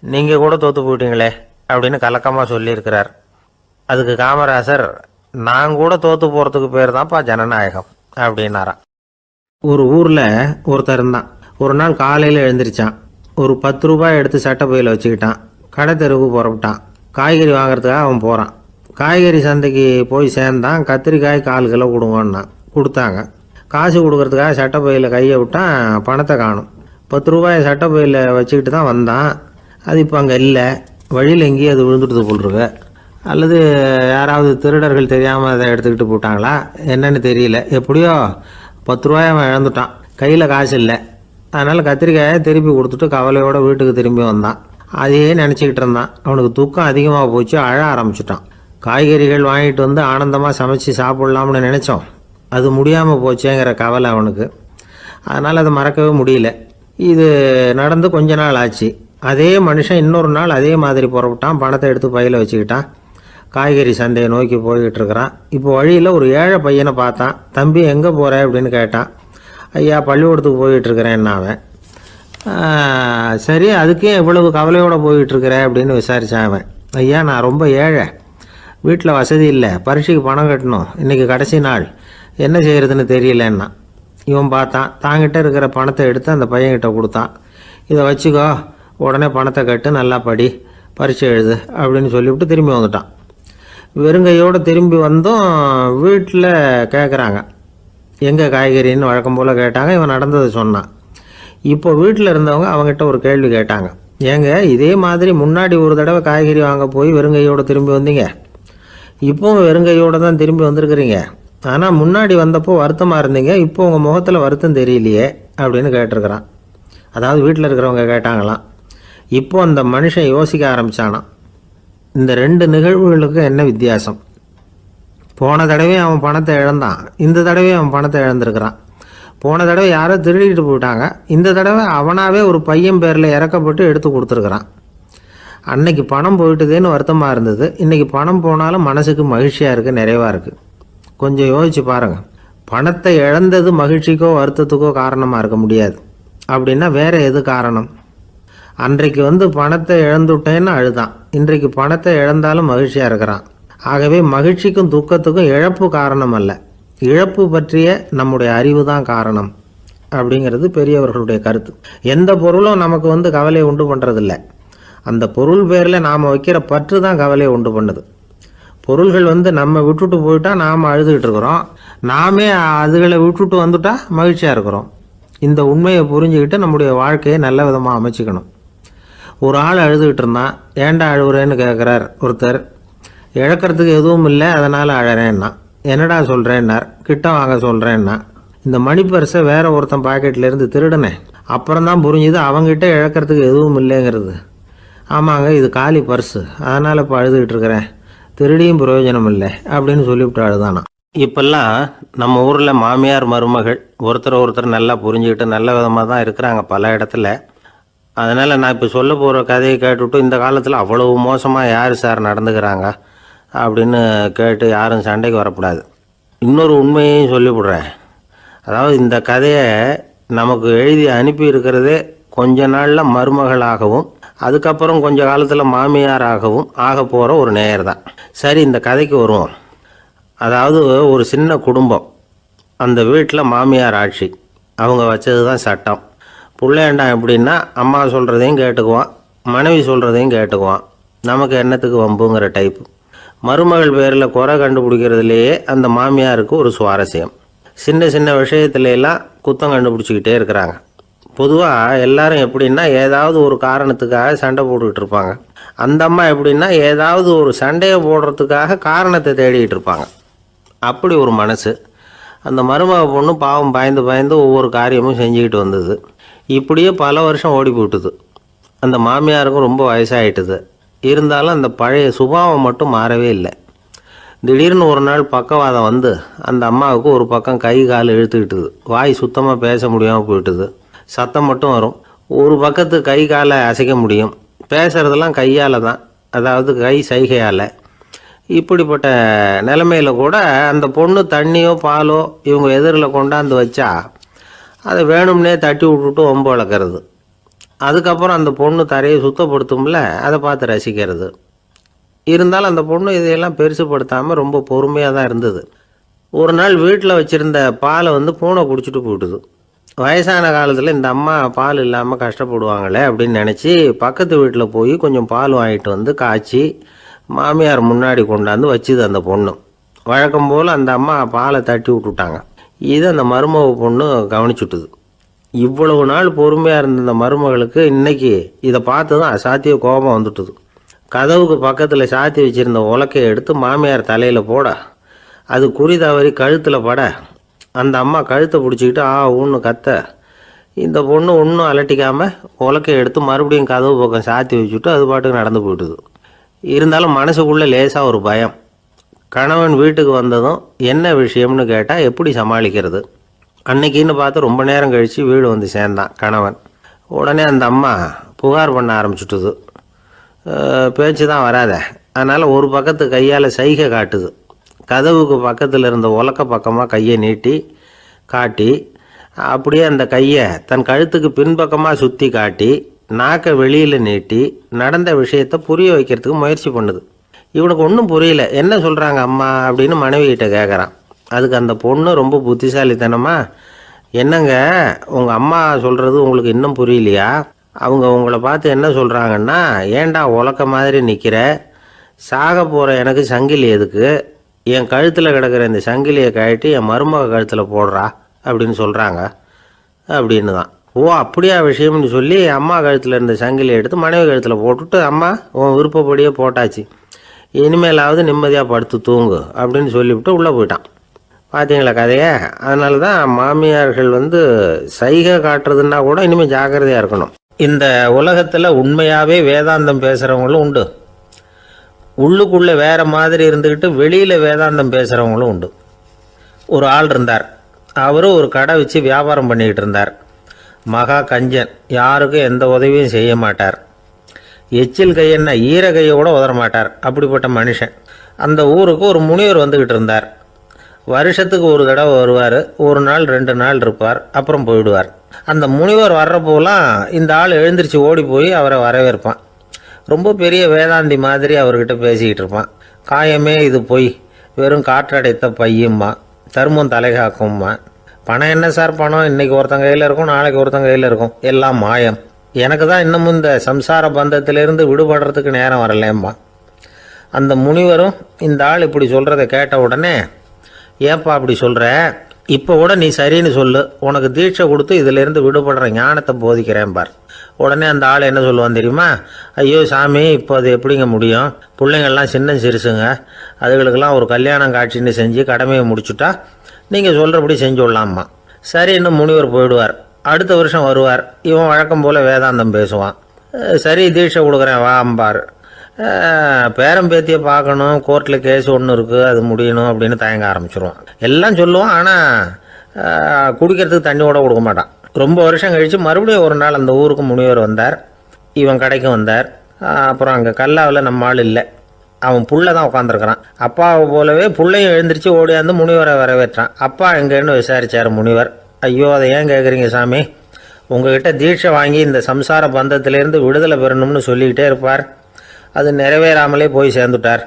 நீங்கள் கூட தோற்று போயிட்டீங்களே அப்படின்னு கலக்கமாக சொல்லியிருக்கிறார். அதுக்கு காமராசர், நான் கூட தோற்று போகிறதுக்கு பேர் தான்ப்பா ஜனநாயகம் அப்படின்னாராம். ஒரு ஊரில் ஒருத்தர் இருந்தான். ஒரு நாள் காலையில் எழுந்திரிச்சான். ஒரு 10 ரூபாய் எடுத்து சட்டை பையில் வச்சுக்கிட்டான். கடை தெருவுக்கு புறப்பட்டான். காய்கறி வாங்குறதுக்காக அவன் போகிறான். காய்கறி சந்தைக்கு போய் சேர்ந்தான். கத்திரிக்காய் 1/4 கிலோ கொடுங்கன்னான். கொடுத்தாங்க. காசு கொடுக்கறதுக்காக சட்டப்பையில் கையை விட்டான், பணத்தை காணும். 10 ரூபாயை சட்டப்பையில் வச்சுக்கிட்டு தான் வந்தான். அது இப்போ அங்கே இல்லை, வழியில் எங்கேயும் அது விழுந்துட்டு போட்டிருக்கு. அல்லது யாராவது திருடர்கள் தெரியாமல் அதை எடுத்துக்கிட்டு போட்டாங்களா என்னன்னு தெரியல. எப்படியோ 10 ரூபாயை அவன் இழந்துட்டான். கையில் காசு இல்லை. அதனால் கத்திரிக்காயை திருப்பி கொடுத்துட்டு கவலையோடு வீட்டுக்கு திரும்பி வந்தான். அதையே நினச்சிக்கிட்டு இருந்தான். அவனுக்கு துக்கம் அதிகமாக போச்சு, அழ ஆரம்பிச்சிட்டான். காய்கறிகள் வாங்கிட்டு வந்து ஆனந்தமாக சமைச்சு சாப்பிட்லாம்னு நினச்சோம், அது முடியாமல் போச்சேங்கிற கவலை அவனுக்கு. அதனால் அதை மறக்கவே முடியல. இது நடந்து கொஞ்ச நாள் ஆச்சு. அதே மனுஷன் இன்னொரு நாள் அதே மாதிரி புறப்பட்டான். பணத்தை எடுத்து பையில் வச்சுக்கிட்டான். காய்கறி சந்தையை நோக்கி போய்கிட்டு இருக்கிறான். இப்போ வழியில் ஒரு ஏழை பையனை பார்த்தான். தம்பி எங்கே போகிற அப்படின்னு கேட்டான். ஐயா பள்ளிக்கூடத்துக்கு போயிட்டுருக்கிறேன் அவன். சரி, அதுக்கே இவ்வளவு கவலையோடு போயிட்டுருக்கிற அப்படின்னு விசாரித்தான் அவன். ஐயா நான் ரொம்ப ஏழை, வீட்டில் வசதி இல்லை, பரீட்சைக்கு பணம் கட்டணும், இன்றைக்கி கடைசி நாள், என்ன செய்கிறதுன்னு தெரியலன்னா. இவன் பார்த்தான். தாங்கிட்ட இருக்கிற பணத்தை எடுத்து அந்த பையன்கிட்ட கொடுத்தான். இதை வச்சுக்கோ, உடனே பணத்தை கட்டு, நல்லா படி, பரீட்சை எழுது அப்படின்னு சொல்லிவிட்டு திரும்பி வந்துட்டான். வெறுங்கையோடு திரும்பி வந்தும் வீட்டில் கேட்குறாங்க எங்கே காய்கறின்னு வழக்கம் போல் கேட்டாங்க. இவன் நடந்ததை சொன்னான். இப்போ வீட்டில் இருந்தவங்க அவங்ககிட்ட ஒரு கேள்வி கேட்டாங்க. ஏங்க இதே மாதிரி முன்னாடி ஒரு தடவை காய்கறி வாங்க போய் வெறுங்கையோடு திரும்பி வந்தீங்க, இப்போவும் வெறுங்கையோடு தான் திரும்பி வந்திருக்கிறீங்க. ஆனால் முன்னாடி வந்தப்போ வருத்தமாக இருந்தீங்க, இப்போ உங்கள் முகத்தில் வருத்தம் தெரியலையே அப்படின்னு கேட்டிருக்கிறான். அதாவது வீட்டில் இருக்கிறவங்க கேட்டாங்களாம். இப்போ அந்த மனுஷன் யோசிக்க ஆரம்பித்தானான், இந்த 2 நிகழ்வுகளுக்கு என்ன வித்தியாசம்? போன தடவை அவன் பணத்தை இழந்தான், இந்த தடவை அவன் பணத்தை இழந்திருக்கிறான். போன தடவை யாரோ திருடிட்டு போயிட்டாங்க, இந்த தடவை அவனாவே ஒரு பையன் பேரில் இறக்கப்பட்டு எடுத்து கொடுத்துருக்குறான். அன்னைக்கு பணம் போயிட்டுதேன்னு வருத்தமாக இருந்தது, இன்றைக்கி பணம் போனாலும் மனசுக்கு மகிழ்ச்சியாக இருக்குது, நிறைவாக இருக்குது. கொஞ்சம் யோசிச்சு பாருங்கள். பணத்தை இழந்தது மகிழ்ச்சிக்கோ வருத்தத்துக்கோ காரணமாக இருக்க முடியாது. அப்படின்னா வேறு எது காரணம்? அன்றைக்கு பணத்தை இழந்துட்டேன்னு அழுதான், இன்றைக்கு பணத்தை இழந்தாலும் மகிழ்ச்சியாக இருக்கிறான். ஆகவே மகிழ்ச்சிக்கும் துக்கத்துக்கும் இழப்பு காரணம் அல்ல, இழப்பு பற்றிய நம்முடைய அறிவு தான் காரணம் அப்படிங்கிறது பெரியவர்களுடைய கருத்து. எந்த பொருளும் நமக்கு கவலையை உண்டு பண்ணுறதில்ல, அந்த பொருள் பேரில் நாம் வைக்கிற பற்று தான் கவலையை உண்டு பண்ணுது. பொருள்கள் நம்ம விட்டுட்டு போயிட்டா நாம் அழுதுகிட்டு இருக்கிறோம், நாமே அதுகளை விட்டுட்டு வந்துட்டா மகிழ்ச்சியாக இருக்கிறோம். இந்த உண்மையை புரிஞ்சுக்கிட்டு நம்முடைய வாழ்க்கையை நல்ல விதமாக அமைச்சிக்கணும். ஒரு ஆள் அழுதுகிட்டு இருந்தான். ஏன்டா அழுகுறேன்னு கேட்குறார் ஒருத்தர். இழக்கிறதுக்கு எதுவும் இல்லை, அதனால் அழறேன்னா. என்னடா சொல்கிறேன்னார். கிட்ட வாங்க சொல்கிறேன்னா. இந்த மணி பர்ஸை வேற ஒருத்தன் பாக்கெட்லேருந்து திருடினேன், அப்புறம் தான் புரிஞ்சுது அவங்ககிட்ட இழக்கிறதுக்கு எதுவும் இல்லைங்கிறது. ஆமாங்க இது காலி பர்ஸு, அதனால் இப்போ அழுதுகிட்டு இருக்கிறேன், திருடியும் பிரயோஜனம் இல்லை அப்படின்னு சொல்லிவிட்டு அழுதானா. இப்பெல்லாம் நம்ம ஊரில் மாமியார் மருமகள் ஒருத்தர் நல்லா புரிஞ்சுக்கிட்டு நல்ல விதமாக தான் இருக்கிறாங்க பல இடத்துல. அதனால் நான் இப்போ சொல்ல போகிற கதையை கேட்டுவிட்டு இந்த காலத்தில் அவ்வளவு மோசமாக யார் சார் நடந்துக்கிறாங்க அப்படின்னு கேட்டு யாரும் சண்டைக்கு வரக்கூடாது. இன்னொரு உண்மையையும் சொல்லிவிடுறேன். அதாவது இந்த கதையை நமக்கு எழுதி அனுப்பி இருக்கிறதே கொஞ்ச நாளில் மருமகளாகவும் அதுக்கப்புறம் கொஞ்ச காலத்தில் மாமியாராகவும் ஆக போகிற ஒரு நேயர் தான். சரி, இந்த கதைக்கு வருவோம். அதாவது ஒரு சின்ன குடும்பம், அந்த வீட்டில் மாமியார் ஆட்சி, அவங்க வச்சது தான் சட்டம். பிள்ளையாண்டான் எப்படின்னா அம்மா சொல்கிறதையும் கேட்டுக்குவான், மனைவி சொல்கிறதையும் கேட்டுக்குவான், நமக்கு என்னத்துக்கு வம்புங்கிற டைப்பு. மருமகள் பேரில் குறை கண்டுபிடிக்கிறதுலையே அந்த மாமியாருக்கு ஒரு சுவாரஸ்யம். சின்ன சின்ன விஷயத்துலையெல்லாம் குத்தம் கண்டுபிடிச்சிக்கிட்டே இருக்கிறாங்க. பொதுவாக எல்லாரும் எப்படின்னா ஏதாவது ஒரு காரணத்துக்காக சண்டை போட்டுக்கிட்டு இருப்பாங்க. அந்த அம்மா எப்படின்னா ஏதாவது ஒரு சண்டையை போடுறதுக்காக காரணத்தை தேடிக்கிட்டு இருப்பாங்க. அப்படி ஒரு மனசு. அந்த மருமக பொண்ணு பாவம் பயந்து பயந்து ஒவ்வொரு காரியமும் செஞ்சுக்கிட்டு வந்தது. இப்படியே பல வருஷம் ஓடி போட்டுது. அந்த மாமியாருக்கும் ரொம்ப வயசாகிட்டுது. இருந்தாலும் அந்த பழைய சுபாவம் மட்டும் மாறவே இல்லை. திடீர்னு ஒரு நாள் பக்கவாதம் வந்து அந்த அம்மாவுக்கு ஒரு பக்கம் கை கால் இழுத்துக்கிட்டுது. வாய் சுத்தமாக பேச முடியாமல் போயிட்டுது. சத்தம் மட்டும் வரும். ஒரு பக்கத்து கை காலை அசைக்க முடியும், பேசுகிறதெல்லாம் கையால் தான், அதாவது கை சைகையால். இப்படிப்பட்ட நிலைமையில் கூட அந்த பொண்ணு தண்ணியோ பாலோ இவங்க எதிரில் கொண்டாந்து வச்சா அதை வேணும்னே தட்டி விட்டுட்டு ஒம்பு வளர்க்குறது. அதுக்கப்புறம் அந்த பொண்ணு தரையை சுத்தப்படுத்தும்ல, அதை பார்த்து ரசிக்கிறது. இருந்தாலும் அந்த பொண்ணு இதையெல்லாம் பெருசுப்படுத்தாமல் ரொம்ப பொறுமையாக தான் இருந்தது. ஒரு நாள் வீட்டில் வச்சுருந்த பாலை பூனை குடிச்சிட்டு போயிட்டுது. வயசான காலத்தில் இந்த அம்மா பால் இல்லாமல் கஷ்டப்படுவாங்களே அப்படின்னு நினச்சி பக்கத்து வீட்டில் போய் கொஞ்சம் பால் வாங்கிட்டு காய்ச்சி மாமியார் முன்னாடி கொண்டாந்து வச்சுது அந்த பொண்ணு. வழக்கம் போல் அந்த அம்மா பாலை தட்டி விட்டுட்டாங்க. இதை அந்த மருமக பொண்ணு கவனிச்சுட்டுது. இவ்வளவு நாள் பொறுமையாக இருந்த இந்த மருமகளுக்கு இன்னைக்கு இதை பார்த்து தான் அசாத்திய கோபம் வந்துட்டுது. கதவுக்கு பக்கத்தில் சாத்தி வச்சுருந்த உலக்கையை எடுத்து மாமியார் தலையில் போட, அது குறி தவறி கழுத்தில் பட, அந்த அம்மா கழுத்தை பிடிச்சிக்கிட்டு ஊன்னு கத்த, இந்த பொண்ணு ஒன்றும் அலட்டிக்காமல் உலக்கையை எடுத்து மறுபடியும் கதவு பக்கம் சாத்தி வச்சுட்டு அது பாட்டுக்கு நடந்து போயிட்டுது. இருந்தாலும் மனசுக்குள்ளே லேசாக ஒரு பயம். கணவன் வீட்டுக்கு வந்ததும் என்ன விஷயம்னு கேட்டால் எப்படி சமாளிக்கிறது? அன்னைக்குன்னு பார்த்து ரொம்ப நேரம் கழித்து வீடு வந்து சேர்ந்தான் கணவன். உடனே அந்த அம்மா புகார் பண்ண ஆரம்பிச்சுட்டுது. பேச்சு தான் வராத, அதனால் ஒரு பக்கத்து கையால் சைகை காட்டுது. கதவுக்கு பக்கத்தில் இருந்த உலக்க பக்கமாக கையை நீட்டி காட்டி, அப்படியே அந்த கையை தன் கழுத்துக்கு பின்பக்கமாக சுற்றி காட்டி, நாக்கை வெளியில் நீட்டி நடந்த விஷயத்தை புரிய வைக்கிறதுக்கு முயற்சி பண்ணுது. இவனுக்கு ஒன்றும் புரியல, என்ன சொல்கிறாங்க அம்மா அப்படின்னு மனைவிகிட்ட கேட்குறான். அதுக்கு அந்த பொண்ணு ரொம்ப புத்திசாலித்தனமா, என்னங்க உங்கள் அம்மா சொல்கிறது உங்களுக்கு இன்னும் புரியலையா? அவங்க உங்களை பார்த்து என்ன சொல்கிறாங்கன்னா, ஏண்டா உலக்க மாதிரி நிற்கிற, சாக போகிற எனக்கு சங்கிலி எதுக்கு, என் கழுத்தில் கிடக்கிற இந்த சங்கிலியை கழட்டி என் மருமக கழுத்தில் போடுறா அப்படின்னு சொல்கிறாங்க அப்படின்னு தான். ஓ அப்படியா விஷயம்னு சொல்லி அம்மா கழுத்தில் இருந்த சங்கிலியை எடுத்து மனைவி கழுத்தில் போட்டுட்டு, அம்மா உன் விருப்பப்படியே போட்டாச்சு, இனிமேலாவது நிம்மதியாக படுத்து தூங்கு அப்படின்னு சொல்லிவிட்டு உள்ளே போயிட்டான். பார்த்தீங்களா கதையை? அதனால தான் மாமியார்கள் சைகை காட்டுறதுன்னா கூட இனிமேல் ஜாக்கிரதையாக இருக்கணும். இந்த உலகத்தில் உண்மையாகவே வேதாந்தம் பேசுகிறவங்களும் உண்டு, உள்ளுக்குள்ளே வேறு மாதிரி இருந்துக்கிட்டு வெளியில் வேதாந்தம் பேசுகிறவங்களும் உண்டு. ஒரு ஆள் இருந்தார், அவரும் ஒரு கடை வச்சு வியாபாரம் பண்ணிக்கிட்டு இருந்தார். மகா கஞ்சன், யாருக்கும் எந்த உதவியும் செய்ய மாட்டார். எச்சில் கையென்ன ஈர கையை கூட உதற மாட்டார், அப்படிப்பட்ட மனுஷன். அந்த ஊருக்கு ஒரு முனிவர் வந்துக்கிட்டு இருந்தார். வருஷத்துக்கு ஒரு தடவை வருவார், ஒரு நாள் 2 நாள் இருப்பார், அப்புறம் போயிடுவார். அந்த முனிவர் வர்றப்போலாம் இந்த ஆள் எழுந்திரிச்சு ஓடி போய் அவரை வரவேற்பான். ரொம்ப பெரிய வேதாந்தி மாதிரி அவர்கிட்ட பேசிக்கிட்டு இருப்பான். காயமே இது பொய், வெறும் காற்றடைத்த பையும்மா, தர்மம் தலைகாக்கும்மா, பணம் என்ன சார் பணம், இன்னைக்கு ஒருத்தன் கையில் இருக்கும், நாளைக்கு ஒருத்தன் கையில் இருக்கும், எல்லாம் மாயம், எனக்கு தான் இன்னமும் இந்த சம்சார பந்தத்திலிருந்து விடுபடுறதுக்கு நேரம் வரலேம்மா. அந்த முனிவரும் இந்த ஆள் இப்படி சொல்கிறத கேட்ட உடனே, ஏப்பா அப்படி சொல்கிற, இப்போ கூட நீ சரின்னு சொல்லு, உனக்கு தீட்சை கொடுத்து இதிலேருந்து விடுபடுற ஞானத்தை போதிக்கிறேன் பார். உடனே அந்த ஆள் என்ன சொல்லுவான் தெரியுமா? ஐயோ சாமி, இப்போ அது எப்படிங்க முடியும், பிள்ளைங்கள்லாம் சின்ன சிறுசுங்க, அதுகளுக்கெல்லாம் ஒரு கல்யாணம் காட்சின்னு செஞ்சு கடமையை முடிச்சுட்டா நீங்கள் சொல்கிறபடி செஞ்சு விடலாம்மா. சரி, இன்னும் முனிவர் போயிடுவார். அடுத்த வருஷம் வருவார், இவன் வழக்கம் போல் வேதாந்தம் பேசுவான். சரி தீட்சை கொடுக்குறேன் வா அம்பார். பேரம் பேத்தியை பார்க்கணும், கோர்ட்டில் கேஸ் ஒன்று இருக்குது, அது முடியணும் அப்படின்னு தயங்க ஆரம்பிச்சிருவான். எல்லாம் சொல்லுவான், ஆனால் குடிக்கிறதுக்கு தண்ணி கூட கொடுக்க மாட்டான். ரொம்ப வருஷம் கழித்து மறுபடியும் ஒரு நாள் அந்த ஊருக்கு முனிவர் வந்தார், இவன் கடைக்கும் வந்தார். அப்புறம் அங்கே கல்லாவில் நம்ம ஆள் இல்லை, அவன் புள்ள தான் உட்காந்துருக்கிறான். அப்பாவை போலவே புள்ளையும் எழுந்திரிச்சு ஓடியாந்து முனிவரை வரவேற்றான். அப்பா எங்கேன்னு விசாரித்தார் முனிவர். ஐயோ அதை ஏன் கேட்குறீங்க சாமி, உங்ககிட்ட தீட்சை வாங்கி இந்த சம்சார பந்தத்திலேருந்து விடுதலை பெறணும்னு சொல்லிக்கிட்டே இருப்பார், அது நிறைவேறாமலே போய் சேர்ந்துட்டார்.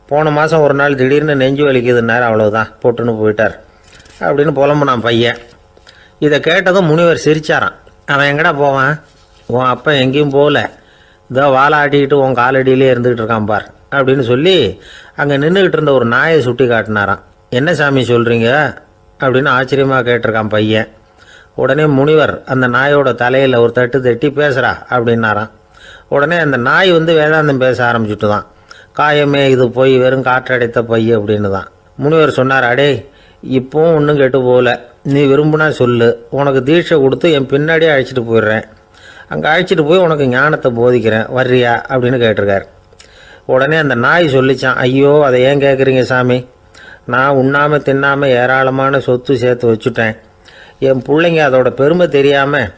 போன மாதம் ஒரு நாள் திடீர்னு நெஞ்சு வலிக்குதுன்னார், அவ்வளோதான் போட்டுன்னு போயிட்டார் அப்படின்னு புலம்புனான் பையன். இதை கேட்டதும் முனிவர் சிரிச்சாரான். அவன் எங்கடா போவான், உன் அப்பா எங்கேயும் போகல, இதோ வாழை ஆட்டிக்கிட்டு உன் காலடியிலே இருந்துக்கிட்டு இருக்கான் பார் அப்படின்னு சொல்லி அங்கே நின்றுக்கிட்டு இருந்த ஒரு நாயை சுட்டி காட்டினாரான். என்ன சாமி சொல்கிறீங்க அப்படின்னு ஆச்சரியமாக கேட்டிருக்கான் பையன். உடனே முனிவர் அந்த நாயோட தலையில் ஒரு தட்டு தட்டி பேசுகிறா அப்படின்னாரான். உடனே அந்த நாய் வேதாந்தம் பேச ஆரம்பிச்சுட்டு தான், காயமே இது போய் வெறும் காற்றடைத்த பை அப்படின்னு தான். முனிவர் சொன்னார், அடே இப்போவும் ஒன்றும் கெட்டு போகல, நீ விரும்புனா சொல்லு, உனக்கு தீட்சை கொடுத்து என் பின்னாடியே அழைச்சிட்டு போயிடுறேன், அங்கே அழைச்சிட்டு போய் உனக்கு ஞானத்தை போதிக்கிறேன், வர்றியா அப்படின்னு கேட்டிருக்கார். உடனே அந்த நாய் சொல்லிச்சான், ஐயோ அதை ஏன் கேட்குறீங்க சாமி, நான் உண்ணாமல் தின்னாமல் ஏராளமான சொத்து சேர்த்து வச்சுட்டேன், என் பிள்ளைங்க அதோட பெருமை தெரியாமல்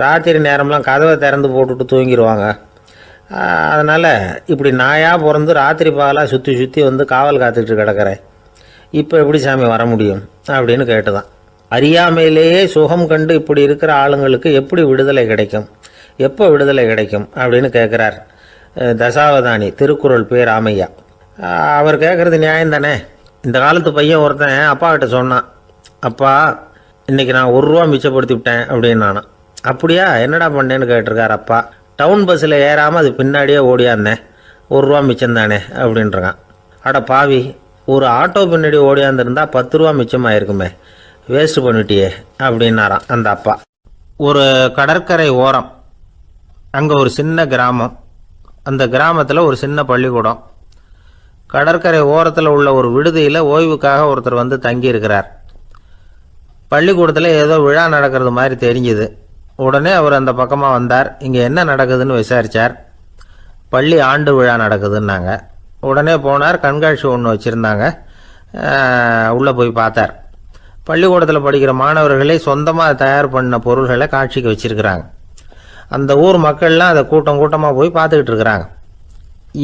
ராத்திரி நேரம்லாம் கதவை திறந்து போட்டுட்டு தூங்கிடுவாங்க, அதனால் இப்படி நாயாக பிறந்து ராத்திரி பகலாக சுற்றி சுற்றி காவல் காத்துக்கிட்டு கிடக்கிறேன், இப்போ எப்படி சாமி வர முடியும் அப்படின்னு கேட்டுதான். அறியாமையிலேயே சுகம் கண்டு இப்படி இருக்கிற ஆளுங்களுக்கு எப்படி விடுதலை கிடைக்கும், எப்போ விடுதலை கிடைக்கும் அப்படின்னு கேட்குறார் தசாவதானி, திருக்குறள் பேர் ராமையா. அவர் கேட்குறது நியாயம் தானே. இந்த காலத்து பையன் ஒருத்தன் அப்பா கிட்ட சொன்னான், அப்பா இன்றைக்கி நான் 1 ரூபா மிச்சப்படுத்தி விட்டேன் அப்படின்னு. நானும் அப்படியா என்னடா பண்ணேன்னு கேட்டிருக்கார் அப்பா. டவுன் பஸ்ஸில் ஏறாமல் அது பின்னாடியே ஓடியாந்தேன், 1 ரூபா மிச்சம் தானே அப்படின்றான். அட பாவி, ஒரு ஆட்டோ பின்னாடி ஓடியாந்துருந்தா 10 ரூபா மிச்சமாயிருக்குமே, வேஸ்ட் பண்ணிட்டியே அப்படின்னாராம் அந்த அப்பா. ஒரு கடற்கரை ஓரம், அங்கே ஒரு சின்ன கிராமம். அந்த கிராமத்தில் ஒரு சின்ன பள்ளிக்கூடம். கடற்கரை ஓரத்தில் உள்ள ஒரு விடுதியில் ஓய்வுக்காக ஒருத்தர் வந்து தங்கியிருக்கிறார். பள்ளிக்கூடத்தில் ஏதோ விழா நடக்கிறது மாதிரி தெரிஞ்சுது. உடனே அவர் அந்த பக்கமாக வந்தார். இங்கே என்ன நடக்குதுன்னு விசாரித்தார். பள்ளி ஆண்டு விழா நடக்குதுன்னாங்க. உடனே போனார். கண்காட்சி ஒன்று வச்சுருந்தாங்க. உள்ளே போய் பார்த்தார். பள்ளிக்கூடத்தில் படிக்கிற மாணவர்களே சொந்தமாக தயார் பண்ண பொருள்களை காட்சிக்கு வச்சுருக்கிறாங்க. அந்த ஊர் மக்கள்லாம் அதை கூட்டம் கூட்டமாக போய் பார்த்துக்கிட்டு இருக்கிறாங்க.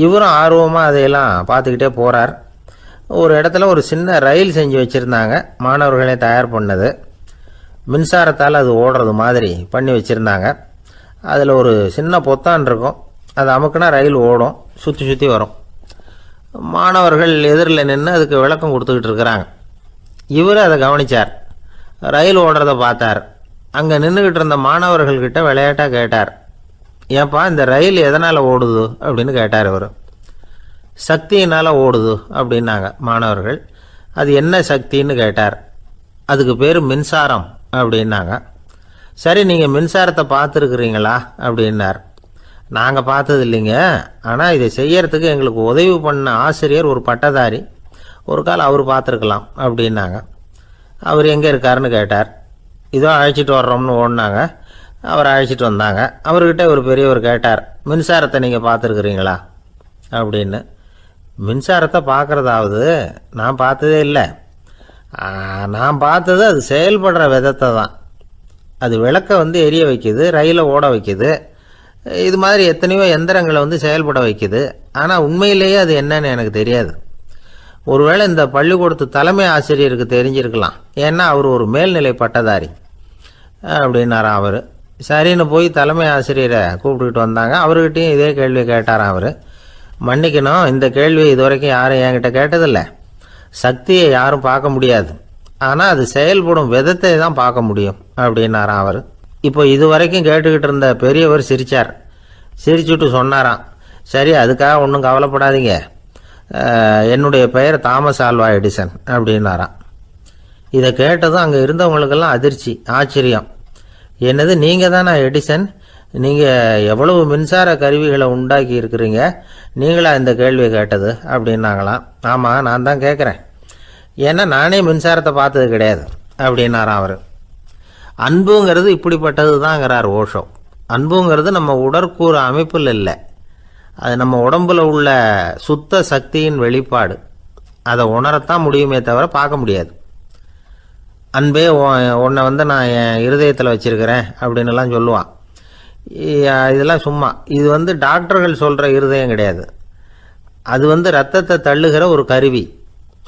இவரும் ஆர்வமாக அதையெல்லாம் பார்த்துக்கிட்டே போகிறார். ஒரு இடத்துல ஒரு சின்ன ரயில் செஞ்சு வச்சுருந்தாங்க. மாணவர்களே தயார் பண்ணது. மின்சாரத்தால் அது ஓடுறது மாதிரி பண்ணி வச்சுருந்தாங்க. அதில் ஒரு சின்ன பொத்தான் இருக்கும். அது அமுக்குனா ரயில் ஓடும், சுற்றி சுற்றி வரும். மாணவர்கள் எதிரில் நின்று அதுக்கு விளக்கம் கொடுத்துக்கிட்டு இருக்கிறாங்க. இவர் அதை கவனித்தார். ரயில் ஓடுறத பார்த்தார். அங்கே நின்றுக்கிட்டு இருந்த மாணவர்கள்கிட்ட விளையாட்டாக கேட்டார், ஏப்பா இந்த ரயில் எதனால் ஓடுது அப்படின்னு கேட்டார். இவர் சக்தியினால் ஓடுது அப்படின்னாங்க மாணவர்கள். அது என்ன சக்தின்னு கேட்டார். அதுக்கு பேர் மின்சாரம் அப்படின்னாங்க. சரி, நீங்கள் மின்சாரத்தை பார்த்துருக்குறீங்களா அப்படின்னார். நாங்கள் பார்த்தது இல்லைங்க, ஆனால் இதை செய்யறதுக்கு எங்களுக்கு உதவி பண்ண ஆசிரியர் ஒரு பட்டதாரி, ஒரு கால் அவர் பார்த்துருக்கலாம் அப்படின்னாங்க. அவர் எங்கே இருக்காருன்னு கேட்டார். இதோ அழைச்சிட்டு வர்றோம்னு ஓடினாங்க. அவர் அழைச்சிட்டு வந்தாங்க. அவர்கிட்ட ஒரு பெரியவர் கேட்டார், மின்சாரத்தை நீங்கள் பார்த்துருக்குறீங்களா அப்படின்னு. மின்சாரத்தை பார்க்குறதாவது நான் பார்த்ததே இல்லை. நான் பார்த்தது அது செயல்படுற விதத்தை தான். அது விளக்கை வந்து எரிய வைக்குது, ரயிலை ஓட வைக்குது, இது மாதிரி எத்தனையோ எந்திரங்களை வந்து செயல்பட வைக்குது. ஆனால் உண்மையிலேயே அது என்னன்னு எனக்கு தெரியாது. ஒருவேளை இந்த பள்ளிக்கூடத்து தலைமை ஆசிரியருக்கு தெரிஞ்சிருக்கலாம், ஏன்னா அவர் ஒரு மேல்நிலை பட்டதாரி அப்படின்னாராம் அவர். சரின்னு போய் தலைமை ஆசிரியரை கூப்பிட்டுக்கிட்டு வந்தாங்க. அவர்கிட்டையும் இதே கேள்வியை கேட்டாராம் அவர். மன்னிக்கணும், இந்த கேள்வியை இதுவரைக்கும் யாரும் என்கிட்ட கேட்டதில்லை. சக்தியை யாரும் பார்க்க முடியாது, ஆனால் அது செயல்படும் விதத்தை தான் பார்க்க முடியும் அப்படின்னாராம் அவர். இப்போ இதுவரைக்கும் கேட்டுக்கிட்டு இருந்த பெரியவர் சிரித்தார். சிரிச்சுட்டு சொன்னாராம், சரி அதுக்காக ஒன்றும் கவலைப்படாதீங்க, என்னுடைய பெயர் தாமஸ் ஆல்வா எடிசன் அப்படின்னாராம். இதை கேட்டதும் அங்கே இருந்தவங்களுக்கெல்லாம் அதிர்ச்சி, ஆச்சரியம். என்னது, நீங்கள் தானே எடிசன்? நீங்கள் எவ்வளவு மின்சார கருவிகளை உண்டாக்கி இருக்கிறீங்க, நீங்களா இந்த கேள்வியை கேட்டது அப்படின்னாங்களாம். ஆமாம், நான் தான் கேட்குறேன், ஏன்னா நானே மின்சாரத்தை பார்த்தது கிடையாது அப்படின்னாராம் அவர். அன்புங்கிறது இப்படிப்பட்டது தாங்கிறார் ஓஷோ. அன்புங்கிறது நம்ம உடற்கூறு அமைப்பில் இல்லை, அது நம்ம உடம்புல உள்ள சுத்த சக்தியின் வெளிப்பாடு. அதை உணரத்தான் முடியுமே தவிர பார்க்க முடியாது. அன்பே உன்னை வந்து நான் என் இருதயத்தில் வச்சிருக்கிறேன் அப்படின்னுலாம் சொல்லுவான். இதெல்லாம் சும்மா. இது வந்து டாக்டர்கள் சொல்கிற இருதயம் கிடையாது. அது வந்து ரத்தத்தை தள்ளுகிற ஒரு கருவி,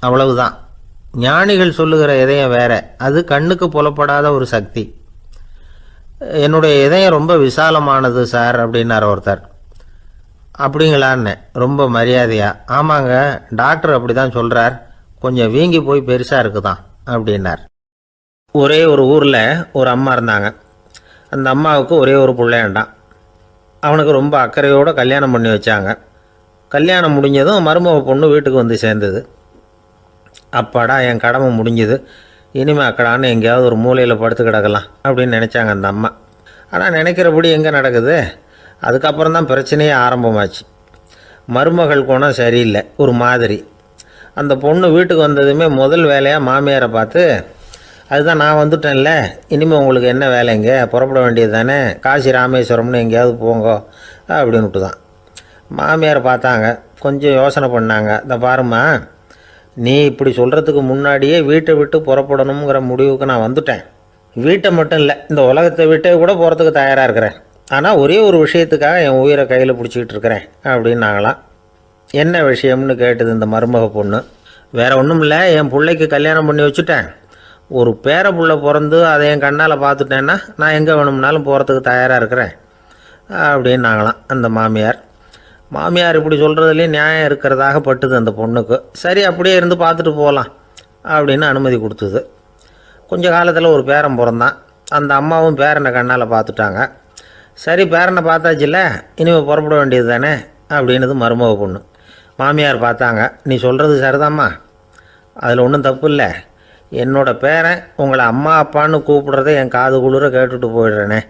அவ்வளவுதான். ஞானிகள் சொல்லுகிற இதயம் வேற, அது கண்ணுக்கு புலப்படாத ஒரு சக்தி. என்னுடைய இதயம் ரொம்ப விசாலமானது சார் அப்படின்னார் ஒருத்தர். அப்படிங்களான்னு ரொம்ப மரியாதையா, ஆமாங்க டாக்டர் அப்படி தான் சொல்கிறார், கொஞ்சம் வீங்கி போய் பெருசாக இருக்குதான் அப்படின்னார். ஒரே ஒரு ஊரில் ஒரு அம்மா இருந்தாங்க. அந்த அம்மாவுக்கு ஒரே ஒரு பிள்ளையாண்டான். அவனுக்கு ரொம்ப அக்கறையோடு கல்யாணம் பண்ணி வச்சாங்க. கல்யாணம் முடிஞ்சதும் மருமக பொண்ணு வீட்டுக்கு வந்து சேர்ந்தது. அப்பாடா என் கடமை முடிஞ்சுது, இனிமேல் அக்கடான்னு எங்கேயாவது ஒரு மூலையில் படுத்து கிடக்கலாம் அப்படின்னு நினச்சாங்க அந்த அம்மா. ஆனால் நினைக்கிறபடி எங்கே நடக்குது? அதுக்கப்புறம் தான் பிரச்சனையே ஆரம்பமாச்சு. மருமகள் குணம் சரியில்லை, ஒரு மாதிரி. அந்த பொண்ணு வீட்டுக்கு வந்ததுமே முதல் வேலையாக மாமியாரை பார்த்து, அதுதான் நான் வந்துட்டேன்ல, இனிமேல் உங்களுக்கு என்ன வேலைங்க, புறப்பட வேண்டியது தானே, காசி ராமேஸ்வரம்னு எங்கேயாவது போங்க அப்படின்னுட்டு தான். மாமியாரை பார்த்தாங்க, கொஞ்சம் யோசனை பண்ணாங்க. இந்த பாருமா, நீ இப்படி சொல்கிறதுக்கு முன்னாடியே வீட்டை விட்டு புறப்படணுங்கிற முடிவுக்கு நான் வந்துட்டேன். வீட்டை மட்டும் இல்லை, இந்த உலகத்தை விட்டே கூட போகிறதுக்கு தயாராக இருக்கிறேன். ஆனால் ஒரே ஒரு விஷயத்துக்காக என் உயிரை கையில் பிடிச்சிக்கிட்டு இருக்கிறேன் அப்படின்னாங்களாம். என்ன விஷயம்னு கேட்டது இந்த மருமக பொண்ணு. வேற ஒன்றும் இல்லை, என் பிள்ளைக்கு கல்யாணம் பண்ணி வச்சுட்டேன். ஒரு பேர புள்ள பிறந்து அதை என் கண்ணால் பார்த்துட்டேன்னா நான் எங்கே வேணும்னாலும் போகிறதுக்கு தயாராக இருக்கிறேன் அப்படின்னாங்களாம் அந்த மாமியார். மாமியார் இப்படி சொல்கிறதுலேயே நியாயம் இருக்கிறதாக பட்டுது அந்த பொண்ணுக்கு. சரி அப்படியே இருந்து பார்த்துட்டு போகலாம் அப்படின்னு அனுமதி கொடுத்தது. கொஞ்ச காலத்தில் ஒரு பேரன் பிறந்தான். அந்த அம்மாவும் பேரனை கண்ணால் பார்த்துட்டாங்க. சரி பேரனை பார்த்தாச்சுல்ல, இனிமேல் புறப்பட வேண்டியது தானே அப்படின்னது மருமக பொண்ணு. மாமியார் பார்த்தாங்க, நீ சொல்கிறது சரிதாம்மா, அதில் ஒன்றும் தப்பு இல்லை. என்னோட பேரன் உங்களை அம்மா அப்பான்னு கூப்பிடுறத என் காது குளிர கேட்டுட்டு போயிடுறேனே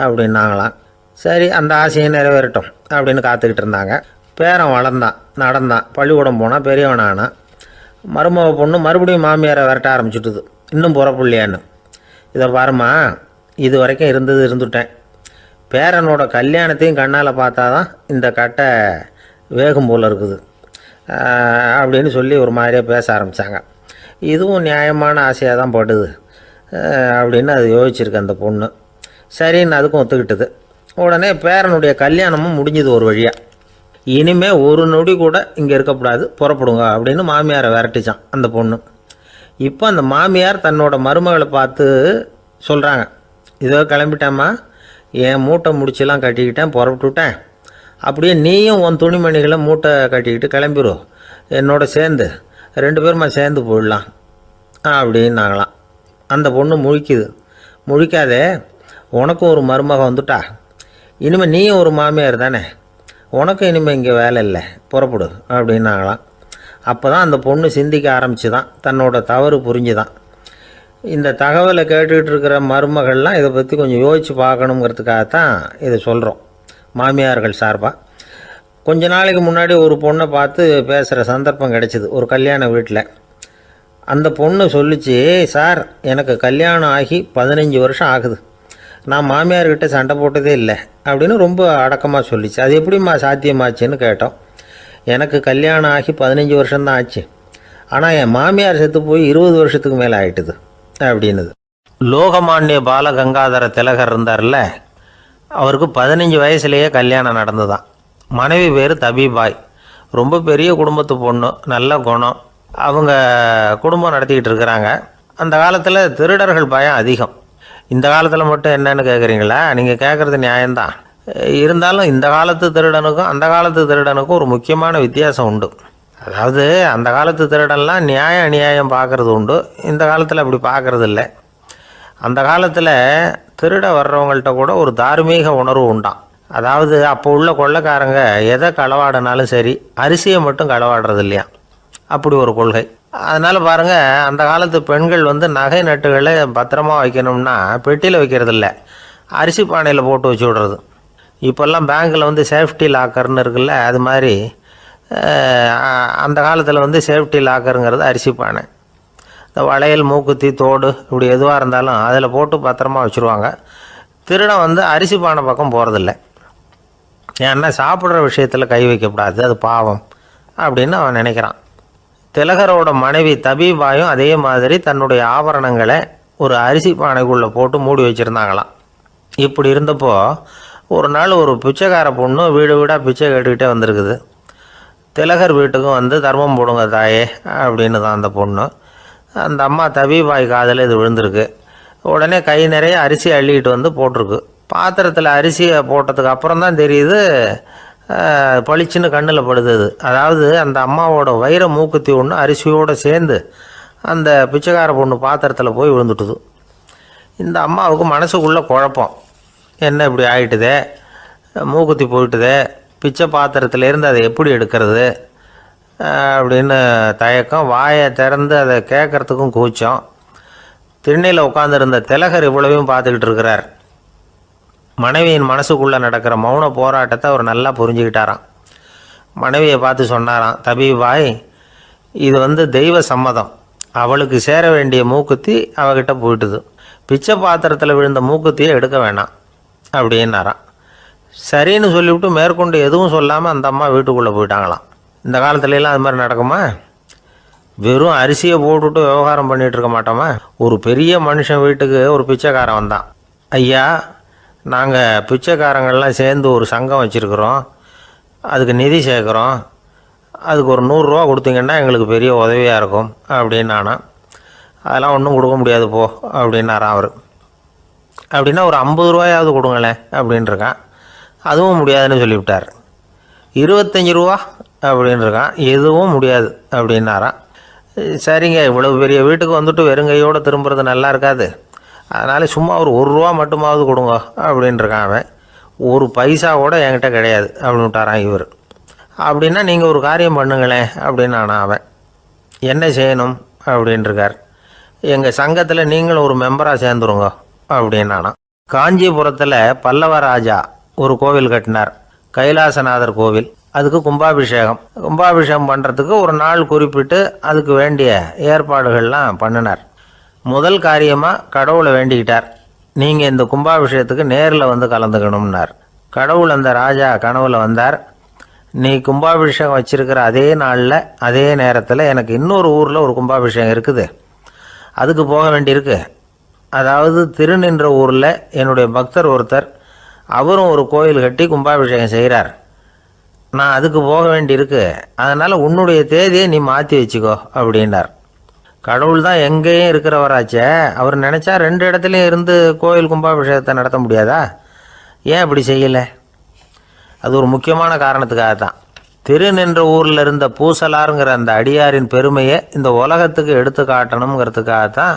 அப்படின்னாங்களாம். சரி, அந்த ஆசையை நிறைவேறட்டும் அப்படின்னு காத்துக்கிட்டு இருந்தாங்க. பேரன் வளர்ந்தான், நடந்தான், பள்ளிக்கூடம் போனால் பெரியவனானான். மருமக பொண்ணு மறுபடியும் மாமியாரை விரட்ட ஆரம்பிச்சுட்டுது, இன்னும் புறப்புள்ளையான்னு. இதை பாருமா, இது வரைக்கும் இருந்துட்டேன். பேரனோட கல்யாணத்தையும் கண்ணால் பார்த்தா தான் இந்த கட்டை வேகும் போல் இருக்குது அப்படின்னு சொல்லி ஒரு மாதிரியாக பேச ஆரம்பித்தாங்க. இதுவும் நியாயமான ஆசையாக தான் படுது அப்படின்னு அது யோசிச்சிருக்கு அந்த பொண்ணு. சரின்னு அதுக்கும் ஒத்துக்கிட்டது. உடனே பேரனுடைய கல்யாணமும் முடிஞ்சது ஒரு வழியாக. இனிமேல் ஒரு நொடி கூட இங்கே இருக்கக்கூடாது, புறப்படுங்க அப்படின்னு மாமியாரை விரட்டிச்சான் அந்த பொண்ணு. இப்போ அந்த மாமியார் தன்னோட மருமகளை பார்த்து சொல்கிறாங்க, இதோ கிளம்பிட்டேம்மா, என் மூட்டை முடிச்செல்லாம் கட்டிக்கிட்டேன், புறப்பட்டுவிட்டேன். அப்படியே நீயும் உன் துணிமணிகளை மூட்டை கட்டிக்கிட்டு கிளம்பிடும், என்னோட சேர்ந்து 2 பேருமா சேர்ந்து போயிடலாம் அப்படின்னாங்களாம். அந்த பொண்ணு முழிக்காதே, உனக்கும் ஒரு மருமக வந்துட்டா, இனிமேல் நீயும் ஒரு மாமியார் தானே, உனக்கும் இனிமேல் இங்கே வேலை இல்லை, புறப்படு அப்படின்னாங்களாம். அப்போ தான் அந்த பொண்ணு சிந்திக்க ஆரம்பிச்சு தான், தன்னோட தவறு புரிஞ்சுதான். இந்த தகவலை கேட்டுக்கிட்டு இருக்கிற மருமகள்லாம் இதை பற்றி கொஞ்சம் யோசித்து பார்க்கணுங்கிறதுக்காகத்தான் இதை சொல்கிறோம் மாமியார்கள் சார்பாக. கொஞ்ச நாளைக்கு முன்னாடி ஒரு பொண்ணை பார்த்து பேசுகிற சந்தர்ப்பம் கிடைச்சிது ஒரு கல்யாண வீட்டில். அந்த பொண்ணு சொல்லிச்சு, சார் எனக்கு கல்யாணம் ஆகி 15 வருஷம் ஆகுது, நான் மாமியார்கிட்ட சண்டை போட்டதே இல்லை அப்படின்னு ரொம்ப அடக்கமாக சொல்லிச்சு. அது எப்படிம்மா சாத்தியமாச்சுன்னு கேட்டோம். எனக்கு கல்யாணம் ஆகி 15 வருஷம்தான் ஆச்சு, ஆனால் என் மாமியார் செத்து போய் 20 வருஷத்துக்கு மேலே ஆயிட்டுது அப்படின்னுது. லோகமானிய பாலகங்காதர திலகர் இருந்தார்ல, அவருக்கு 15 வயசுலேயே கல்யாணம் நடந்துதான். மனைவி பேர் தபிபாய், ரொம்ப பெரிய குடும்பத்து பொண்ணு, நல்ல குணம். அவங்க குடும்பம் நடத்திக்கிட்டு இருக்கிறாங்க. அந்த காலத்தில் திருடர்கள் பயம் அதிகம். இந்த காலத்தில் மட்டும் என்னன்னு கேட்குறீங்களா? நீங்கள் கேட்குறது நியாயம்தான். இருந்தாலும் இந்த காலத்து திருடனுக்கும் அந்த காலத்து திருடனுக்கும் ஒரு முக்கியமான வித்தியாசம் உண்டு. அதாவது அந்த காலத்து திருடன்லாம் நியாயம் அநியாயம் பார்க்குறது உண்டு, இந்த காலத்தில் அப்படி பார்க்குறது இல்லை. அந்த காலத்தில் திருட வர்றவங்கள்ட்ட கூட ஒரு தார்மீக உணர்வு உண்டாம். அதாவது அப்போ உள்ள கொள்ளைக்காரங்க எதை களவாடினாலும் சரி, அரிசியை மட்டும் களவாடுறது இல்லையா, அப்படி ஒரு கொள்கை. அதனால் பாருங்கள், அந்த காலத்து பெண்கள் நகை நட்டுகளை பத்திரமா வைக்கணும்னா பெட்டியில் வைக்கிறது இல்லை, அரிசி பானையில் போட்டு வச்சு விடுறது. இப்போல்லாம் பேங்க்கில் சேஃப்டி லாக்கர்னு இருக்குல்ல, அது மாதிரி அந்த காலத்தில் சேஃப்டி லாக்கருங்கிறது அரிசி பானை. இந்த வளையல், மூக்குத்தி, தோடு இப்படி எதுவாக இருந்தாலும் அதில் போட்டு பத்திரமா வச்சுருவாங்க. திருடன் அரிசி பானை பக்கம் போகிறதில்ல. ஏன்னா சாப்பிட்ற விஷயத்தில் கை வைக்கக்கூடாது, அது பாவம் அப்படின்னு அவன் நினைக்கிறான். திலகரோட மனைவி தபிபாயும் அதே மாதிரி தன்னுடைய ஆபரணங்களை ஒரு அரிசி பானைக்குள்ளே போட்டு மூடி வச்சுருந்தாங்களாம். இப்படி இருந்தப்போ ஒரு நாள் ஒரு பிச்சைக்கார பொண்ணு வீடு வீடாக பிச்சை கேட்டுக்கிட்டே வந்திருக்குது. திலகர் வீட்டுக்கும் தர்மம் போடுங்க தாயே அப்படின்னு தான் அந்த பொண்ணு. அந்த அம்மா தபிபாய் காதில் இது விழுந்திருக்கு. உடனே கை நிறைய அரிசி அள்ளிக்கிட்டு போட்டிருக்கு. பாத்திரத்தில் அரிசியை போட்டதுக்கு அப்புறம் தான் தெரியுது, பளிச்சுன்னு கண்ணில் படுது. அதாவது அந்த அம்மாவோட வைர மூக்குத்தி ஒன்று அரிசியோடு சேர்ந்து அந்த பிச்சைக்கார பொண்ணு பாத்திரத்தில் போய் விழுந்துட்டுது. இந்த அம்மாவுக்கு மனசுக்குள்ளே குழப்பம், என்ன இப்படி ஆகிட்டுதே, மூக்குத்தி போயிட்டுதே, பிச்சை பாத்திரத்துலேருந்து அதை எப்படி எடுக்கிறது அப்படின்னு தயக்கம். வாயை திறந்து அதை கேட்குறதுக்கும் கூச்சம். திண்ணையில் உட்காந்துருந்த திலகர் இவ்வளவையும் பார்த்துக்கிட்டு இருக்கிறார். மனைவியின் மனசுக்குள்ளே நடக்கிற மௌன போராட்டத்தை அவர் நல்லா புரிஞ்சுக்கிட்டாராம். மனைவியை பார்த்து சொன்னாராம், தபிபாய், இது தெய்வ சம்மதம், அவளுக்கு சேர வேண்டிய மூக்குத்தி அவகிட்ட போயிட்டுது, பிச்சை பாத்திரத்தில் விழுந்த மூக்குத்தியை எடுக்க வேணாம் அப்படின்னாராம். சரின்னு சொல்லிவிட்டு மேற்கொண்டு எதுவும் சொல்லாமல் அந்த அம்மா வீட்டுக்குள்ளே போயிட்டாங்களாம். இந்த காலத்துலலாம் அது மாதிரி நடக்குமா? வெறும் அரிசியை போட்டுவிட்டு விவகாரம் பண்ணிகிட்டு இருக்க மாட்டோமா? ஒரு பெரிய மனுஷன் வீட்டுக்கு ஒரு பிச்சைக்காரன் வந்தான். ஐயா, நாங்கள் பிச்சைக்காரங்கள்லாம் சேர்ந்து ஒரு சங்கம் வச்சுருக்குறோம், அதுக்கு நிதி சேர்க்குறோம், அதுக்கு ஒரு 100 ரூபா கொடுத்தீங்கன்னா எங்களுக்கு பெரிய உதவியாக இருக்கும் அப்படின்னானா. அதெல்லாம் ஒன்றும் கொடுக்க முடியாது போ அப்படின்னாரான் அவர். அப்படின்னா ஒரு 50 ரூபாயாவது கொடுங்களேன் அப்படின்ட்டுருக்கான். அதுவும் முடியாதுன்னு சொல்லிவிட்டார். 25 ரூபா அப்படின்ட்டுருக்கான். எதுவும் முடியாது அப்படின்னாரான். சரிங்க, இவ்வளவு பெரிய வீட்டுக்கு வெறுங்கையோடு திரும்புறது நல்லா இருக்காது, அதனால் சும்மா ஒரு 1 ரூபா மட்டுமாவது கொடுங்க அப்படின்ட்டுருக்கான் அவன். ஒரு பைசா கூட என்கிட்ட கிடையாது அப்படின்னு விட்டாரான் இவர். அப்படின்னா நீங்கள் ஒரு காரியம் பண்ணுங்களேன் அப்படின்னானா அவன். என்ன செய்யணும் அப்படின்ட்டுருக்கார். எங்கள் சங்கத்தில் நீங்களும் ஒரு மெம்பராக சேர்ந்துருங்க அப்படின்னானா. காஞ்சிபுரத்தில் பல்லவ ராஜா ஒரு கோவில் கட்டினார், கைலாசநாதர் கோவில். அதுக்கு கும்பாபிஷேகம் பண்ணுறதுக்கு ஒரு நாள் குறிப்பிட்டு அதுக்கு வேண்டிய ஏற்பாடுகள்லாம் பண்ணினார். முதல் காரியமாக கடவுளை வேண்டிக்கிட்டார், நீங்கள் இந்த கும்பாபிஷேகத்துக்கு நேரில் வந்து கலந்துக்கணும்னார். கடவுள் அந்த ராஜா கனவுல வந்தார். நீ கும்பாபிஷேகம் வச்சிருக்கிற அதே நாளில் அதே நேரத்தில் எனக்கு இன்னொரு ஊரில் ஒரு கும்பாபிஷேகம் இருக்குது, அதுக்கு போக வேண்டியிருக்கு. அதாவது திருநின்ற ஊரில் என்னுடைய பக்தர் ஒருத்தர், அவரும் ஒரு கோயில் கட்டி கும்பாபிஷேகம் செய்கிறார், நான் அதுக்கு போக வேண்டியிருக்கு, அதனால் உன்னுடைய தேதியை நீ மாற்றி வச்சுக்கோ அப்படின்னார். கடவுள் தான் எங்கேயும் இருக்கிறவராச்சே, அவர் நினச்சா 2 இடத்துலையும் இருந்து கோயில் கும்பாபிஷேகத்தை நடத்த முடியாதா? ஏன் அப்படி செய்யலை? அது ஒரு முக்கியமான காரணத்துக்காகத்தான். திருநின்ற ஊரில் இருந்த பூசலாருங்கிற அந்த அடியாரின் பெருமையை இந்த உலகத்துக்கு எடுத்து காட்டணுங்கிறதுக்காகத்தான்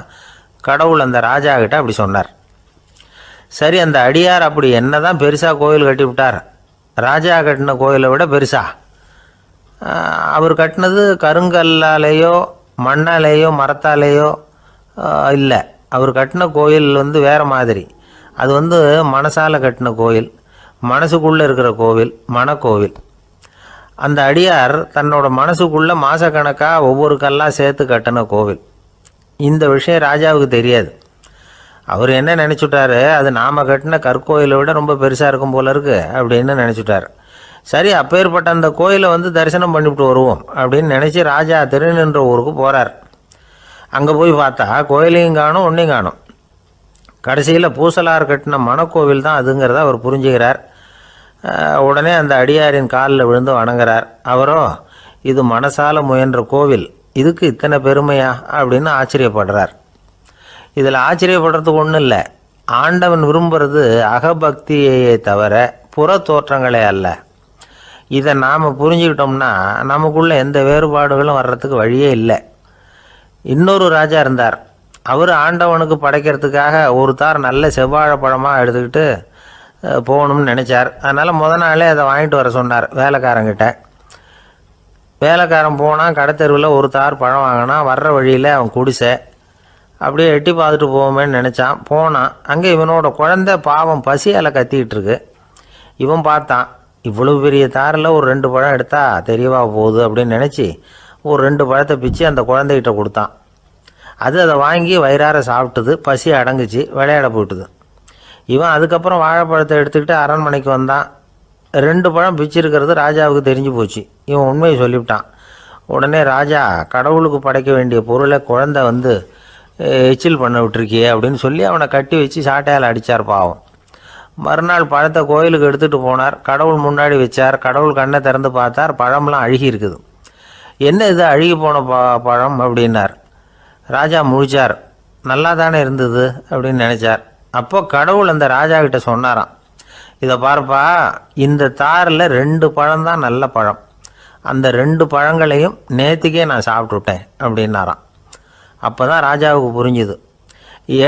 கடவுள் அந்த ராஜா கிட்ட அப்படி சொன்னார். சரி, அந்த அடியார் அப்படி என்னதான் பெருசாக கோயில் கட்டி விட்டார்? ராஜா கட்டின கோயிலை விட பெருசா? அவர் கட்டினது கருங்கல்லாலேயோ மண்ணாலேயோ மரத்தாலேயோ இல்லை. அவர் கட்டின கோயில் வேறு மாதிரி. அது மனசால் கட்டின கோயில், மனசுக்குள்ளே இருக்கிற கோவில், மனக்கோவில். அந்த அடியார் தன்னோட மனசுக்குள்ளே மாதக்கணக்காக ஒவ்வொரு கல்லாக சேர்த்து கட்டின கோவில். இந்த விஷயம் ராஜாவுக்கு தெரியாது. அவர் என்ன நினச்சிட்டாரு, அது நாம் கட்டின கற்கோயிலை விட ரொம்ப பெருசாக இருக்கும் போல இருக்கு அப்படின்னு நினச்சிட்டார். சரி, அப்பேற்பட்ட அந்த கோயிலை தரிசனம் பண்ணிவிட்டு வருவோம் அப்படின்னு நினச்சி ராஜா திருநின்ற ஊருக்கு போகிறார். அங்கே போய் பார்த்தா கோயிலையும் காணும், ஒன்றையும் காணும். கடைசியில் பூசலார் கட்டின மனக்கோவில் தான் அதுங்கிறத அவர் புரிஞ்சுக்கிறார். உடனே அந்த அடியாரின் காலில் விழுந்து வணங்குறார். அவரோ, இது மனசால முயன்ற கோவில், இதுக்கு இத்தனை பெருமையா அப்படின்னு ஆச்சரியப்படுறார். இதில் ஆச்சரியப்படுறதுக்கு ஒன்றும் இல்லை. ஆண்டவன் விரும்புகிறது அகபக்தியையே தவிர புற தோற்றங்களே அல்ல. இதை நாம் புரிஞ்சுக்கிட்டோம்னா நமக்குள்ள எந்த வேறுபாடுகளும் வர்றதுக்கு வழியே இல்லை. இன்னொரு ராஜா இருந்தார். அவர் ஆண்டவனுக்கு படைக்கிறதுக்காக ஒரு தார் நல்ல செவ்வாழை பழமாக எடுத்துக்கிட்டு போகணும்னு நினச்சார். அதனால் நாளே அதை வாங்கிட்டு வர சொன்னார் வேலைக்காரங்கிட்ட. வேலைக்காரன் போனால் கடைத்தெருவில் ஒரு தார் பழம் வாங்கினா, வர்ற வழியில் அவன் குடிசை. அப்படியே எட்டி பார்த்துட்டு போவோமேன்னு நினச்சான். போனான். அங்கே இவனோட குழந்தை பாவம் பசியால் கத்திக்கிட்டு இருக்கு. இவன் பார்த்தான், இவ்வளவு பெரிய தாரில் ஒரு 2 பழம் எடுத்தா தெரியவா போகுது அப்படின்னு நினச்சி ஒரு 2 பழத்தை பிச்சு அந்த குழந்தைகிட்ட கொடுத்தான். அதை வாங்கி வயிறார சாப்பிட்டுது, பசி அடங்குச்சு, விளையாட போயிட்டுது. இவன் அதுக்கப்புறம் வாழைப்பழத்தை எடுத்துக்கிட்டு அரண்மனைக்கு வந்தான். 2 பழம் பிச்சிருக்கிறது ராஜாவுக்கு தெரிஞ்சு போச்சு. இவன் உண்மையை சொல்லிவிட்டான். உடனே ராஜா, கடவுளுக்கு படைக்க வேண்டிய பொருளை குழந்தை எச்சில் பண்ண விட்டுருக்கியே அப்படின்னு சொல்லி அவனை கட்டி வச்சு சாட்டையால் அடித்தார் பாவம். மறுநாள் பழத்தை கோயிலுக்கு எடுத்துகிட்டு போனார். கடவுள் முன்னாடி வச்சார். கடவுள் கண்ணை திறந்து பார்த்தார், பழம்லாம் அழுகி இருக்குது. என்ன இது அழுகி போன பழம் அப்படின்னார். ராஜா முழிச்சார். நல்லா தானே இருந்தது அப்படின்னு நினச்சார். அப்போ கடவுள் அந்த ராஜா கிட்ட சொன்னாராம், இதை பார்ப்பா, இந்த தாரில் 2 பழம் தான் நல்ல பழம், அந்த 2 பழங்களையும் நேற்றுக்கே நான் சாப்பிட்டுட்டேன் அப்படின்னாராம். அப்போ தான் ராஜாவுக்கு புரிஞ்சுது,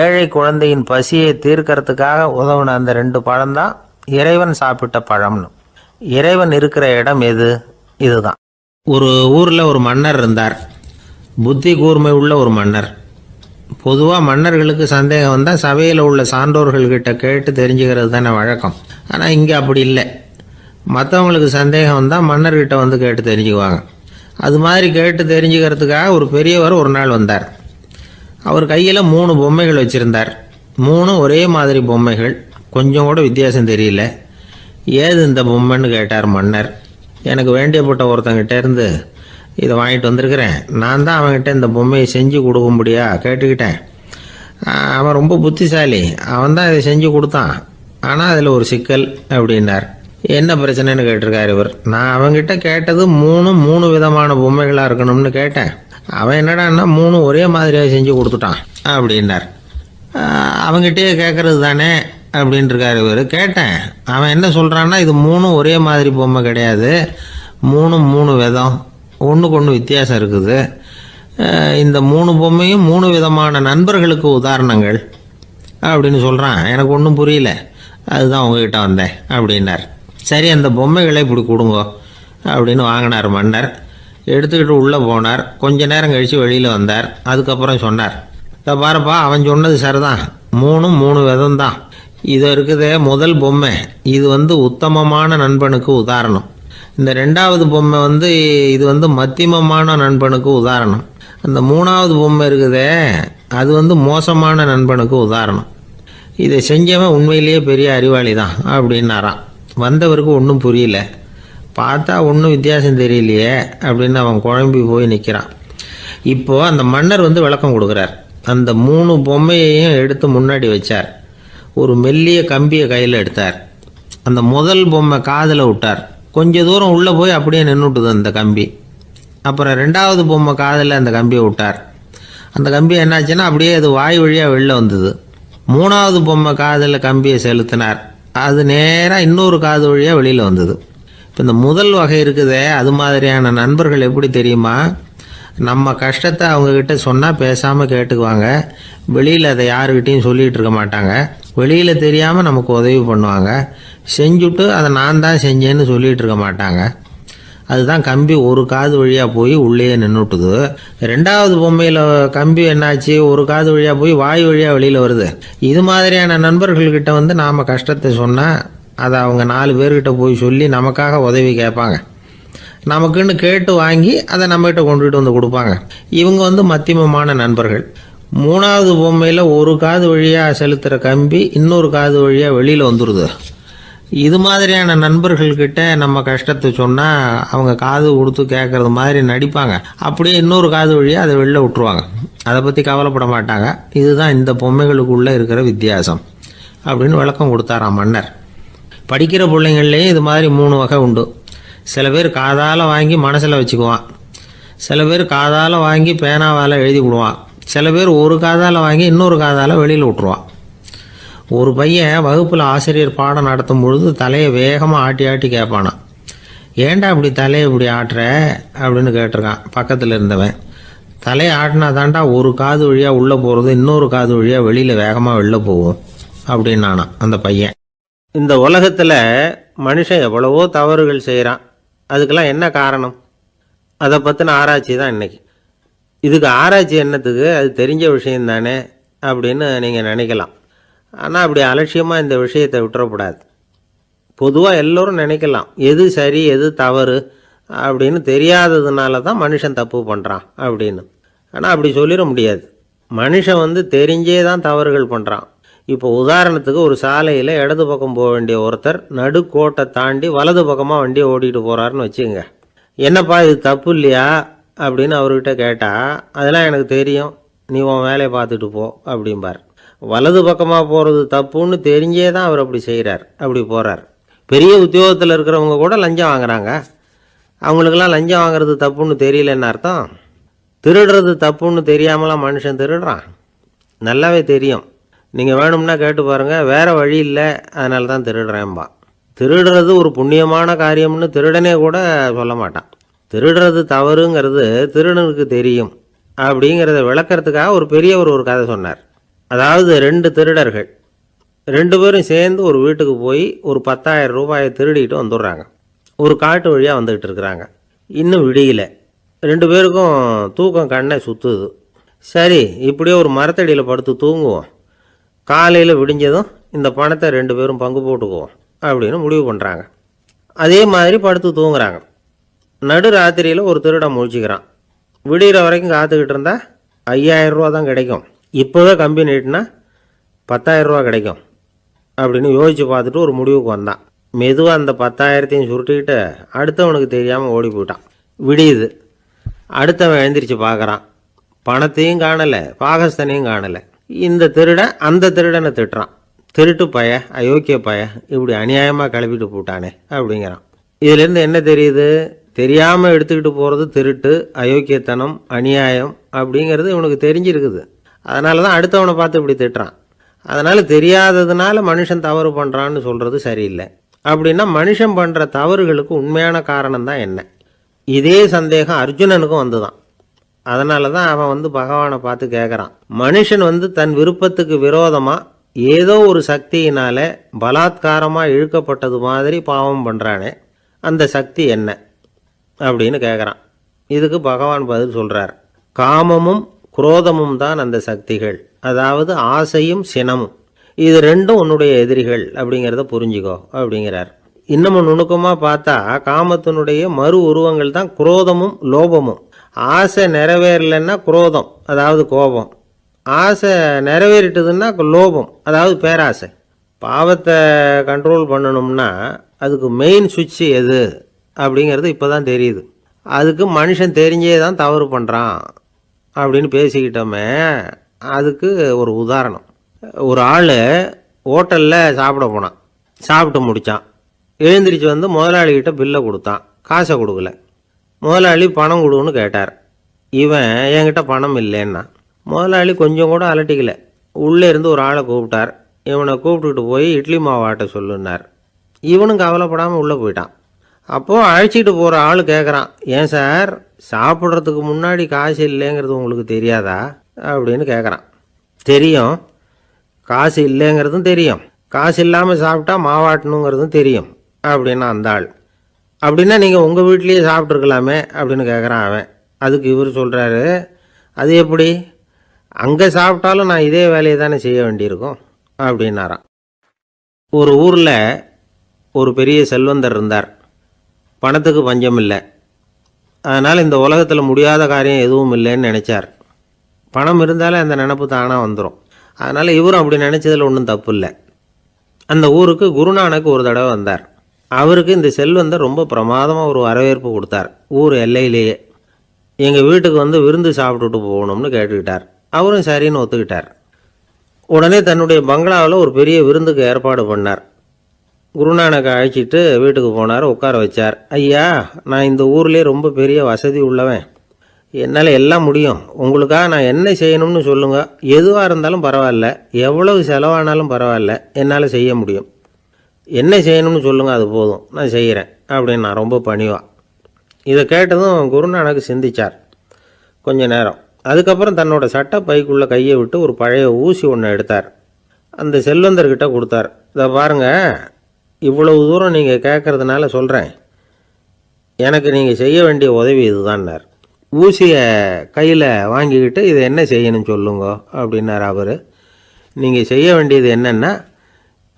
ஏழை குழந்தையின் பசியை தீர்க்கறதுக்காக உதவுன அந்த 2 பழம்தான் இறைவன் சாப்பிட்ட பழம்னு. இறைவன் இருக்கிற இடம் எது? இதுதான். ஒரு ஊரில் ஒரு மன்னர் இருந்தார். புத்தி கூர்மை உள்ள ஒரு மன்னர். பொதுவாக மன்னர்களுக்கு சந்தேகம் வந்தால் சபையில் உள்ள சான்றோர்கள்கிட்ட கேட்டு தெரிஞ்சுக்கிறது தானே வழக்கம். ஆனால் இங்கே அப்படி இல்லை. மற்றவங்களுக்கு சந்தேகம் வந்தால் மன்னர்கிட்ட கேட்டு தெரிஞ்சுக்குவாங்க. அது மாதிரி கேட்டு தெரிஞ்சுக்கிறதுக்காக ஒரு பெரியவர் ஒரு நாள் வந்தார். அவர் கையில் 3 பொம்மைகள் வச்சுருந்தார். 3 ஒரே மாதிரி பொம்மைகள், கொஞ்சம் கூட வித்தியாசம் தெரியல. ஏது இந்த பொம்மைன்னு கேட்டார் மன்னர். எனக்கு வேண்டியப்பட்ட ஒருத்தங்கிட்ட இருந்து இதை வாங்கிட்டு வந்திருக்கிறேன், நான் தான் அவன்கிட்ட இந்த பொம்மையை செஞ்சு கொடுக்கும்படியா கேட்டுக்கிட்டேன். அவன் ரொம்ப புத்திசாலி, அவன் தான் இதை செஞ்சு கொடுத்தான். ஆனால் அதில் ஒரு சிக்கல் அப்படின்னார். என்ன பிரச்சனைன்னு கேட்டிருக்கார் இவர். நான் அவன்கிட்ட கேட்டது 3 விதமான பொம்மைகளாக இருக்கணும்னு கேட்டேன். அவன் என்னடான்னா 3 ஒரே மாதிரியாக செஞ்சு கொடுத்துட்டான் அப்படின்னார். அவங்ககிட்டயே கேட்கறது தானே அப்படின்ட்டுருக்கார் இவர். கேட்டேன், அவன் என்ன சொல்கிறான்னா, இது 3 ஒரே மாதிரி பொம்மை கிடையாது, 3 விதம், ஒன்றுக்கு ஒன்று வித்தியாசம் இருக்குது. இந்த 3 பொம்மையும் 3 விதமான நண்பர்களுக்கு உதாரணங்கள் அப்படின்னு சொல்கிறான். எனக்கு ஒன்றும் புரியல, அதுதான் உங்ககிட்ட வந்தேன் அப்படின்னார். சரி, அந்த பொம்மைகளை இப்படி கொடுங்க அப்படின்னு வாங்கினார் மன்னர். எடுத்துக்கிட்டு உள்ளே போனார். கொஞ்ச நேரம் கழித்து வெளியில் வந்தார். அதுக்கப்புறம் சொன்னார், இதை பாருப்பா, அவன் சொன்னது சரிதான், 3 விதம் தான். இது இருக்குதே முதல் பொம்மை, இது உத்தமமான நண்பனுக்கு உதாரணம். இந்த 2வது பொம்மை இது மத்தியமமான நண்பனுக்கு உதாரணம். அந்த 3வது பொம்மை இருக்குதே அது மோசமான நண்பனுக்கு உதாரணம். இதை செஞ்சவன் உண்மையிலேயே பெரிய அறிவாளி தான் அப்படின்னாராம். வந்தவருக்கு ஒன்றும் புரியல. பார்த்தா ஒன்றும் வித்தியாசம் தெரியலையே அப்படின்னு அவன் குழம்பி போய் நிற்கிறான். இப்போது அந்த மன்னர் விளக்கம் கொடுக்குறார். அந்த 3 பொம்மையையும் எடுத்து முன்னாடி வச்சார். ஒரு மெல்லிய கம்பியை கையில் எடுத்தார். அந்த முதல் பொம்மை காதில் விட்டார். கொஞ்சம் தூரம் உள்ளே போய் அப்படியே நின்றுட்டுது அந்த கம்பி. அப்புறம் 2வது பொம்மை காதில் அந்த கம்பியை விட்டார். அந்த கம்பி என்னாச்சுன்னா அப்படியே அது வாய் வழியாக வெளில வந்தது. 3வது பொம்மை காதில் கம்பியை செலுத்தினார். அது நேராக இன்னொரு காது வழியாக வெளியில் வந்தது. இப்போ இந்த முதல் வகை இருக்குதே, அது மாதிரியான நண்பர்கள் எப்படி தெரியுமா? நம்ம கஷ்டத்தை அவங்கக்கிட்ட சொன்னால் பேசாமல் கேட்டுக்குவாங்க. வெளியில் அதை யாருக்கிட்டையும் சொல்லிகிட்டு இருக்க மாட்டாங்க. வெளியில் தெரியாமல் நமக்கு உதவி பண்ணுவாங்க. செஞ்சுட்டு அதை நான் தான் செஞ்சேன்னு சொல்லிகிட்டு இருக்க மாட்டாங்க. அதுதான் கம்பி ஒரு காது வழியாக போய் உள்ளேயே நின்றுட்டுது. 2வது பொம்மையில் கம்பி என்னாச்சு, ஒரு காது வழியாக போய் வாய் வழியாக வெளியில் வருது. இது மாதிரியான நண்பர்கள்கிட்ட நாம் கஷ்டத்தை சொன்னால் அதை அவங்க 4 பேர்கிட்ட போய் சொல்லி நமக்காக உதவி கேட்பாங்க. நமக்குன்னு கேட்டு வாங்கி அதை நம்மகிட்ட கொண்டுகிட்டு கொடுப்பாங்க. இவங்க மத்தியமமான நண்பர்கள். 3வது பொம்மையில் ஒரு காது வழியாக செலுத்துகிற கம்பி இன்னொரு காது வழியாக வெளியில் வந்துடுது. இது மாதிரியான நண்பர்கள்கிட்ட நம்ம கஷ்டத்தை சொன்னால் அவங்க காது கொடுத்து கேட்குறது மாதிரி நடிப்பாங்க. அப்படியே இன்னொரு காது வழியாக அதை வெளில விட்டுருவாங்க. அதை பற்றி கவலைப்பட மாட்டாங்க. இதுதான் இந்த பொம்மைகளுக்குள்ளே இருக்கிற வித்தியாசம் அப்படின்னு விளக்கம் கொடுத்தாராம் மன்னர். படிக்கிற பிள்ளைங்கள்லேயும் இது மாதிரி 3 வகை உண்டு. சில பேர் காதால் வாங்கி மனசில் வச்சுக்குவான். சில பேர் காதால் வாங்கி பேனாவால் எழுதி விடுவான். சில பேர் ஒரு காதால் வாங்கி இன்னொரு காதால் வெளியில் விட்டுருவான். ஒரு பையன் வகுப்பில் ஆசிரியர் பாடம் நடத்தும் பொழுது தலையை வேகமாக ஆட்டி ஆட்டி கேட்பானான். ஏன்டா இப்படி தலையை இப்படி ஆட்டுற அப்படின்னு கேட்டிருக்கான் பக்கத்தில் இருந்தவன். தலையை ஆட்டினா தாண்டா ஒரு காது வழியாக உள்ளே போகிறது, இன்னொரு காது வழியாக வெளியில் வேகமாக வெளில போகும் அப்படின்னானா அந்த பையன். இந்த உலகத்தில் மனுஷன் எவ்வளவோ தவறுகள் செய்கிறான். அதுக்கெல்லாம் என்ன காரணம்? அதை பற்றின ஆராய்ச்சி தான் இன்றைக்கி. இதுக்கு ஆராய்ச்சி என்னத்துக்கு, அது தெரிஞ்ச விஷயம் தானே அப்படின்னு நீங்கள் நினைக்கலாம். ஆனால் அப்படி அலட்சியமாக இந்த விஷயத்தை விட்டுறக்கூடாது. பொதுவாக எல்லோரும் நினைக்கலாம் எது சரி எது தவறு அப்படின்னு தெரியாததுனால தான் மனுஷன் தப்பு பண்ணுறான் அப்படின்னு. ஆனால் அப்படி சொல்லிட முடியாது. மனுஷன் தெரிஞ்சே தான் தவறுகள் பண்ணுறான். இப்போ உதாரணத்துக்கு ஒரு சாலையில் இடது பக்கம் போக வேண்டிய ஒருத்தர் நடுக்கோட்டை தாண்டி வலது பக்கமாக வண்டியை ஓட்டிகிட்டு போகிறாருன்னு வச்சுக்கோங்க. என்னப்பா இது தப்பு இல்லையா அப்படின்னு அவர்கிட்ட கேட்டால், அதெல்லாம் எனக்கு தெரியும், நீ உன் வேலையை பார்த்துட்டு போ அப்படிம்பார். வலது பக்கமாக போகிறது தப்புன்னு தெரிஞ்சே தான் அவர் அப்படி செய்கிறார், அப்படி போகிறார். பெரிய உத்தியோகத்தில் இருக்கிறவங்க கூட லஞ்சம் வாங்குறாங்க. அவங்களுக்கெல்லாம் லஞ்சம் வாங்குறது தப்புன்னு தெரியலன்னு அர்த்தம். திருடுறது தப்புன்னு தெரியாமலாம் மனுஷன் திருடுறான். நல்லாவே தெரியும். நீங்கள் வேணும்னா கேட்டு பாருங்கள், வேறு வழி இல்லை அதனால தான் திருடுறேன்பா. திருடுறது ஒரு புண்ணியமான காரியம்னு திருடனே கூட சொல்ல மாட்டான். திருடுறது தவறுங்கிறது திருடனுக்கு தெரியும் அப்படிங்கிறத விளக்கிறதுக்காக ஒரு பெரியவர் ஒரு கதை சொன்னார். அதாவது 2 திருடர்கள் 2 பேரும் சேர்ந்து ஒரு வீட்டுக்கு போய் ஒரு 10,000 ரூபாயை திருடிட்டு வந்துடுறாங்க. ஒரு காட்டு வழியாக வந்துக்கிட்டு இருக்கிறாங்க. இன்னும் விடியல. 2 பேருக்கும் தூக்கம் கண்ணை சுற்றுது. சரி, இப்படியே ஒரு மரத்தடியில் படுத்து தூங்குவோம், காலையில் விடிஞ்சதும் இந்த பணத்தை 2 பேரும் பங்கு போட்டுக்குவோம் அப்படின்னு முடிவு பண்ணுறாங்க. அதே மாதிரி படுத்து தூங்குறாங்க. நடு ராத்திரியில் ஒரு திருடன் முழிச்சிக்கிறான். விடிகிற வரைக்கும் காத்துக்கிட்டு இருந்தால் 5,000 ரூபா தான் கிடைக்கும், இப்போவே கம்பி நீட்டினா 10,000 ரூபா கிடைக்கும் அப்படின்னு யோசித்து பார்த்துட்டு ஒரு முடிவுக்கு வந்தான். மெதுவாக அந்த 10,000த்தையும் சுருட்டிக்கிட்டு அடுத்தவனுக்கு தெரியாமல் ஓடி போயிட்டான். விடியுது. அடுத்தவன் எழுந்திரிச்சு பார்க்குறான். பணத்தையும் காணலை, பாகஸ்தனையும் காணலை. இந்த திருடன் அந்த திருடனை திட்டுறான். திருட்டு பய, அயோக்கிய பய, இப்படி அநியாயமாக கிளப்பிட்டு போட்டானே அப்படிங்கிறான். இதுலேருந்து என்ன தெரியுது? தெரியாமல் எடுத்துக்கிட்டு போகிறது திருட்டு, அயோக்கியத்தனம், அநியாயம் அப்படிங்கிறது இவனுக்கு தெரிஞ்சிருக்குது. அதனால தான் அடுத்தவனை பார்த்து இப்படி திட்டுறான். அதனால் தெரியாததுனால மனுஷன் தவறு பண்ணுறான்னு சொல்கிறது சரியில்லை. அப்படின்னா மனுஷன் பண்ணுற தவறுகளுக்கு உண்மையான காரணம் தான் என்ன? இதே சந்தேகம் அர்ஜுனனுக்கும் வந்துதான். அதனால தான் அவன் பகவானை பார்த்து கேட்குறான். மனுஷன் தன் விருப்பத்துக்கு விரோதமாக ஏதோ ஒரு சக்தியினால பலாத்காரமாக இழுக்கப்பட்டது மாதிரி பாவம் பண்ணுறானே, அந்த சக்தி என்ன அப்படின்னு கேட்குறான். இதுக்கு பகவான் பதில் சொல்கிறார். காமமும் குரோதமும் தான் அந்த சக்திகள். அதாவது ஆசையும் சினமும், இது ரெண்டும் உன்னுடைய எதிரிகள் அப்படிங்கிறத புரிஞ்சுக்கோ அப்படிங்கிறார். இன்னமும் நுணுக்கமாக பார்த்தா காமத்தினுடைய மறு உருவங்கள் தான் குரோதமும் லோபமும். ஆசை நிறைவேறலைன்னா குரோதம், அதாவது கோபம். ஆசை நிறைவேறிட்டதுன்னா லோபம், அதாவது பேராசை. பாவத்தை கண்ட்ரோல் பண்ணணும்னா அதுக்கு மெயின் சுவிட்ச் எது அப்படிங்கிறது இப்போ தான் தெரியுது. அதுக்கு மனுஷன் தெரிஞ்சே தான் தவறு பண்ணுறான் அப்படின்னு பேசிக்கிட்டோமே. அதுக்கு ஒரு உதாரணம். ஒரு ஆள் ஹோட்டலில் சாப்பிட போனான். சாப்பிட்டு முடித்தான். எழுந்திரிச்சு வந்து முதலாளிகிட்ட பில்லை கொடுத்தான். காசை கொடுக்கல. முதலாளி பணம் கொடுன்னு கேட்டார். இவன் என்கிட்ட பணம் இல்லைன்னா. முதலாளி கொஞ்சம் கூட அலட்டிக்கல. உள்ளே இருந்து ஒரு ஆளை கூப்பிட்டார். இவனை கூப்பிட்டுக்கிட்டு போய் இட்லி மாவு ஆட்ட சொல்லுன்னார். இவனும் கவலைப்படாமல் உள்ளே போயிட்டான். அப்போது அழைச்சிட்டு போகிற ஆள் கேட்குறான், ஏன் சார் சாப்பிட்றதுக்கு முன்னாடி காசு இல்லைங்கிறது உங்களுக்கு தெரியாதா அப்படின்னு கேட்குறான். தெரியும், காசு இல்லைங்கிறதும் தெரியும், காசு இல்லாமல் சாப்பிட்டா மாவாட்டணுங்கிறதும் தெரியும் அப்படின்னா அந்த ஆள். அப்படின்னா நீங்கள் உங்கள் வீட்லேயே சாப்பிட்ருக்கலாமே அப்படின்னு கேட்குறான் அவன். அதுக்கு இவர் சொல்கிறாரு, அது எப்படி, அங்கே சாப்பிட்டாலும் நான் இதே வேலையை தானே செய்ய வேண்டியிருக்கும் அப்படின்னாராம். ஒரு ஊரில் ஒரு பெரிய செல்வந்தர் இருந்தார். பணத்துக்கு பஞ்சம் இல்லை. அதனால் இந்த உலகத்தில் முடியாத காரியம் எதுவும் இல்லைன்னு நினச்சார். பணம் இருந்தாலே அந்த நினப்பு தானாக வந்துடும். அதனால் இவரும் அப்படி நினச்சதில் ஒன்றும் தப்பு இல்லை. அந்த ஊருக்கு குருநானக் ஒரு தடவை வந்தார். அவருக்கு இந்த செல்வந்தர் ரொம்ப பிரமாதமாக ஒரு வரவேற்பு கொடுத்தார். ஊர் எல்லையிலேயே எங்கள் வீட்டுக்கு வந்து விருந்து சாப்பிட்டுட்டு போகணும்னு கேட்டுக்கிட்டார். அவரும் சரின்னு ஒத்துக்கிட்டார். உடனே தன்னுடைய பங்களாவில் ஒரு பெரிய விருந்துக்கு ஏற்பாடு பண்ணார். குருநானக்கை அழைச்சிட்டு வீட்டுக்கு போனார். உட்கார வச்சார். ஐயா, நான் இந்த ஊர்லேயே ரொம்ப பெரிய வசதி உள்ளவன். என்னால் எல்லாம் முடியும். உங்களுக்காக நான் என்ன செய்யணும்னு சொல்லுங்கள். எதுவாக இருந்தாலும் பரவாயில்ல, எவ்வளவு செலவானாலும் பரவாயில்ல, என்னால் செய்ய முடியும். என்ன செய்யணும்னு சொல்லுங்கள், அது போதும், நான் செய்கிறேன் அப்படின்னு நான் ரொம்ப பணிவாக. இதை கேட்டதும் குருநானக் சிந்திச்சார் கொஞ்ச நேரம். அதுக்கப்புறம் தன்னோட சட்டை பைக்குள்ளே கையை விட்டு ஒரு பழைய ஊசி ஒன்று எடுத்தார். அந்த செல்வந்தர்கிட்ட கொடுத்தார். இதை பாருங்கள், இவ்வளவு தூரம் நீங்கள் கேட்குறதுனால சொல்கிறேன், எனக்கு நீங்கள் செய்ய வேண்டிய உதவி இதுதான்னார். ஊசியை கையில் வாங்கிக்கிட்டு இதை என்ன செய்யணும்னு சொல்லுங்க அப்படின்னார் அவர். நீங்கள் செய்ய வேண்டியது என்னென்னா,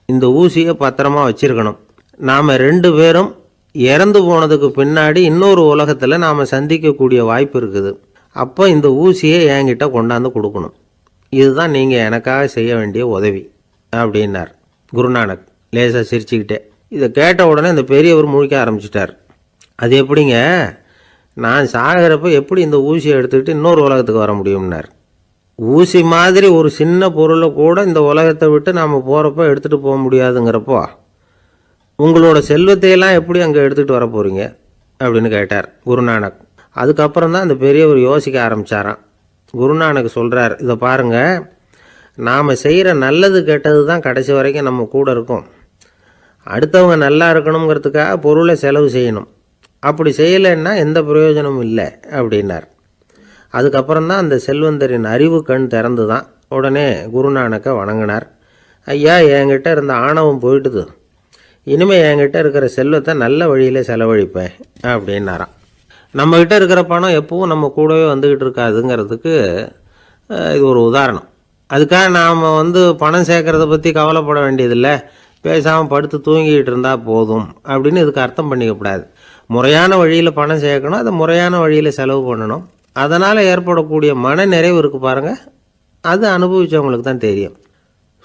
இந்த ஊசியை பத்திரமா வச்சுருக்கணும். நாம் 2 பேரும் இறந்து போனதுக்கு பின்னாடி இன்னொரு உலகத்தில் நாம் சந்திக்கக்கூடிய வாய்ப்பு இருக்குது. அப்போ இந்த ஊசியை என்கிட்ட கொண்டாந்து கொடுக்கணும். இதுதான் நீங்கள் எனக்காக செய்ய வேண்டிய உதவி அப்படின்னார் குருநானக் லேசாக சிரிச்சுக்கிட்டே. இதை கேட்ட உடனே இந்த பெரியவர் முழிக்க ஆரம்பிச்சிட்டார். அது எப்படிங்க, நான் சாகிறப்ப எப்படி இந்த ஊசியை எடுத்துக்கிட்டு இன்னொரு உலகத்துக்கு வர முடியும்னார். ஊசி மாதிரி ஒரு சின்ன பொருளை கூட இந்த உலகத்தை விட்டு நாம் போகிறப்ப எடுத்துகிட்டு போக முடியாதுங்கிறப்போ உங்களோட செல்வத்தையெல்லாம் எப்படி அங்கே எடுத்துகிட்டு வர போகிறீங்க அப்படின்னு கேட்டார் குருநானக். அதுக்கப்புறம் தான் அந்த பெரியவர் யோசிக்க ஆரம்பித்தாராம். குருநானக் சொல்கிறார், இதை பாருங்கள், நாம் செய்கிற நல்லது கெட்டது தான் கடைசி வரைக்கும் நம்ம கூட இருக்கும். அடுத்தவங்க நல்லா இருக்கணுங்கிறதுக்காக பொருளை செலவு செய்யணும். அப்படி செய்யலைன்னா எந்த பிரயோஜனமும் இல்லை அப்படின்னார். அதுக்கப்புறம் தான் அந்த செல்வந்தரின் அறிவு கண் திறந்து தான். உடனே குருநானக்கை வணங்கினார். ஐயா, என்கிட்ட இருந்த ஆணவம் போயிட்டுது. இனிமேல் என்கிட்ட இருக்கிற செல்வத்தை நல்ல வழியில் செலவழிப்பேன் அப்படின்னாராம். நம்மக்கிட்ட இருக்கிற பணம் எப்பவும் நம்ம கூடவே வந்துக்கிட்டு இருக்காதுங்கிறதுக்கு இது ஒரு உதாரணம். அதுக்காக நாம் பணம் சேர்க்கறத பற்றி கவலைப்பட வேண்டியதில்லை, பேசாமல் படுத்து தூங்கிக்கிட்டு இருந்தால் போதும் அப்படின்னு இதுக்கு அர்த்தம் பண்ணிக்கக்கூடாது. முறையான வழியில் பணம் சேர்க்கணும், அதை முறையான வழியில் செலவு பண்ணணும். அதனால் ஏற்படக்கூடிய மன நிறைவு இருக்குது பாருங்கள், அது அனுபவித்தவங்களுக்கு தான் தெரியும்.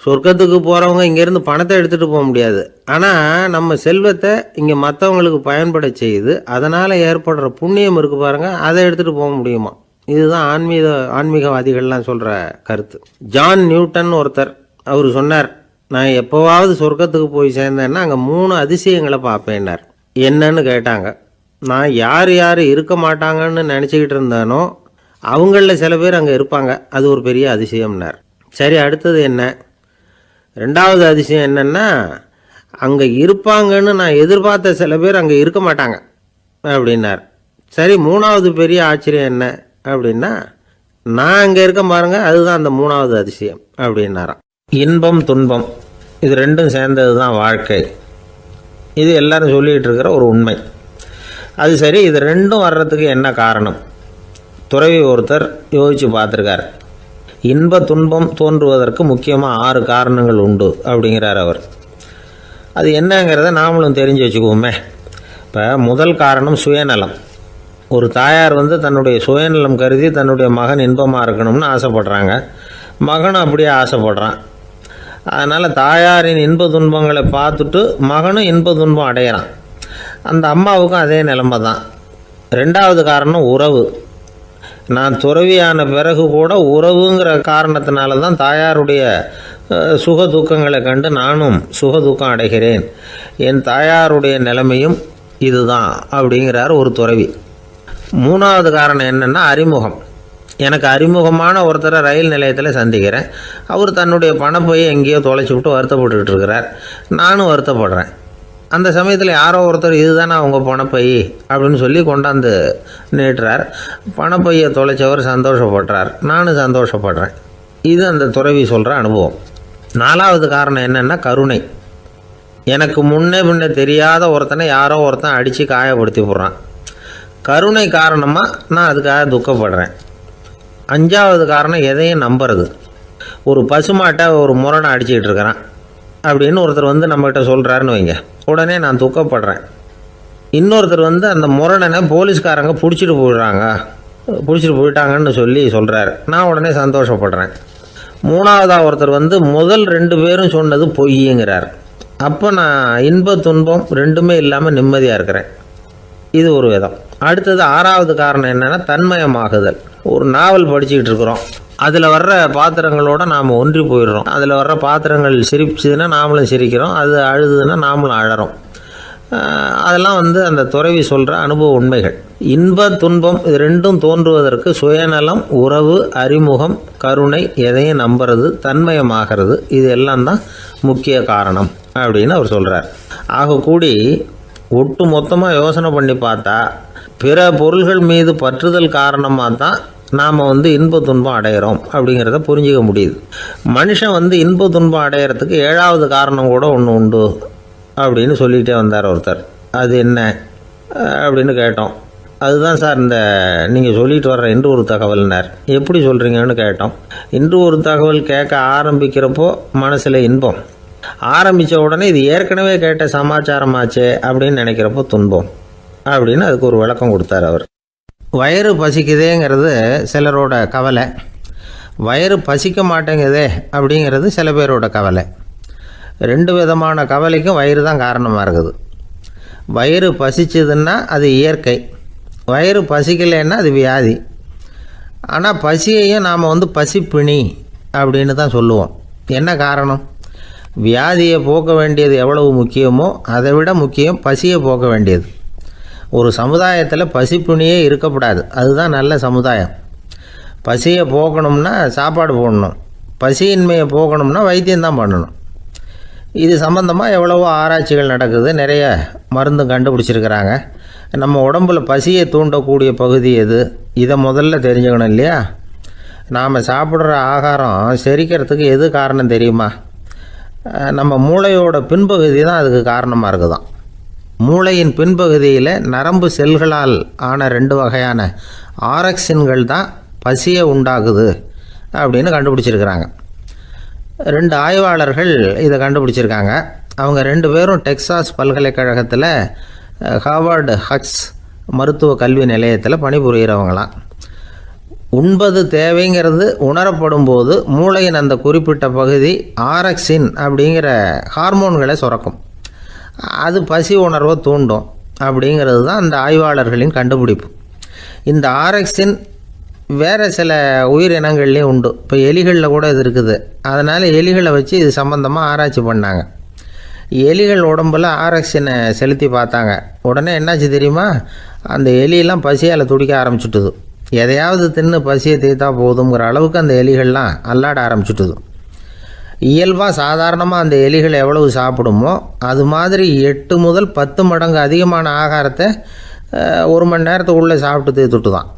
சொர்க்கத்துக்கு போகிறவங்க இங்கேருந்து பணத்தை எடுத்துகிட்டு போக முடியாது. ஆனால் நம்ம செல்வத்தை இங்கே மற்றவங்களுக்கு பயன்பட செய்து அதனால் ஏற்படுற புண்ணியம் இருக்குது பாருங்கள், அதை எடுத்துகிட்டு போக முடியுமா. இதுதான் ஆன்மீகவாதிகள்லாம் சொல்கிற கருத்து. ஜான் நியூட்டன் ஒருத்தர், அவர் சொன்னார், நான் எப்போவாவது சொர்க்கத்துக்கு போய் சேர்ந்தேன்னா அங்கே 3 அதிசயங்களை பார்ப்பேன்னார். என்னன்னு கேட்டாங்க. நான் யார் யார் இருக்க மாட்டாங்கன்னு நினச்சிக்கிட்டு இருந்தானோ அவங்களில் சில பேர் அங்கே இருப்பாங்க, அது ஒரு பெரிய அதிசயம்னார். சரி, அடுத்தது என்ன? 2வது அதிசயம் என்னென்னா, அங்கே இருப்பாங்கன்னு நான் எதிர்பார்த்த சில பேர் அங்கே இருக்க மாட்டாங்க அப்படின்னார். சரி, 3வது பெரிய ஆச்சரியம் என்ன அப்படின்னா, நான் அங்கே இருக்க பாருங்க, அதுதான் அந்த 3வது அதிசயம் அப்படின்னாராம். இன்பம் துன்பம் இது 2ம் சேர்ந்தது தான் வாழ்க்கை. இது எல்லாரும் சொல்லிகிட்டு இருக்கிற ஒரு உண்மை. அது சரி, இது 2ம் வர்றதுக்கு என்ன காரணம்? துறவி ஒருத்தர் யோசித்து பார்த்துருக்கார். இன்ப துன்பம் தோன்றுவதற்கு முக்கியமாக 6 காரணங்கள் உண்டு அப்படிங்கிறார் அவர். அது என்னங்கிறத நாமளும் தெரிஞ்சு வச்சுக்குவோமே. இப்போ முதல் காரணம் சுயநலம். ஒரு தாயார் தன்னுடைய சுயநலம் கருதி தன்னுடைய மகன் இன்பமாக இருக்கணும்னு ஆசைப்படுறாங்க. மகனும் அப்படியே ஆசைப்படுறான். அதனால் தாயாரின் இன்ப துன்பங்களை பார்த்துட்டு மகனும் இன்ப துன்பம் அடையிறான். அந்த அம்மாவுக்கும் அதே நிலைமை தான். 2வது காரணம் உறவு. நான் துறவியான பிறகு கூட உறவுங்கிற காரணத்தினால தான் தாயாருடைய சுக துக்கங்களை கண்டு நானும் சுக துக்கம் அடைகிறேன். என் தாயாருடைய நிலைமையும் இதுதான் அப்படிங்கிறார் ஒரு துறவி. 3வது காரணம் என்னென்னா அறிமுகம். எனக்கு அறிமுகமான ஒருத்தரை ரயில் நிலையத்தில் சந்திக்கிறேன். அவர் தன்னுடைய பணப்பையை எங்கேயோ தொலைச்சி விட்டு வருத்தப்பட்டுக்கிட்டு இருக்கிறார். நானும் வருத்தப்படுறேன். அந்த சமயத்தில் யாரோ ஒருத்தர் இதுதானே அவங்க பணப்பை அப்படின்னு சொல்லி கொண்டாந்து நீட்டுறார். பணப்பையை தொலைச்சவர் சந்தோஷப்படுறார். நானும் சந்தோஷப்படுறேன். இது அந்த துறவி சொல்கிற அனுபவம். 4வது காரணம் என்னென்னா கருணை. எனக்கு முன்னே தெரியாத ஒருத்தனை யாரோ ஒருத்தன் அடித்து காயப்படுத்தி போடுறான். கருணை காரணமாக நான் அதுக்காக துக்கப்படுறேன். 5வது காரணம் எதையும் நம்புறது. ஒரு பசுமாட்டை ஒரு முரணை அடிச்சுக்கிட்டு இருக்கிறான் அப்படின்னு ஒருத்தர் நம்மகிட்ட சொல்கிறாருன்னு வைங்க, உடனே நான் துக்கப்படுறேன். இன்னொருத்தர் அந்த முரணனை போலீஸ்காரங்க பிடிச்சிட்டு போயிட்டாங்கன்னு சொல்கிறாரு. நான் உடனே சந்தோஷப்படுறேன். 3வதாக ஒருத்தர் முதல் 2 பேரும் சொன்னது பொய்யுங்கிறார். அப்போ நான் இன்ப துன்பம் 2மே இல்லாமல் நிம்மதியாக இருக்கிறேன். இது ஒரு விதம். அடுத்தது 6வது காரணம் என்னென்னா தன்மயமாகுதல். ஒரு நாவல் படிச்சுக்கிட்டு இருக்கிறோம். அதில் வர்ற பாத்திரங்களோடு நாம் ஒன்றி போயிடுறோம். அதில் வர்ற பாத்திரங்கள் சிரிச்சுதுன்னா நாமளும் சிரிக்கிறோம், அது அழுதுன்னா நாமளும் அழறோம். அதெல்லாம் அந்த துறவி சொல்கிற அனுபவ உண்மைகள். இன்ப துன்பம் இது 2ம் தோன்றுவதற்கு சுயநலம், உறவு, அறிமுகம், கருணை, எதையும் நம்புறது, தன்மயமாகிறது, இது எல்லாம் தான் முக்கிய காரணம் அப்படின்னு அவர் சொல்கிறார். ஆகக்கூடி ஒட்டு மொத்தமாக யோசனை பண்ணி பார்த்தா பிற பொருள்கள் மீது பற்றுதல் காரணமாக தான் நாம் இன்ப துன்பம் அடையிறோம் அப்படிங்கிறத புரிஞ்சிக்க முடியுது. மனுஷன் இன்ப துன்பம் அடையிறதுக்கு 7வது காரணம் கூட ஒன்று உண்டு அப்படின்னு சொல்லிகிட்டே வந்தார் ஒருத்தர். அது என்ன அப்படின்னு கேட்டோம். அதுதான் சார் இந்த நீங்கள் சொல்லிட்டு வர்ற இன்று ஒரு தகவல்னார். எப்படி சொல்கிறீங்கன்னு கேட்டோம். இன்று ஒரு தகவல் கேட்க ஆரம்பிக்கிறப்போ மனசில் இன்பம், ஆரம்பித்த உடனே இது ஏற்கனவே கேட்ட சமாச்சாரமாச்சே அப்படின்னு நினைக்கிறப்போ துன்பம் அப்படின்னு அதுக்கு ஒரு விளக்கம் கொடுத்தார் அவர். வயிறு பசிக்குதேங்கிறது சிலரோட கவலை, வயிறு பசிக்க மாட்டேங்குதே அப்படிங்கிறது சில பேரோட கவலை. 2 விதமான கவலைக்கும் வயிறு தான் காரணமாக இருக்குது. வயிறு பசிச்சதுன்னா அது இயற்கை, வயிறு பசிக்கலைன்னா அது வியாதி. ஆனால் பசியையும் நாம் பசிப்பிணி அப்படின்னு தான் சொல்லுவோம். என்ன காரணம்? வியாதியை போக்க வேண்டியது எவ்வளவு முக்கியமோ அதை விட முக்கியம் பசியை போக்க வேண்டியது. ஒரு சமுதாயத்தில் பசிப்புணியே இருக்கக்கூடாது. அதுதான் நல்ல சமுதாயம். பசியை போக்கணும்னா சாப்பாடு போடணும், பசியின்மையை போக்கணும்னா வைத்தியம்தான் பண்ணணும். இது சம்பந்தமாக எவ்வளவோ ஆராய்ச்சிகள் நடக்குது, நிறைய மருந்து கண்டுபிடிச்சிருக்கிறாங்க. நம்ம உடம்பில் பசியை தூண்டக்கூடிய பகுதி எது, இதை முதல்ல தெரிஞ்சுக்கணும் இல்லையா? நாம் சாப்பிட்ற ஆகாரம் செரிக்கிறதுக்கு எது காரணம் தெரியுமா? நம்ம மூளையோட பின்பகுதி தான் அதுக்கு காரணமாக இருக்குதாம். மூளையின் பின்பகுதியில் நரம்பு செல்களால் ஆன 2 வகையான ஆரக்சின்கள் தான் பசியை உண்டாகுது அப்படின்னு கண்டுபிடிச்சிருக்கிறாங்க. 2 ஆய்வாளர்கள் இதை கண்டுபிடிச்சிருக்காங்க. அவங்க 2 பேரும் டெக்சாஸ் பல்கலைக்கழகத்தில் ஹார்வர்டு ஹக்ஸ் மருத்துவ கல்வி நிலையத்தில் பணிபுரிகிறவங்களாம். உண்பது தேவைங்கிறது உணரப்படும் போது மூளையின் அந்த குறிப்பிட்ட பகுதி ஆரக்சின் அப்படிங்கிற ஹார்மோன்களை சுரக்கும். அது பசி உணர்வை தூண்டும் அப்படிங்கிறது தான் அந்த ஆய்வாளர்களின் கண்டுபிடிப்பு. இந்த ஆரக்சின் வேறு சில உயிரினங்கள்லேயும் உண்டு. இப்போ எலிகளில் கூட இது இருக்குது. அதனால் எலிகளை வச்சு இது சம்மந்தமாக ஆராய்ச்சி பண்ணாங்க. எலிகள் உடம்பில் ஆரக்சினை செலுத்தி பார்த்தாங்க. உடனே என்னாச்சு தெரியுமா? அந்த எலியெல்லாம் பசியால் துடிக்க ஆரம்பிச்சுட்டுது. எதையாவது தின்னு பசியை தீர்த்தா போதுங்கிற அளவுக்கு அந்த எலிகள்லாம் அல்லாட ஆரம்பிச்சுட்டுது. இயல்பாக சாதாரணமாக அந்த எலிகள் எவ்வளவு சாப்பிடுமோ அது மாதிரி 8 முதல் 10 மடங்கு அதிகமான ஆகாரத்தை 1 மணி நேரத்துக்குள்ளே சாப்பிட்டு தீர்த்துட்டு தான்.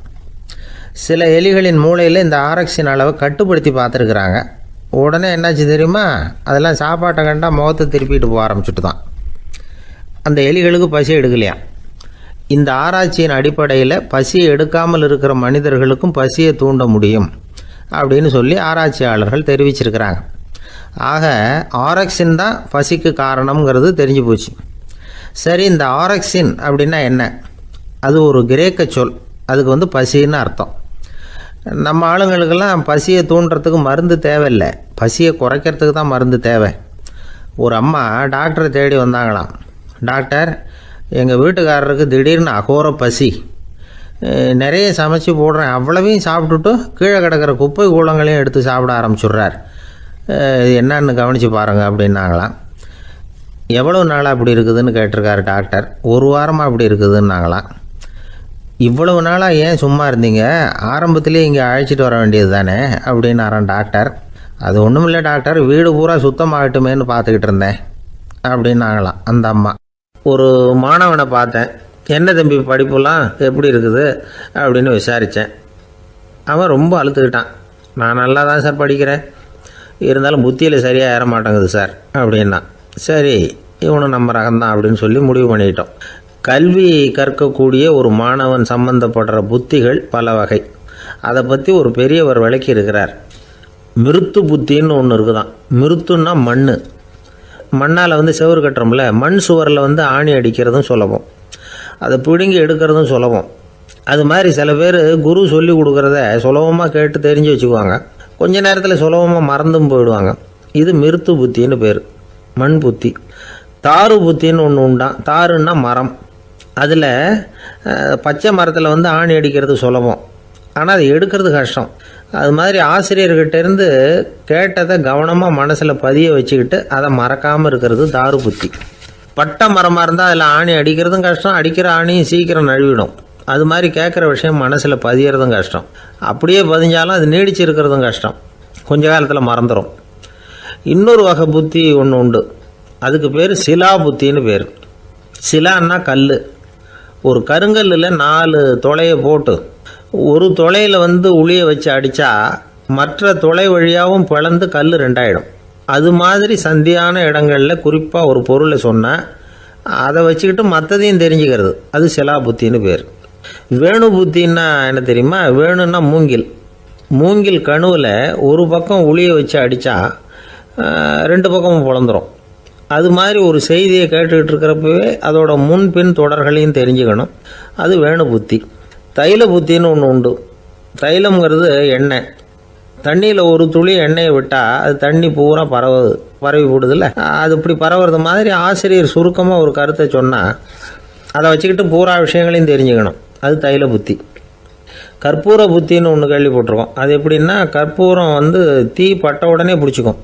சில எலிகளின் மூளையில் இந்த ஆரக்சின் அளவை கட்டுப்படுத்தி பார்த்துருக்குறாங்க. உடனே என்னாச்சு தெரியுமா? அதெல்லாம் சாப்பாட்டை கண்டால் முகத்தை திருப்பிட்டு போக ஆரம்பிச்சுட்டு தான். அந்த எலிகளுக்கு பசி எடுக்கலையாம். இந்த ஆராய்ச்சியின் அடிப்படையில் பசியை எடுக்காமல் இருக்கிற மனிதர்களுக்கும் பசியை தூண்ட முடியும் அப்படின்னு சொல்லி ஆராய்ச்சியாளர்கள் தெரிவிச்சிருக்கிறாங்க. ஆக ஆரக்சின் தான் பசிக்கு காரணம்ங்கிறது தெரிஞ்சு போச்சு. சரி, இந்த ஆரக்சின் அப்படின்னா என்ன? அது ஒரு கிரேக்க சொல். அதுக்கு பசின்னு அர்த்தம். நம்ம ஆளுங்களுக்கெல்லாம் பசியை தூண்டுறதுக்கு மருந்து தேவையில்லை, பசியை குறைக்கிறதுக்கு தான் மருந்து தேவை. ஒரு அம்மா டாக்டரை தேடி வந்தாங்களாம். டாக்டர், எங்கள் வீட்டுக்காரருக்கு திடீர்னு அகோர பசி, நிறைய சமைச்சு போடுறேன், அவ்வளவையும் சாப்பிட்டுட்டு கீழே கிடக்கிற குப்பை கூலங்களையும் எடுத்து சாப்பிட ஆரம்பிச்சுட்றார், என்னன்னு கவனித்து பாருங்கள் அப்படின்னாங்களாம். எவ்வளோ நாளாக அப்படி இருக்குதுன்னு கேட்டிருக்காரு டாக்டர். 1 வாரமாக அப்படி இருக்குதுன்னாங்களாம். இவ்வளவு நாளாக ஏன் சும்மா இருந்தீங்க, ஆரம்பத்திலே இங்கே அழைச்சிட்டு வர வேண்டியது தானே அப்படின்னாரான் டாக்டர். அது ஒன்றும் இல்லை டாக்டர், வீடு பூரா சுத்தமாகட்டுமேன்னு பார்த்துக்கிட்டு இருந்தேன் அப்படின்னாங்களாம் அந்த அம்மா. ஒரு மாணவனை பார்த்தேன். என்ன தம்பி படிப்புலாம் எப்படி இருக்குது அப்படின்னு விசாரித்தேன். அவன் ரொம்ப அழுத்துக்கிட்டான். நான் நல்லா தான் சார் படிக்கிறேன், இருந்தாலும் புத்தியில் சரியாக ஏற மாட்டேங்குது சார் அப்படின்னா. சரி, இவனும் நம்ம ரகம்தான் அப்படின்னு சொல்லி முடிவு பண்ணிட்டோம். கல்வி கற்கக்கூடிய ஒரு மாணவன் சம்பந்தப்படுற புத்திகள் பல வகை. அதை பற்றி ஒரு பெரியவர் விளக்கி இருக்கிறார். மிருத்து புத்தின்னு ஒன்று இருக்குதான். மிருத்துன்னா மண். மண்ணால் செவுறு கட்டுறோம்ல, மண் சுவரில் ஆணி அடிக்கிறதும் சுலபம், அதை பிடுங்கி எடுக்கிறதும் சுலபம். அது மாதிரி சில பேர் குரு சொல்லி கொடுக்குறத சுலபமாக கேட்டு தெரிஞ்சு வச்சுக்குவாங்க, கொஞ்ச நேரத்தில் சுலபமாக மறந்தும் போயிடுவாங்க. இது மிருத்து புத்தின்னு பேர், மண் புத்தி. தாரு புத்தின்னு ஒன்று உண்டான். தாருன்னா மரம். அதில் பச்சை மரத்தில் ஆணி அடிக்கிறது சுலபம், ஆனால் அதை எடுக்கிறது கஷ்டம். அது மாதிரி ஆசிரியர்கிட்டேருந்து கேட்டதை கவனமாக மனசில் பதிய வச்சுக்கிட்டு அதை மறக்காமல் இருக்கிறது தாரு புத்தி. பட்டை மரமாக இருந்தால் அதில் ஆணி அடிக்கிறதும் கஷ்டம், அடிக்கிற ஆணியும் சீக்கிரம் நழுவிடும். அது மாதிரி கேட்குற விஷயம் மனசில் பதியறதும் கஷ்டம், அப்படியே பதிஞ்சாலும் அது நீடிச்சு இருக்கிறதும் கஷ்டம், கொஞ்ச காலத்தில் மறந்துடும். இன்னொரு வகை புத்தி ஒன்று உண்டு, அதுக்கு பேர் சிலா புத்தின்னு பேர். சிலான்னா கல். ஒரு கருங்கல்லில் 4 துளையை போட்டு ஒரு துளையில் உளியை வச்சு அடித்தா மற்ற துளை வழியாகவும் பிளந்து கல் 2ஆயிடும். அது மாதிரி சந்தியான இடங்களில் குறிப்பாக ஒரு பொருளை சொன்னால் அதை வச்சுக்கிட்டு மற்றதையும் தெரிஞ்சுக்கிறது, அது சிலா புத்தின்னு பேர். வேணு புத்தின்னா என்ன தெரியுமா? வேணுன்னா மூங்கில். மூங்கில் கணுவில் ஒரு பக்கம் உளியை வச்சு அடித்தா 2 பக்கமும் பிளந்துடும். அது மாதிரி ஒரு செய்தியை கேட்டுக்கிட்டு இருக்கிறப்பவே அதோட முன்பின் தொடர்களையும் தெரிஞ்சுக்கணும், அது வேணு புத்தி. தைல புத்தின்னு ஒன்று உண்டு. தைலம்ங்கிறது எண்ணெய். தண்ணியில் ஒரு துளி எண்ணெயை விட்டால் அது தண்ணி பூரா பரவி போடுதில்ல, அது இப்படி பரவுறது மாதிரி ஆசிரியர் சுருக்கமாக ஒரு கருத்தை சொன்னால் அதை வச்சுக்கிட்டு பூரா விஷயங்களையும் தெரிஞ்சுக்கணும், அது தைல புத்தி. கற்பூர புத்தின்னு ஒன்று கேள்விப்பட்டிருக்கோம். அது எப்படின்னா, கற்பூரம் தீ பட்ட உடனே பிடிச்சிக்கும்.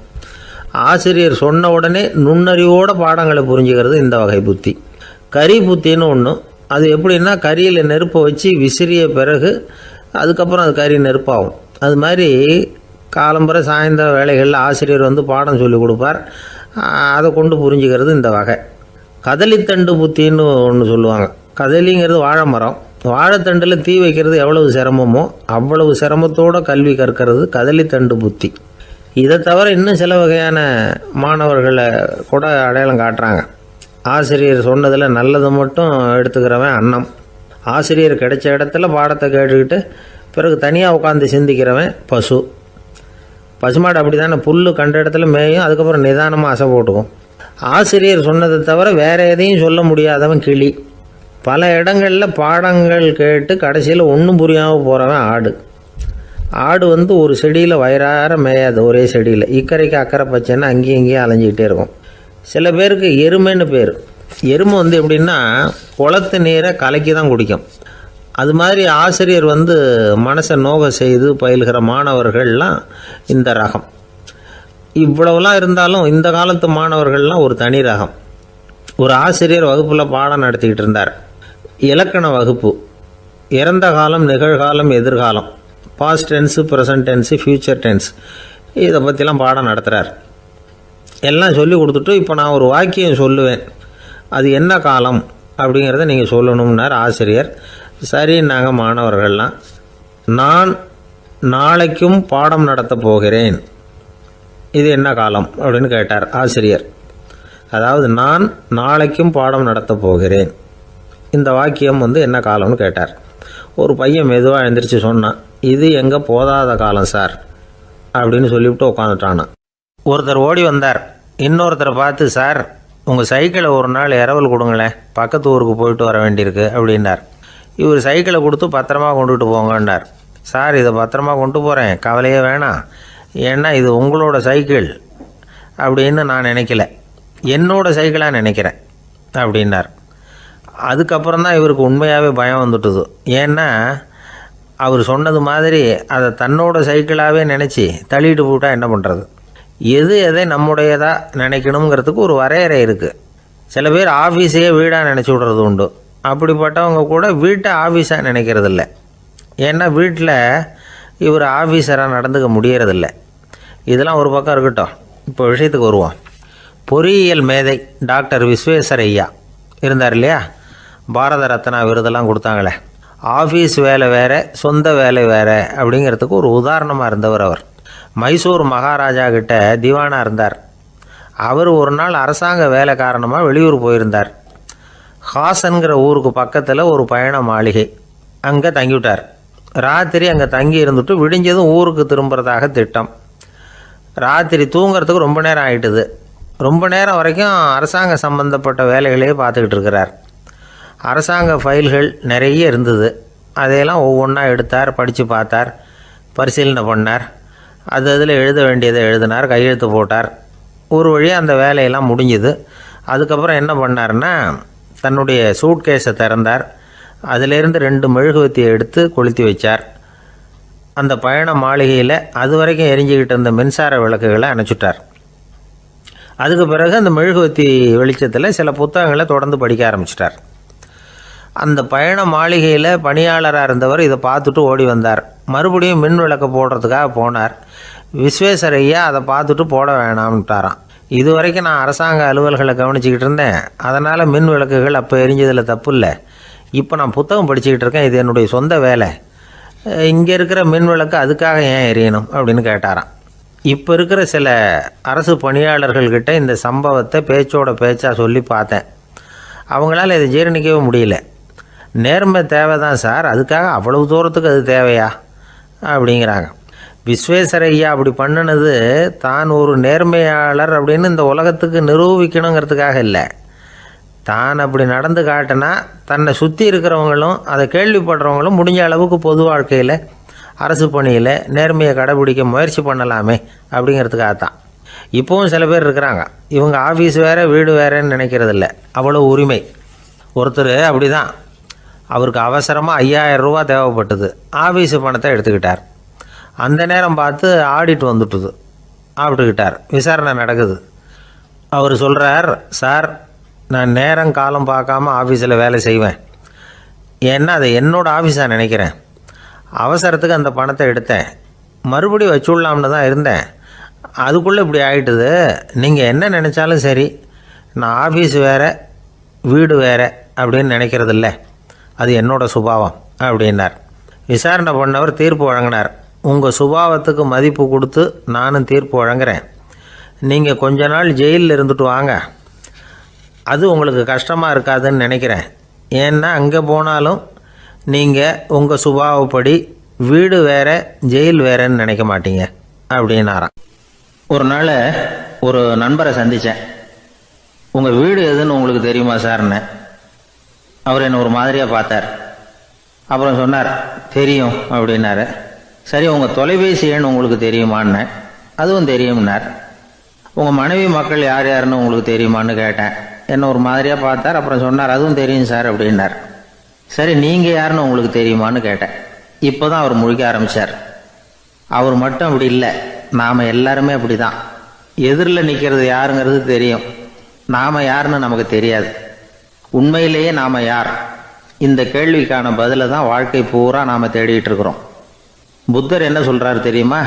ஆசிரியர் சொன்ன உடனே நுண்ணறிவோட பாடங்களை புரிஞ்சுக்கிறது இந்த வகை புத்தி. கரி புத்தின்னு ஒன்று. அது எப்படின்னா, கரியில் நெருப்பை வச்சு விசிறிய பிறகு அதுக்கப்புறம் அது கறி நெருப்பாகும். அது மாதிரி காலம்பரை சாயந்தர வேலைகளில் ஆசிரியர் பாடம் சொல்லி கொடுப்பார், அதை கொண்டு புரிஞ்சுக்கிறது இந்த வகை. கதலித்தண்டு புத்தின்னு ஒன்று சொல்லுவாங்க. கதலிங்கிறது வாழை மரம். வாழைத்தண்டில் தீ வைக்கிறது எவ்வளவு சிரமமோ அவ்வளவு சிரமத்தோடு கல்வி கற்கிறது கதலித்தண்டு புத்தி. இதை தவிர இன்னும் சில வகையான மாணவர்களை கூட அடையாளம் காட்டுறாங்க. ஆசிரியர் சொன்னதில் நல்லதை மட்டும் எடுத்துக்கிறவன் அன்னம். ஆசிரியர் கிடைச்ச இடத்துல பாடத்தை கேட்டுக்கிட்டு பிறகு தனியாக உட்காந்து சிந்திக்கிறவன் பசு. பசுமாடு அப்படி தானே, புல் கண்ட இடத்துல மேயும், அதுக்கப்புறம் நிதானமாக அசை போட்டுக்கும். ஆசிரியர் சொன்னதை தவிர வேறு எதையும் சொல்ல முடியாதவன் கிளி. பல இடங்களில் பாடங்கள் கேட்டு கடைசியில் ஒன்றும் புரியாமல் போகிறவன் ஆடு. ஆடு ஒரு செடியில் வயிறார மேயாது, ஒரே செடியில். இக்கரைக்கு அக்கறை பச்சைன்னா அங்கேயும் இங்கேயும் அலைஞ்சிக்கிட்டே இருக்கும். சில பேருக்கு எருமைன்னு பேர். எருமை எப்படின்னா குளத்து நீரை கலக்கி தான் குடிக்கும். அது மாதிரி ஆசிரியர் மனசை நோக செய்து பயில்கிற மாணவர்கள்லாம் இந்த ரகம். இவ்வளவுலாம் இருந்தாலும் இந்த காலத்து மாணவர்கள்லாம் ஒரு தனி ரகம். ஒரு ஆசிரியர் வகுப்பில் பாடம் நடத்திக்கிட்டு இருந்தார். இலக்கண வகுப்பு. இறந்த காலம், நிகழ்காலம், எதிர்காலம், past tense, present tense, future tense, இதை பற்றிலாம் பாடம் நடத்துகிறார். எல்லாம் சொல்லி கொடுத்துட்டு இப்போ நான் ஒரு வாக்கியம் சொல்லுவேன், அது என்ன காலம் அப்படிங்கிறத நீங்கள் சொல்லணும்னார் ஆசிரியர். சரின்னாங்க மாணவர்கள்லாம். நான் நாளைக்கும் பாடம் நடத்தப் போகிறேன், இது என்ன காலம் அப்படின்னு கேட்டார் ஆசிரியர். அதாவது நான் நாளைக்கும் பாடம் நடத்தப் போகிறேன் இந்த வாக்கியம் என்ன காலம்னு கேட்டார். ஒரு பையன் மெதுவாக எழுந்திரிச்சு சொன்னான், இது எங்கே போதாத காலம் சார் அப்படின்னு சொல்லிவிட்டு உட்காந்துட்டானான். ஒருத்தர் ஓடி வந்தார். இன்னொருத்தரை பார்த்து, சார் உங்கள் சைக்கிளை ஒரு நாள் இரவல் கொடுங்களேன், பக்கத்து ஊருக்கு போயிட்டு வர வேண்டியிருக்கு அப்படின்னார். இவர் சைக்கிளை கொடுத்து பத்திரமா கொண்டுட்டு போங்கன்னார். சார் இதை பத்திரமா கொண்டு போகிறேன், கவலையே வேணாம், ஏன்னா இது உங்களோட சைக்கிள் அப்படின்னு நான் நினைக்கல, என்னோட சைக்கிளாக நினைக்கிறேன் அப்படின்னார். அதுக்கப்புறம் தான் இவருக்கு உண்மையாகவே பயம் வந்துட்டுது. ஏன்னா அவர் சொன்னது மாதிரி அதை தன்னோட சைக்கிளாகவே நினச்சி தள்ளிட்டு போட்டால் என்ன பண்ணுறது? எது எதை நம்முடையதாக நினைக்கணுங்கிறதுக்கு ஒரு வரையறை இருக்குது. சில பேர் ஆஃபீஸையே வீடாக நினச்சி விடுறது உண்டு. அப்படிப்பட்டவங்க கூட வீட்டை ஆஃபீஸாக நினைக்கிறதில்ல. ஏன்னா வீட்டில் இவர் ஆஃபீஸராக நடந்துக்க முடியறதில்ல. இதெல்லாம் ஒரு பக்கம் இருக்கட்டும், இப்போ விஷயத்துக்கு வருவோம். பொறியியல் மேதை டாக்டர் விஸ்வேஸ்வரய்யா இருந்தார் இல்லையா, பாரத ரத்னா விருதெல்லாம் கொடுத்தாங்களே. ஆஃபீஸ் வேலை வேறு, சொந்த வேலை வேறு அப்படிங்கிறதுக்கு ஒரு உதாரணமாக இருந்தவர் அவர். மைசூர் மகாராஜா கிட்ட திவானாக இருந்தார். அவர் ஒரு நாள் அரசாங்க வேலை காரணமாக வெளியூர் போயிருந்தார். ஹாசன்கிற ஊருக்கு பக்கத்தில் ஒரு பயண மாளிகை, அங்கே தங்கிவிட்டார். ராத்திரி அங்கே தங்கி இருந்துட்டு விடிஞ்சதும் ஊருக்கு திரும்புறதாக திட்டம். ராத்திரி தூங்கிறதுக்கு ரொம்ப நேரம் ஆகிட்டுது. ரொம்ப நேரம் வரைக்கும் அரசாங்க சம்பந்தப்பட்ட வேலைகளையே பார்த்துக்கிட்டு இருக்கிறார். அரசாங்க ஃபைல்கள் நிறைய இருந்தது. அதையெல்லாம் ஒவ்வொன்றா எடுத்தார், படித்து பார்த்தார், பரிசீலனை பண்ணார். அதில் எழுத வேண்டியதை எழுதினார், கையெழுத்து போட்டார். ஒரு வழியாக அந்த வேலையெல்லாம் முடிஞ்சுது. அதுக்கப்புறம் என்ன பண்ணார்னா, தன்னுடைய சூட்கேஸை திறந்தார். அதிலேருந்து 2 மெழுகுவத்தியை எடுத்து கொளுத்தி வச்சார். அந்த பயண மாளிகையில் அது வரைக்கும் எரிஞ்சிக்கிட்டு இருந்த மின்சார விளக்குகளை அணைச்சிட்டார். அதுக்கு பிறகு அந்த மெழுகுவத்தி வெளிச்சத்தில் சில புத்தகங்களை தொடர்ந்து படிக்க ஆரம்பிச்சிட்டார். அந்த பயண மாளிகையில் பணியாளராக இருந்தவர் இதை பார்த்துட்டு ஓடி வந்தார். மறுபடியும் மின் விளக்கு போடுறதுக்காக போனார். விஸ்வேஸ்வரய்யா அதை பார்த்துட்டு போட வேணாம்ட்டாராம். இது வரைக்கும் நான் அரசாங்க அலுவல்களை கவனிச்சிக்கிட்டு இருந்தேன், அதனால் மின் விளக்குகள் அப்போ எரிஞ்சதில் தப்பு இல்லை. இப்போ நான் புத்தகம் படிச்சுக்கிட்டு இருக்கேன், இது என்னுடைய சொந்த வேலை, இங்கே இருக்கிற மின் விளக்கு அதுக்காக ஏன் எரியணும் அப்படின்னு கேட்டாராம். இப்போ இருக்கிற சில அரசு பணியாளர்கள்கிட்ட இந்த சம்பவத்தை பேச்சோட பேச்சாக சொல்லி பார்த்தேன். அவங்களால இதை ஜீரணிக்கவே முடியல. நேர்மை தேவை தான் சார், அதுக்காக அவ்வளவு தூரத்துக்கு அது தேவையா அப்படிங்கிறாங்க. விஸ்வேஸ்வரய்யா அப்படி பண்ணினது தான் ஒரு நேர்மையாளர் அப்படின்னு இந்த உலகத்துக்கு நிரூபிக்கணுங்கிறதுக்காக இல்லை. தான் அப்படி நடந்து காட்டினா தன்னை சுற்றி இருக்கிறவங்களும் அதை கேள்விப்படுறவங்களும் முடிஞ்ச அளவுக்கு பொது வாழ்க்கையில் அரசு பணியில் நேர்மையை கடைபிடிக்க முயற்சி பண்ணலாமே அப்படிங்கிறதுக்காகத்தான். இப்போவும் சில பேர் இருக்கிறாங்க, இவங்க ஆஃபீஸ் வேறு வீடு வேறேன்னு நினைக்கிறதில்ல, அவ்வளோ உரிமை. ஒருத்தர் அப்படி தான், அவருக்கு அவசரமாக 5000 ரூபா தேவைப்பட்டது. ஆஃபீஸு பணத்தை எடுத்துக்கிட்டார். அந்த நேரம் பார்த்து ஆடிட் வந்துட்டுது, ஆப்பிட்டுக்கிட்டார். விசாரணை நடக்குது. அவர் சொல்கிறார், சார் நான் நேரம் காலம் பார்க்காம ஆஃபீஸில் வேலை செய்வேன், ஏன்னா அதை என்னோடய ஆஃபீஸாக நினைக்கிறேன். அவசரத்துக்கு அந்த பணத்தை எடுத்தேன், மறுபடியும் வச்சுடலாம்னு தான் இருந்தேன், அதுக்குள்ளே இப்படி ஆகிட்டுது. நீங்கள் என்ன நினச்சாலும் சரி, நான் ஆஃபீஸ் வேறு வீடு வேறு அப்படின்னு நினைக்கிறதில்ல, அது என்னோடய சுபாவம் அப்படின்னார். விசாரணை பண்ணவர் தீர்ப்பு வழங்கினார். உங்கள் சுபாவத்துக்கு மதிப்பு கொடுத்து நானும் தீர்ப்பு வழங்குறேன். நீங்கள் கொஞ்ச நாள் ஜெயிலில் இருந்துட்டு வாங்க, அது உங்களுக்கு கஷ்டமாக இருக்காதுன்னு நினைக்கிறேன். ஏன்னா அங்கே போனாலும் நீங்கள் உங்கள் சுபாவப்படி வீடு வேறு ஜெயில் வேறேன்னு நினைக்க மாட்டீங்க அப்படின்னாராம். ஒரு நாள் ஒரு நண்பரை சந்தித்தேன். உங்கள் வீடு எதுன்னு உங்களுக்கு தெரியுமா சார்ன்னு. அவர் என்னை ஒரு மாதிரியாக பார்த்தார். அப்புறம் சொன்னார், தெரியும் அப்படின்னாரு. சரி, உங்கள் தொலைபேசி எண் உங்களுக்கு தெரியுமான்னு. அதுவும் தெரியும்னார். உங்கள் மனைவி மக்கள் யார் யாருன்னு உங்களுக்கு தெரியுமான்னு கேட்டேன். என்ன ஒரு மாதிரியாக பார்த்தார். அப்புறம் சொன்னார், அதுவும் தெரியும் சார் அப்படின்னார். சரி, நீங்கள் யாருன்னு உங்களுக்கு தெரியுமான்னு கேட்டேன். இப்போ தான் அவர் முழிக்க ஆரம்பித்தார். அவர் மட்டும் அப்படி இல்லை, நாம் எல்லாருமே அப்படி தான். எதிரில் நிற்கிறது யாருங்கிறது தெரியும், நாம் யாருன்னு நமக்கு தெரியாது. உண்மையிலேயே நாம் யார்? இந்த கேள்விக்கான பதிலை தான் வாழ்க்கை பூரா நாம் தேடிட்டு இருக்கிறோம். புத்தர் என்ன சொல்கிறாரு தெரியுமா?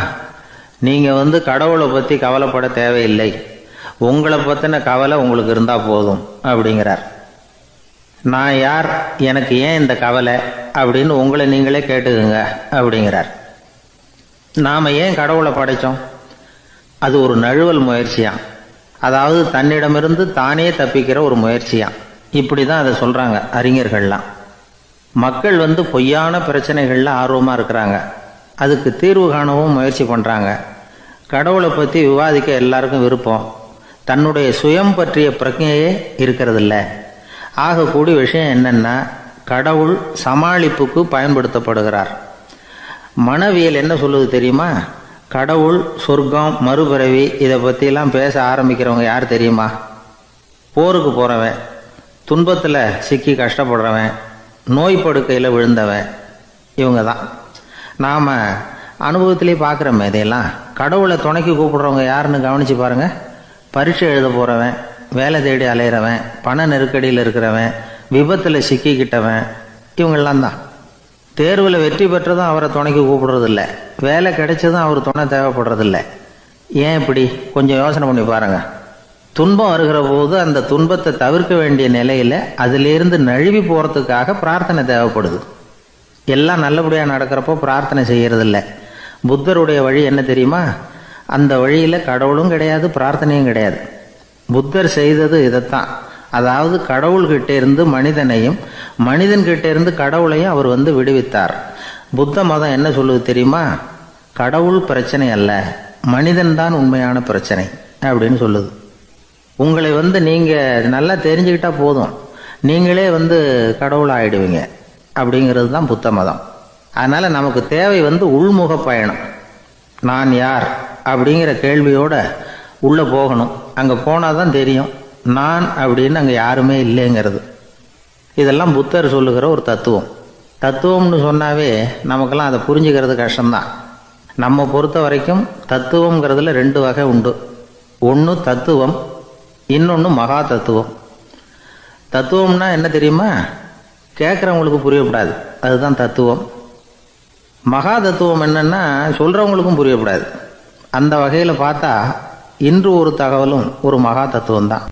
நீங்கள் கடவுளை பற்றி கவலைப்பட தேவையில்லை, உங்களை பற்றின கவலை உங்களுக்கு இருந்தால் போதும் அப்படிங்கிறார். நான் யார், எனக்கு ஏன் இந்த கவலை அப்படின்னு உங்களை நீங்களே கேட்டுக்குங்க அப்படிங்கிறார். நாம் ஏன் கடவுளை படைத்தோம்? அது ஒரு நழுவல் முயற்சியாம். அதாவது தன்னிடமிருந்து தானே தப்பிக்கிற ஒரு முயற்சியாம். இப்படி தான் அதை சொல்கிறாங்க அறிஞர்கள்லாம். மக்கள் பொய்யான பிரச்சனைகளில் ஆர்வமாக இருக்கிறாங்க, அதுக்கு தீர்வு காணவும் முயற்சி பண்ணுறாங்க. கடவுளை பற்றி விவாதிக்க எல்லாருக்கும் விருப்பம், தன்னுடைய சுயம் பற்றிய பிரஜையே இருக்கிறதில்ல. ஆகக்கூடிய விஷயம் என்னன்னா, கடவுள் சமாளிப்புக்கு பயன்படுத்தப்படுகிறார். மனவியல் என்ன சொல்லுது தெரியுமா? கடவுள், சொர்க்கம், மறுபிறவி இதை பற்றிலாம் பேச ஆரம்பிக்கிறவங்க யார் தெரியுமா? போருக்கு போகிறவன், துன்பத்தில் சிக்கி கஷ்டப்படுறவன், நோய் படுக்கையில் விழுந்தவன், இவங்க தான். நாம் அனுபவத்திலே பார்க்குறோமே இதையெல்லாம். கடவுளை துணைக்கு கூப்பிடுறவங்க யாருன்னு கவனித்து பாருங்கள். பரீட்சை எழுத போகிறவன், வேலை தேடி அலையிறவன், பண நெருக்கடியில் இருக்கிறவன், விபத்தில் சிக்கிக்கிட்டவன், இவங்கெல்லாம் தான். தேர்வில் வெற்றி பெற்றதும் அவரை துணைக்கு கூப்பிடுறதில்ல, வேலை கிடைச்சதும் அவர் துணை தேவைப்படுறதில்ல. ஏன் இப்படி? கொஞ்சம் யோசனை பண்ணி பாருங்கள். துன்பம் வருகிற போது அந்த துன்பத்தை தவிர்க்க வேண்டிய நிலையில் அதிலிருந்து நழுவி போகிறதுக்காக பிரார்த்தனை தேவைப்படுது. எல்லாம் நல்லபடியாக நடக்கிறப்போ பிரார்த்தனை செய்கிறதில்ல. புத்தருடைய வழி என்ன தெரியுமா? அந்த வழியில் கடவுளும் கிடையாது, பிரார்த்தனையும் கிடையாது. புத்தர் செய்தது இதைத்தான். அதாவது கடவுள்கிட்ட இருந்து மனிதனையும், மனிதன்கிட்ட இருந்து கடவுளையும் அவர் விடுவித்தார். புத்த மதம் என்ன சொல்லுது தெரியுமா? கடவுள் பிரச்சனை அல்ல, மனிதன்தான் உண்மையான பிரச்சனை அப்படின்னு சொல்லுது. உங்களை நீங்கள் நல்லா தெரிஞ்சுக்கிட்டா போதும், நீங்களே கடவுள் ஆயிடுவீங்க அப்படிங்கிறது தான் புத்த மதம். அதனால் நமக்கு தேவை உள்முக பயணம். நான் யார் அப்படிங்கிற கேள்வியோட உள்ளே போகணும். அங்கே போனால் தான் தெரியும் நான் அப்படின்னு அங்கே யாருமே இல்லைங்கிறது. இதெல்லாம் புத்தர் சொல்லுகிற ஒரு தத்துவம். தத்துவம்னு சொன்னாவே நமக்கெல்லாம் அதை புரிஞ்சுக்கிறது கஷ்டம்தான். நம்ம பொறுத்த வரைக்கும் தத்துவங்கிறதுல 2 வகை உண்டு. ஒன்று தத்துவம், இன்னொன்று மகா தத்துவம். தத்துவம்னா என்ன தெரியுமா? கேட்குறவங்களுக்கு புரியப்படாது, அதுதான் தத்துவம். மகா தத்துவம் என்னன்னா சொல்கிறவங்களுக்கும் புரியப்படாது. அந்த வகையில் பார்த்தா இன்று ஒரு தகவலும் ஒரு மகா தத்துவம் தான்.